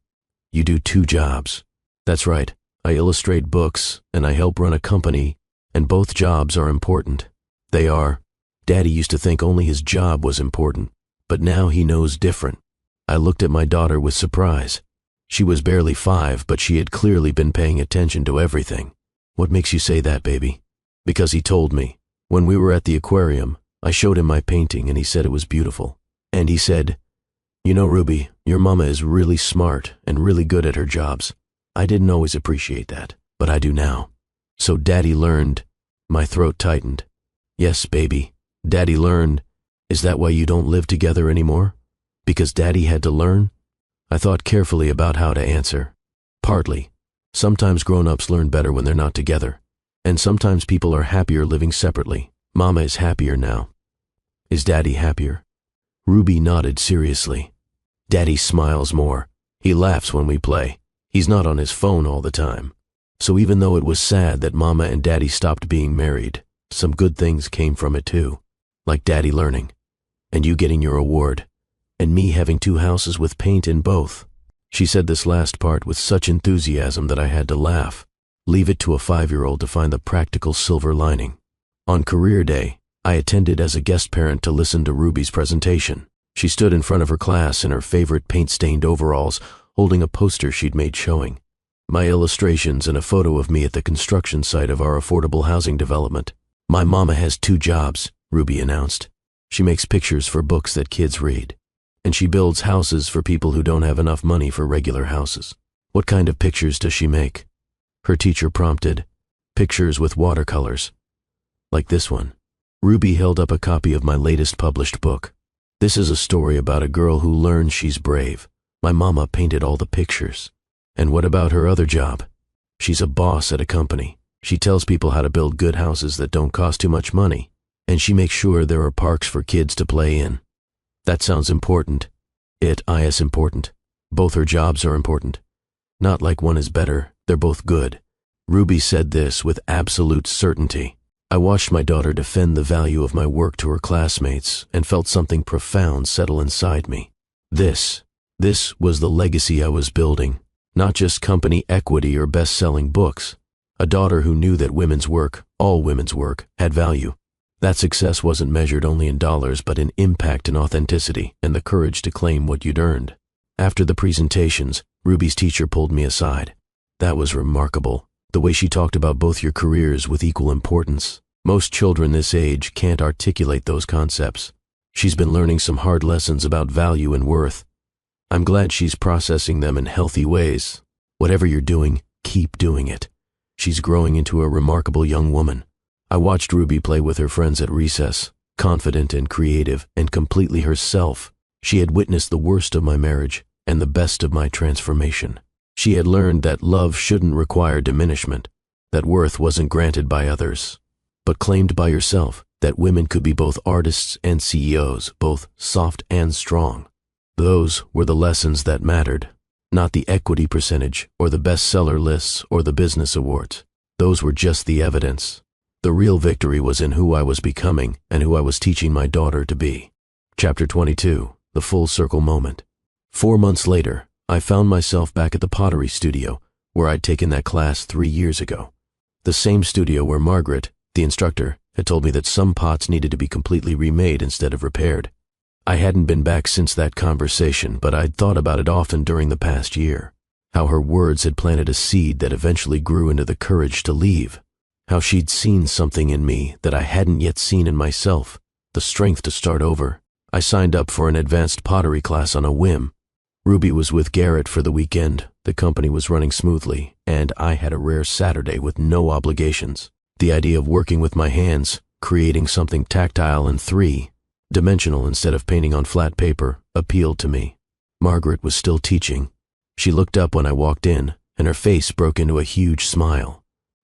You do 2 jobs. That's right. I illustrate books and I help run a company And both jobs are important. They are. Daddy used to think only his job was important, but now he knows different. I looked at my daughter with surprise. She was barely 5, but she had clearly been paying attention to everything. What makes you say that, baby? Because he told me. When we were at the aquarium, I showed him my painting and he said it was beautiful. And he said, "You know, Ruby, your mama is really smart and really good at her jobs." I didn't always appreciate that, but I do now. So Daddy learned. My throat tightened. Yes, baby, Daddy learned. Is that why you don't live together anymore? Because Daddy had to learn? I thought carefully about how to answer. Partly. Sometimes grown-ups learn better when they're not together. And sometimes people are happier living separately. Mama is happier now. Is Daddy happier? Ruby nodded seriously. Daddy smiles more. He laughs when we play. He's not on his phone all the time. So even though it was sad that Mama and Daddy stopped being married, some good things came from it too. Like Daddy learning, and you getting your award, and me having 2 houses with paint in both. She said this last part with such enthusiasm that I had to laugh. Leave it to a 5-year-old to find the practical silver lining. On career day, I attended as a guest parent to listen to Ruby's presentation. She stood in front of her class in her favorite paint-stained overalls, holding a poster she'd made showing my illustrations and a photo of me at the construction site of our affordable housing development. My mama has 2 jobs, Ruby announced. She makes pictures for books that kids read. And she builds houses for people who don't have enough money for regular houses. What kind of pictures does she make? Her teacher prompted, pictures with watercolors. Like this one. Ruby held up a copy of my latest published book. This is a story about a girl who learns she's brave. My mama painted all the pictures. And what about her other job? She's a boss at a company. She tells people how to build good houses that don't cost too much money. And she makes sure there are parks for kids to play in. That sounds important. It is important. Both her jobs are important. Not like one is better, they're both good. Ruby said this with absolute certainty. I watched my daughter defend the value of my work to her classmates and felt something profound settle inside me. This was the legacy I was building. Not just company equity or best-selling books. A daughter who knew that women's work, all women's work, had value. That success wasn't measured only in dollars, but in impact and authenticity and the courage to claim what you'd earned. After the presentations, Ruby's teacher pulled me aside. That was remarkable, the way she talked about both your careers with equal importance. Most children this age can't articulate those concepts. She's been learning some hard lessons about value and worth. I'm glad she's processing them in healthy ways. Whatever you're doing, keep doing it. She's growing into a remarkable young woman. I watched Ruby play with her friends at recess, confident and creative and completely herself. She had witnessed the worst of my marriage and the best of my transformation. She had learned that love shouldn't require diminishment, that worth wasn't granted by others, but claimed by yourself, that women could be both artists and CEOs, both soft and strong. Those were the lessons that mattered, not the equity percentage or the bestseller lists or the business awards. Those were just the evidence. The real victory was in who I was becoming and who I was teaching my daughter to be. Chapter 22, The Full Circle Moment. 4 months later, I found myself back at the pottery studio where I'd taken that class 3 years ago. The same studio where Margaret, the instructor, had told me that some pots needed to be completely remade instead of repaired. I hadn't been back since that conversation, but I'd thought about it often during the past year. How her words had planted a seed that eventually grew into the courage to leave. How she'd seen something in me that I hadn't yet seen in myself, the strength to start over. I signed up for an advanced pottery class on a whim. Ruby was with Garrett for the weekend, the company was running smoothly, and I had a rare Saturday with no obligations. The idea of working with my hands, creating something tactile and three-dimensional instead of painting on flat paper, appealed to me. Margaret was still teaching. She looked up when I walked in, and her face broke into a huge smile.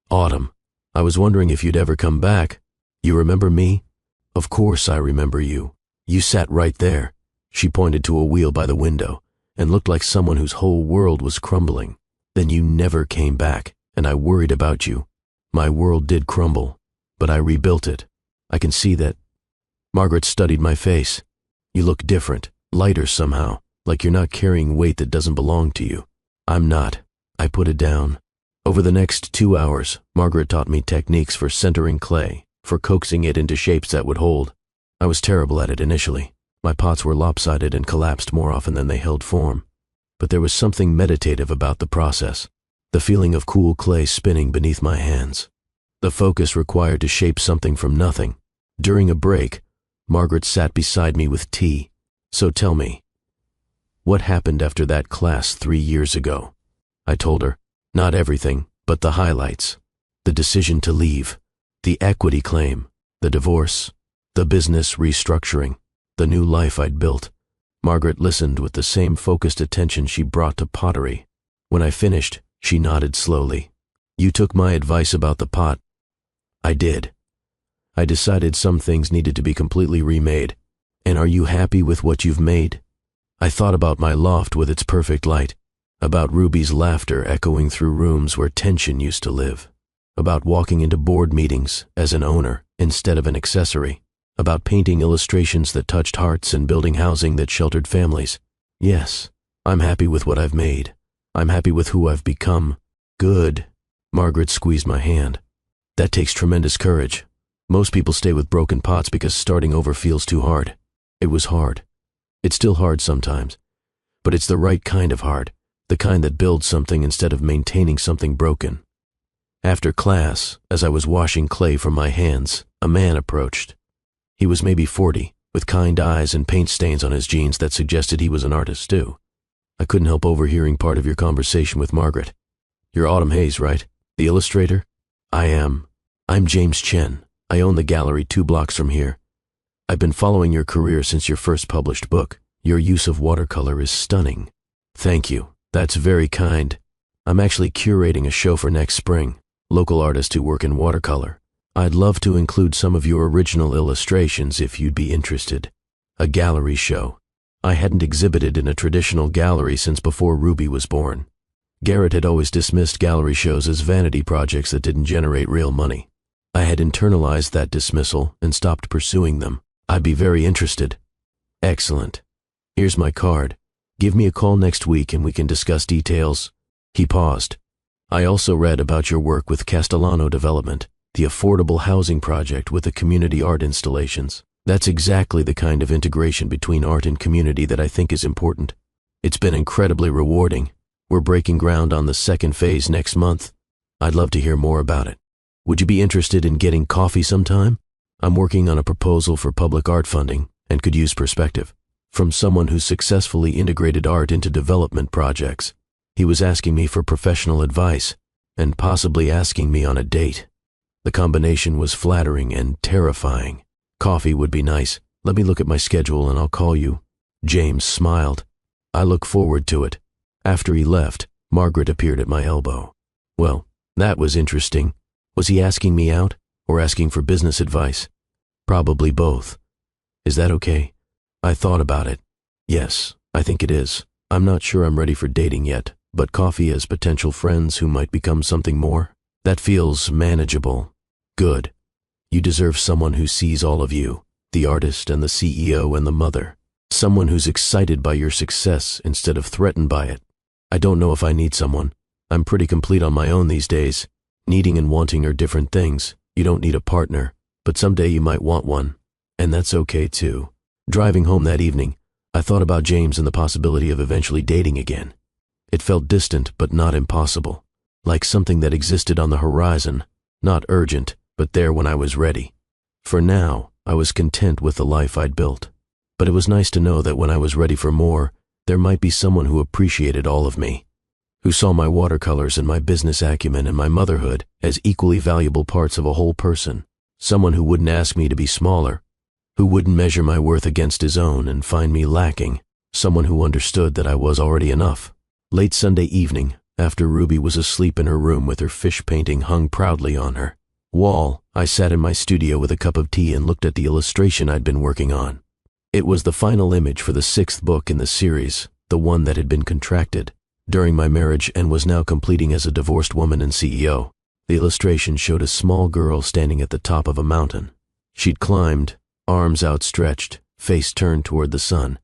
"Autumn, I was wondering if you'd ever come back. You remember me?" "Of course I remember you. You sat right there." She pointed to a wheel by the window and looked like someone whose whole world was crumbling. "Then you never came back, and I worried about you. My world did crumble, but I rebuilt it. I can see that." Margaret studied my face. "You look different, lighter somehow, like you're not carrying weight that doesn't belong to you." "I'm not." I put it down. Over the next 2 hours, Margaret taught me techniques for centering clay, for coaxing it into shapes that would hold. I was terrible at it initially. My pots were lopsided and collapsed more often than they held form. But there was something meditative about the process, the feeling of cool clay spinning beneath my hands, the focus required to shape something from nothing. During a break, Margaret sat beside me with tea. So tell me, what happened after that class 3 years ago? I told her, not everything, but the highlights. The decision to leave, the equity claim, the divorce, the business restructuring, the new life I'd built. Margaret listened with the same focused attention she brought to pottery. When I finished, she nodded slowly. You took my advice about the pot. I did. I decided some things needed to be completely remade. And are you happy with what you've made? I thought about my loft with its perfect light, about Ruby's laughter echoing through rooms where tension used to live, about walking into board meetings as an owner instead of an accessory, about painting illustrations that touched hearts and building housing that sheltered families. Yes, I'm happy with what I've made. I'm happy with who I've become. Good. Margaret squeezed my hand. That takes tremendous courage. Most people stay with broken pots because starting over feels too hard. It was hard. It's still hard sometimes. But it's the right kind of hard, the kind that builds something instead of maintaining something broken. After class, as I was washing clay from my hands, a man approached. He was maybe 40, with kind eyes and paint stains on his jeans that suggested he was an artist too. I couldn't help overhearing part of your conversation with Margaret. You're Autumn Hayes, right? The illustrator? I am. I'm James Chen. I own the gallery 2 blocks from here. I've been following your career since your first published book. Your use of watercolor is stunning. Thank you. That's very kind. I'm actually curating a show for next spring. Local artists who work in watercolor. I'd love to include some of your original illustrations if you'd be interested. A gallery show. I hadn't exhibited in a traditional gallery since before Ruby was born. Garrett had always dismissed gallery shows as vanity projects that didn't generate real money. I had internalized that dismissal and stopped pursuing them. I'd be very interested. Excellent. Here's my card. Give me a call next week and we can discuss details. He paused. I also read about your work with Castellano Development, the affordable housing project with the community art installations. That's exactly the kind of integration between art and community that I think is important. It's been incredibly rewarding. We're breaking ground on the 2nd phase next month. I'd love to hear more about it. Would you be interested in getting coffee sometime? I'm working on a proposal for public art funding and could use perspective from someone who's successfully integrated art into development projects. He was asking me for professional advice and possibly asking me on a date. The combination was flattering and terrifying. Coffee would be nice. Let me look at my schedule and I'll call you. James smiled. I look forward to it. After he left, Margaret appeared at my elbow. Well, that was interesting. Was he asking me out or asking for business advice? Probably both. Is that okay? I thought about it. Yes, I think it is. I'm not sure I'm ready for dating yet, but coffee as potential friends who might become something more? That feels manageable. Good. You deserve someone who sees all of you, the artist and the CEO and the mother. Someone who's excited by your success instead of threatened by it. I don't know if I need someone. I'm pretty complete on my own these days. Needing and wanting are different things. You don't need a partner, but someday you might want one. And that's okay too. Driving home that evening, I thought about James and the possibility of eventually dating again. It felt distant but not impossible. Like something that existed on the horizon, not urgent, but there when I was ready. For now, I was content with the life I'd built. But it was nice to know that when I was ready for more, there might be someone who appreciated all of me, who saw my watercolors and my business acumen and my motherhood as equally valuable parts of a whole person. Someone who wouldn't ask me to be smaller, who wouldn't measure my worth against his own and find me lacking. Someone who understood that I was already enough. Late Sunday evening, after Ruby was asleep in her room with her fish painting hung proudly on her wall, I sat in my studio with a cup of tea and looked at the illustration I'd been working on. It was the final image for the 6th book in the series, the one that had been contracted during my marriage and was now completing as a divorced woman and CEO. The illustration showed a small girl standing at the top of a mountain. She'd climbed, arms outstretched, face turned toward the sun.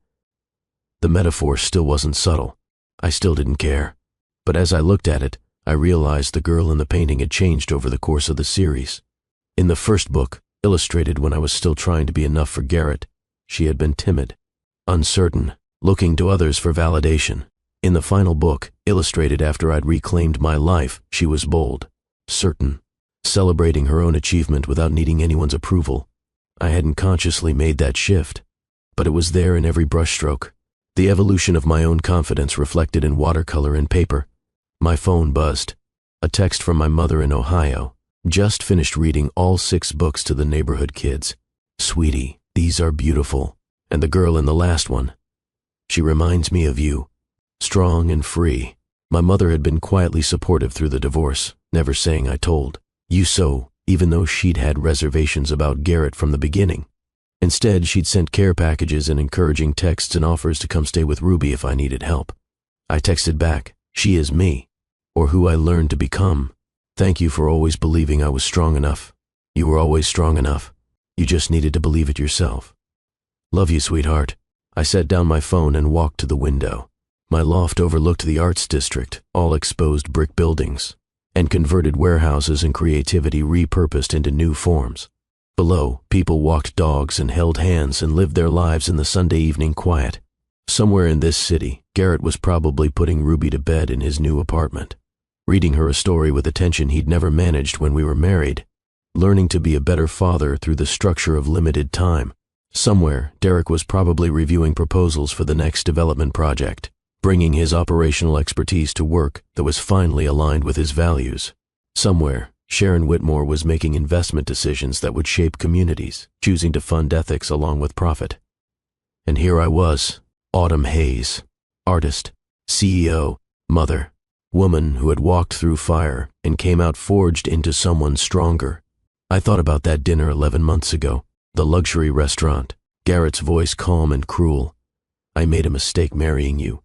The metaphor still wasn't subtle. I still didn't care. But as I looked at it, I realized the girl in the painting had changed over the course of the series. In the first book, illustrated when I was still trying to be enough for Garrett, she had been timid, uncertain, looking to others for validation. In the final book, illustrated after I'd reclaimed my life, she was bold, certain, celebrating her own achievement without needing anyone's approval. I hadn't consciously made that shift, but it was there in every brushstroke. The evolution of my own confidence reflected in watercolor and paper. My phone buzzed. A text from my mother in Ohio. Just finished reading all 6 books to the neighborhood kids. Sweetie, these are beautiful. And the girl in the last one. She reminds me of you. Strong and free. My mother had been quietly supportive through the divorce, never saying I told. You so, even though she'd had reservations about Garrett from the beginning. Instead, she'd sent care packages and encouraging texts and offers to come stay with Ruby if I needed help. I texted back, she is me, or who I learned to become. Thank you for always believing I was strong enough. You were always strong enough. You just needed to believe it yourself. Love you, sweetheart. I set down my phone and walked to the window. My loft overlooked the arts district, all exposed brick buildings, and converted warehouses and creativity repurposed into new forms. Below, people walked dogs and held hands and lived their lives in the Sunday evening quiet. Somewhere in this city, Garrett was probably putting Ruby to bed in his new apartment, reading her a story with attention he'd never managed when we were married, learning to be a better father through the structure of limited time. Somewhere, Derek was probably reviewing proposals for the next development project, bringing his operational expertise to work that was finally aligned with his values. Somewhere, Sharon Whitmore was making investment decisions that would shape communities, choosing to fund ethics along with profit. And here I was, Autumn Hayes, artist, CEO, mother, woman who had walked through fire and came out forged into someone stronger. I thought about that dinner 11 months ago, the luxury restaurant, Garrett's voice calm and cruel. I made a mistake marrying you.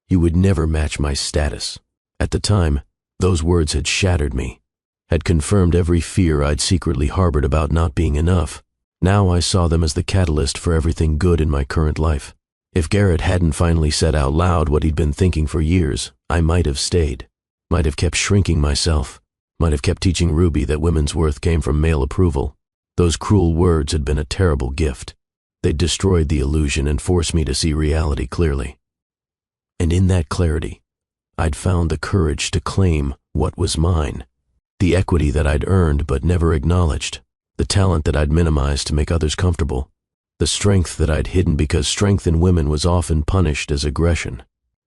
You would never match my status. At the time, those words had shattered me, had confirmed every fear I'd secretly harbored about not being enough. Now I saw them as the catalyst for everything good in my current life. If Garrett hadn't finally said out loud what he'd been thinking for years, I might have stayed, might have kept shrinking myself, might have kept teaching Ruby that women's worth came from male approval. Those cruel words had been a terrible gift. They'd destroyed the illusion and forced me to see reality clearly. And in that clarity, I'd found the courage to claim what was mine, the equity that I'd earned but never acknowledged, the talent that I'd minimized to make others comfortable, the strength that I'd hidden because strength in women was often punished as aggression.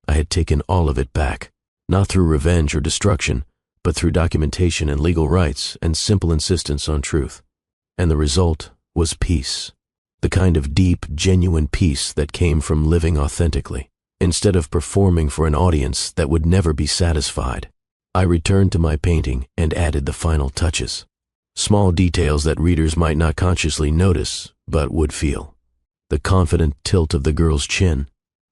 I had taken all of it back, not through revenge or destruction, but through documentation and legal rights and simple insistence on truth. And the result was peace, the kind of deep, genuine peace that came from living authentically. Instead of performing for an audience that would never be satisfied, I returned to my painting and added the final touches. Small details that readers might not consciously notice, but would feel. The confident tilt of the girl's chin,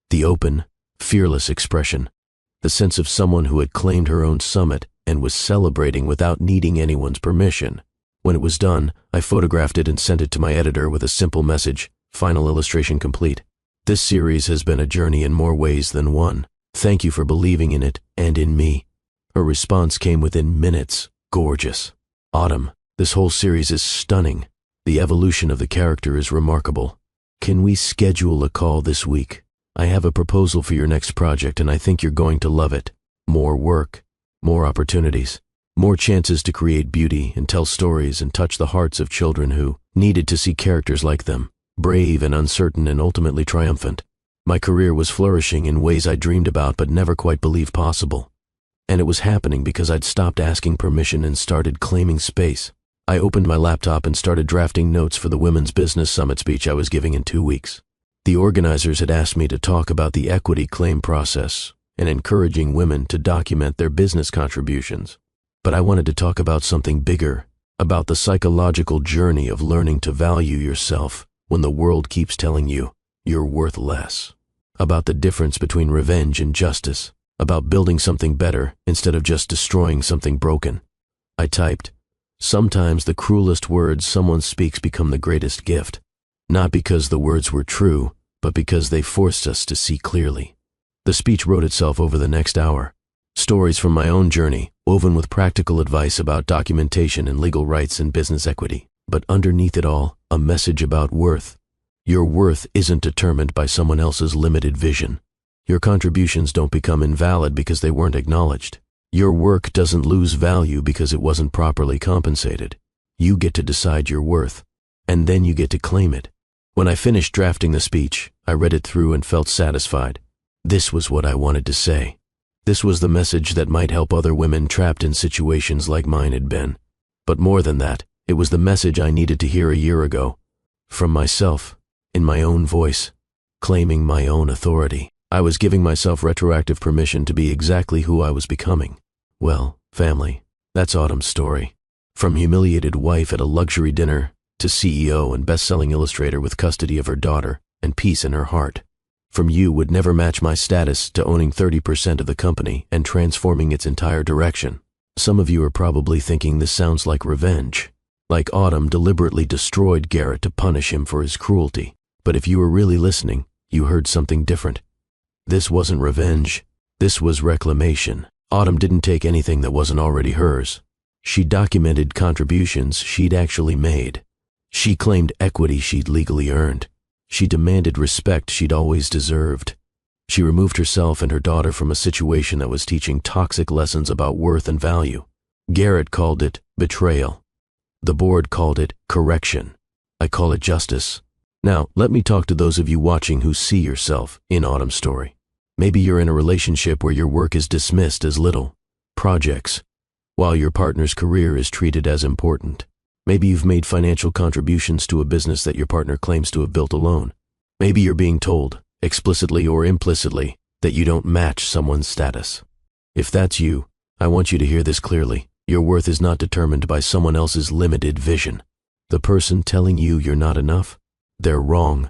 the open, fearless expression, the sense of someone who had claimed her own summit and was celebrating without needing anyone's permission. When it was done, I photographed it and sent it to my editor with a simple message, final illustration complete. This series has been a journey in more ways than one. Thank you for believing in it and in me. Her response came within minutes. Gorgeous. Autumn, this whole series is stunning. The evolution of the character is remarkable. Can we schedule a call this week? I have a proposal for your next project and I think you're going to love it. More work, more opportunities, more chances to create beauty and tell stories and touch the hearts of children who needed to see characters like them. Brave and uncertain and ultimately triumphant. My career was flourishing in ways I dreamed about but never quite believed possible. And it was happening because I'd stopped asking permission and started claiming space. I opened my laptop and started drafting notes for the Women's Business Summit speech I was giving in 2 weeks. The organizers had asked me to talk about the equity claim process and encouraging women to document their business contributions. But I wanted to talk about something bigger, about the psychological journey of learning to value yourself when the world keeps telling you you're worth less, about the difference between revenge and justice, about building something better instead of just destroying something broken. I typed, sometimes the cruelest words someone speaks become the greatest gift, not because the words were true, but because they forced us to see clearly. The speech wrote itself over the next hour. Stories from my own journey, woven with practical advice about documentation and legal rights and business equity. But underneath it all, a message about worth. Your worth isn't determined by someone else's limited vision. Your contributions don't become invalid because they weren't acknowledged. Your work doesn't lose value because it wasn't properly compensated. You get to decide your worth, and then you get to claim it. When I finished drafting the speech, I read it through and felt satisfied. This was what I wanted to say. This was the message that might help other women trapped in situations like mine had been. But more than that, it was the message I needed to hear a year ago. From myself, in my own voice, claiming my own authority. I was giving myself retroactive permission to be exactly who I was becoming. Well, family, that's Autumn's story. From humiliated wife at a luxury dinner to CEO and best-selling illustrator with custody of her daughter and peace in her heart. From you would never match my status to owning 30% of the company and transforming its entire direction. Some of you are probably thinking this sounds like revenge. Like Autumn deliberately destroyed Garrett to punish him for his cruelty. But if you were really listening, you heard something different. This wasn't revenge. This was reclamation. Autumn didn't take anything that wasn't already hers. She documented contributions she'd actually made. She claimed equity she'd legally earned. She demanded respect she'd always deserved. She removed herself and her daughter from a situation that was teaching toxic lessons about worth and value. Garrett called it betrayal. The board called it correction. I call it justice. Now, let me talk to those of you watching who see yourself in Autumn's story. Maybe you're in a relationship where your work is dismissed as little projects, while your partner's career is treated as important. Maybe you've made financial contributions to a business that your partner claims to have built alone. Maybe you're being told, explicitly or implicitly, that you don't match someone's status. If that's you, I want you to hear this clearly. Your worth is not determined by someone else's limited vision. The person telling you you're not enough, they're wrong.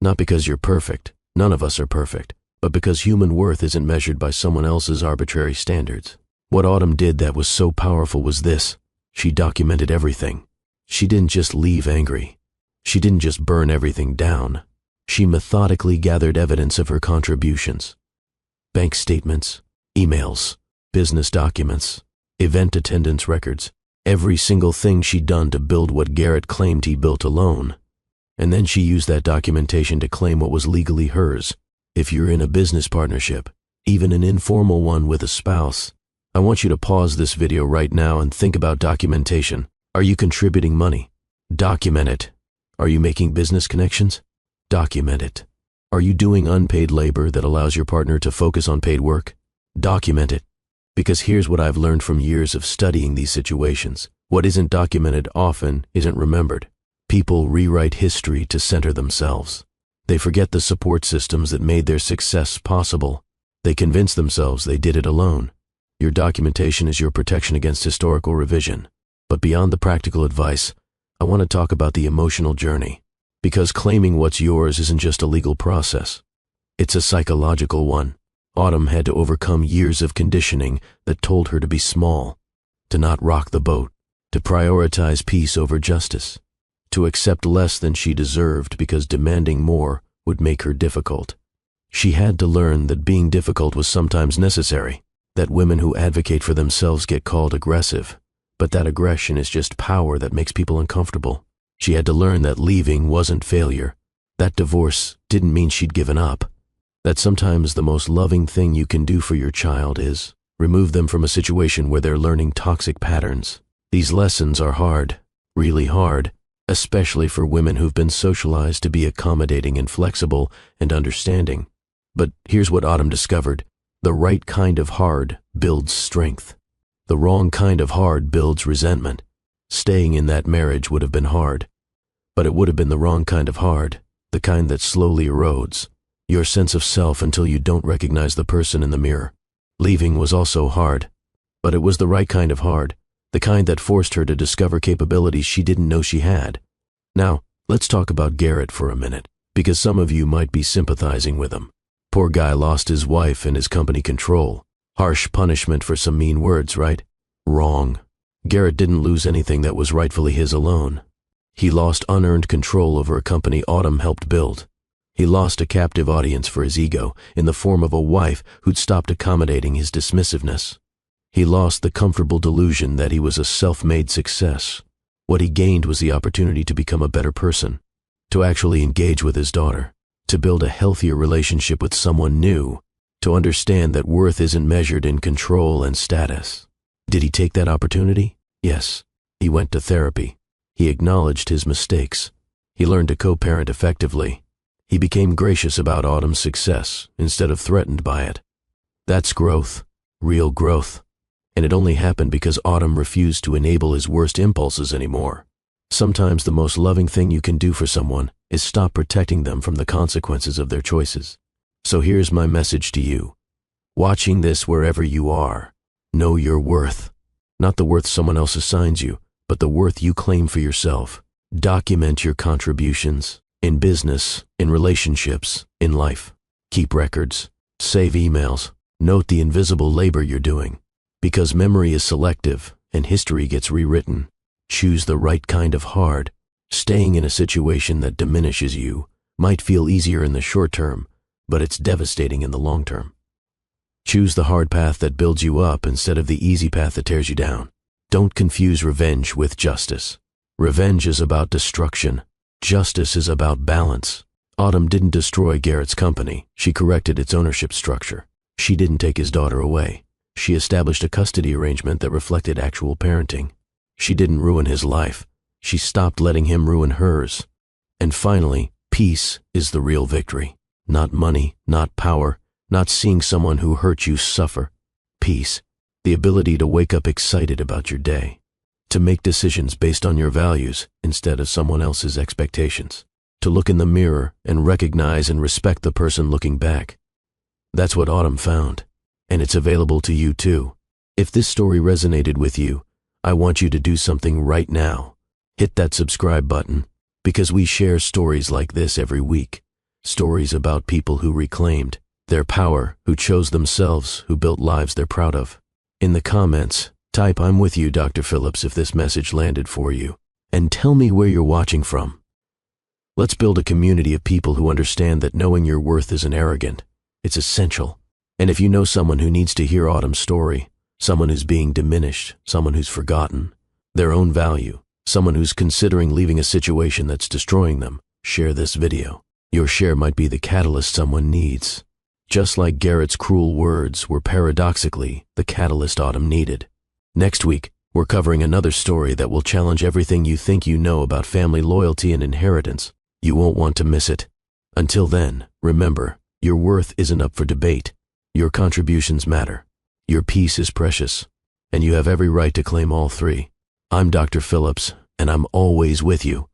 Not because you're perfect, none of us are perfect, but because human worth isn't measured by someone else's arbitrary standards. What Autumn did that was so powerful was this. She documented everything. She didn't just leave angry. She didn't just burn everything down. She methodically gathered evidence of her contributions. Bank statements, emails, business documents, event attendance records, every single thing she'd done to build what Garrett claimed he built alone. And then she used that documentation to claim what was legally hers. If you're in a business partnership, even an informal one with a spouse, I want you to pause this video right now and think about documentation. Are you contributing money? Document it. Are you making business connections? Document it. Are you doing unpaid labor that allows your partner to focus on paid work? Document it. Because here's what I've learned from years of studying these situations. What isn't documented often isn't remembered. People rewrite history to center themselves. They forget the support systems that made their success possible. They convince themselves they did it alone. Your documentation is your protection against historical revision. But beyond the practical advice, I want to talk about the emotional journey. Because claiming what's yours isn't just a legal process. It's a psychological one. Autumn had to overcome years of conditioning that told her to be small, to not rock the boat, to prioritize peace over justice, to accept less than she deserved because demanding more would make her difficult. She had to learn that being difficult was sometimes necessary, that women who advocate for themselves get called aggressive, but that aggression is just power that makes people uncomfortable. She had to learn that leaving wasn't failure, that divorce didn't mean she'd given up, that sometimes the most loving thing you can do for your child is remove them from a situation where they're learning toxic patterns. These lessons are hard, really hard, especially for women who've been socialized to be accommodating and flexible and understanding. But here's what Autumn discovered. The right kind of hard builds strength. The wrong kind of hard builds resentment. Staying in that marriage would have been hard, but it would have been the wrong kind of hard, the kind that slowly erodes your sense of self until you don't recognize the person in the mirror. Leaving was also hard, but it was the right kind of hard, the kind that forced her to discover capabilities she didn't know she had. Now, let's talk about Garrett for a minute, because some of you might be sympathizing with him. Poor guy lost his wife and his company control. Harsh punishment for some mean words, right? Wrong. Garrett didn't lose anything that was rightfully his alone. He lost unearned control over a company Autumn helped build. He lost a captive audience for his ego in the form of a wife who'd stopped accommodating his dismissiveness. He lost the comfortable delusion that he was a self-made success. What he gained was the opportunity to become a better person, to actually engage with his daughter, to build a healthier relationship with someone new, to understand that worth isn't measured in control and status. Did he take that opportunity? Yes. He went to therapy. He acknowledged his mistakes. He learned to co-parent effectively. He became gracious about Autumn's success instead of threatened by it. That's growth, real growth. And it only happened because Autumn refused to enable his worst impulses anymore. Sometimes the most loving thing you can do for someone is stop protecting them from the consequences of their choices. So here's my message to you. Watching this wherever you are, know your worth. Not the worth someone else assigns you, but the worth you claim for yourself. Document your contributions in business, in relationships, in life. Keep records. Save emails. Note the invisible labor you're doing. Because memory is selective and history gets rewritten. Choose the right kind of hard. Staying in a situation that diminishes you might feel easier in the short term, but it's devastating in the long term. Choose the hard path that builds you up instead of the easy path that tears you down. Don't confuse revenge with justice. Revenge is about destruction. Justice is about balance. Autumn didn't destroy Garrett's company. She corrected its ownership structure. She didn't take his daughter away. She established a custody arrangement that reflected actual parenting. She didn't ruin his life. She stopped letting him ruin hers. And finally, peace is the real victory. Not money, not power, not seeing someone who hurt you suffer. Peace, the ability to wake up excited about your day, to make decisions based on your values instead of someone else's expectations, to look in the mirror and recognize and respect the person looking back. That's what Autumn found. And it's available to you too. If this story resonated with you, I want you to do something right now. Hit that subscribe button, because we share stories like this every week. Stories about people who reclaimed their power, who chose themselves, who built lives they're proud of. In the comments, type "I'm with you, Dr. Phillips," if this message landed for you, and tell me where you're watching from. Let's build a community of people who understand that knowing your worth isn't arrogant. It's essential. And if you know someone who needs to hear Autumn's story, someone who's being diminished, someone who's forgotten their own value, someone who's considering leaving a situation that's destroying them, share this video. Your share might be the catalyst someone needs. Just like Garrett's cruel words were paradoxically the catalyst Autumn needed. Next week, we're covering another story that will challenge everything you think you know about family loyalty and inheritance. You won't want to miss it. Until then, remember, your worth isn't up for debate. Your contributions matter. Your peace is precious. And you have every right to claim all three. I'm Dr. Phillips, and I'm always with you.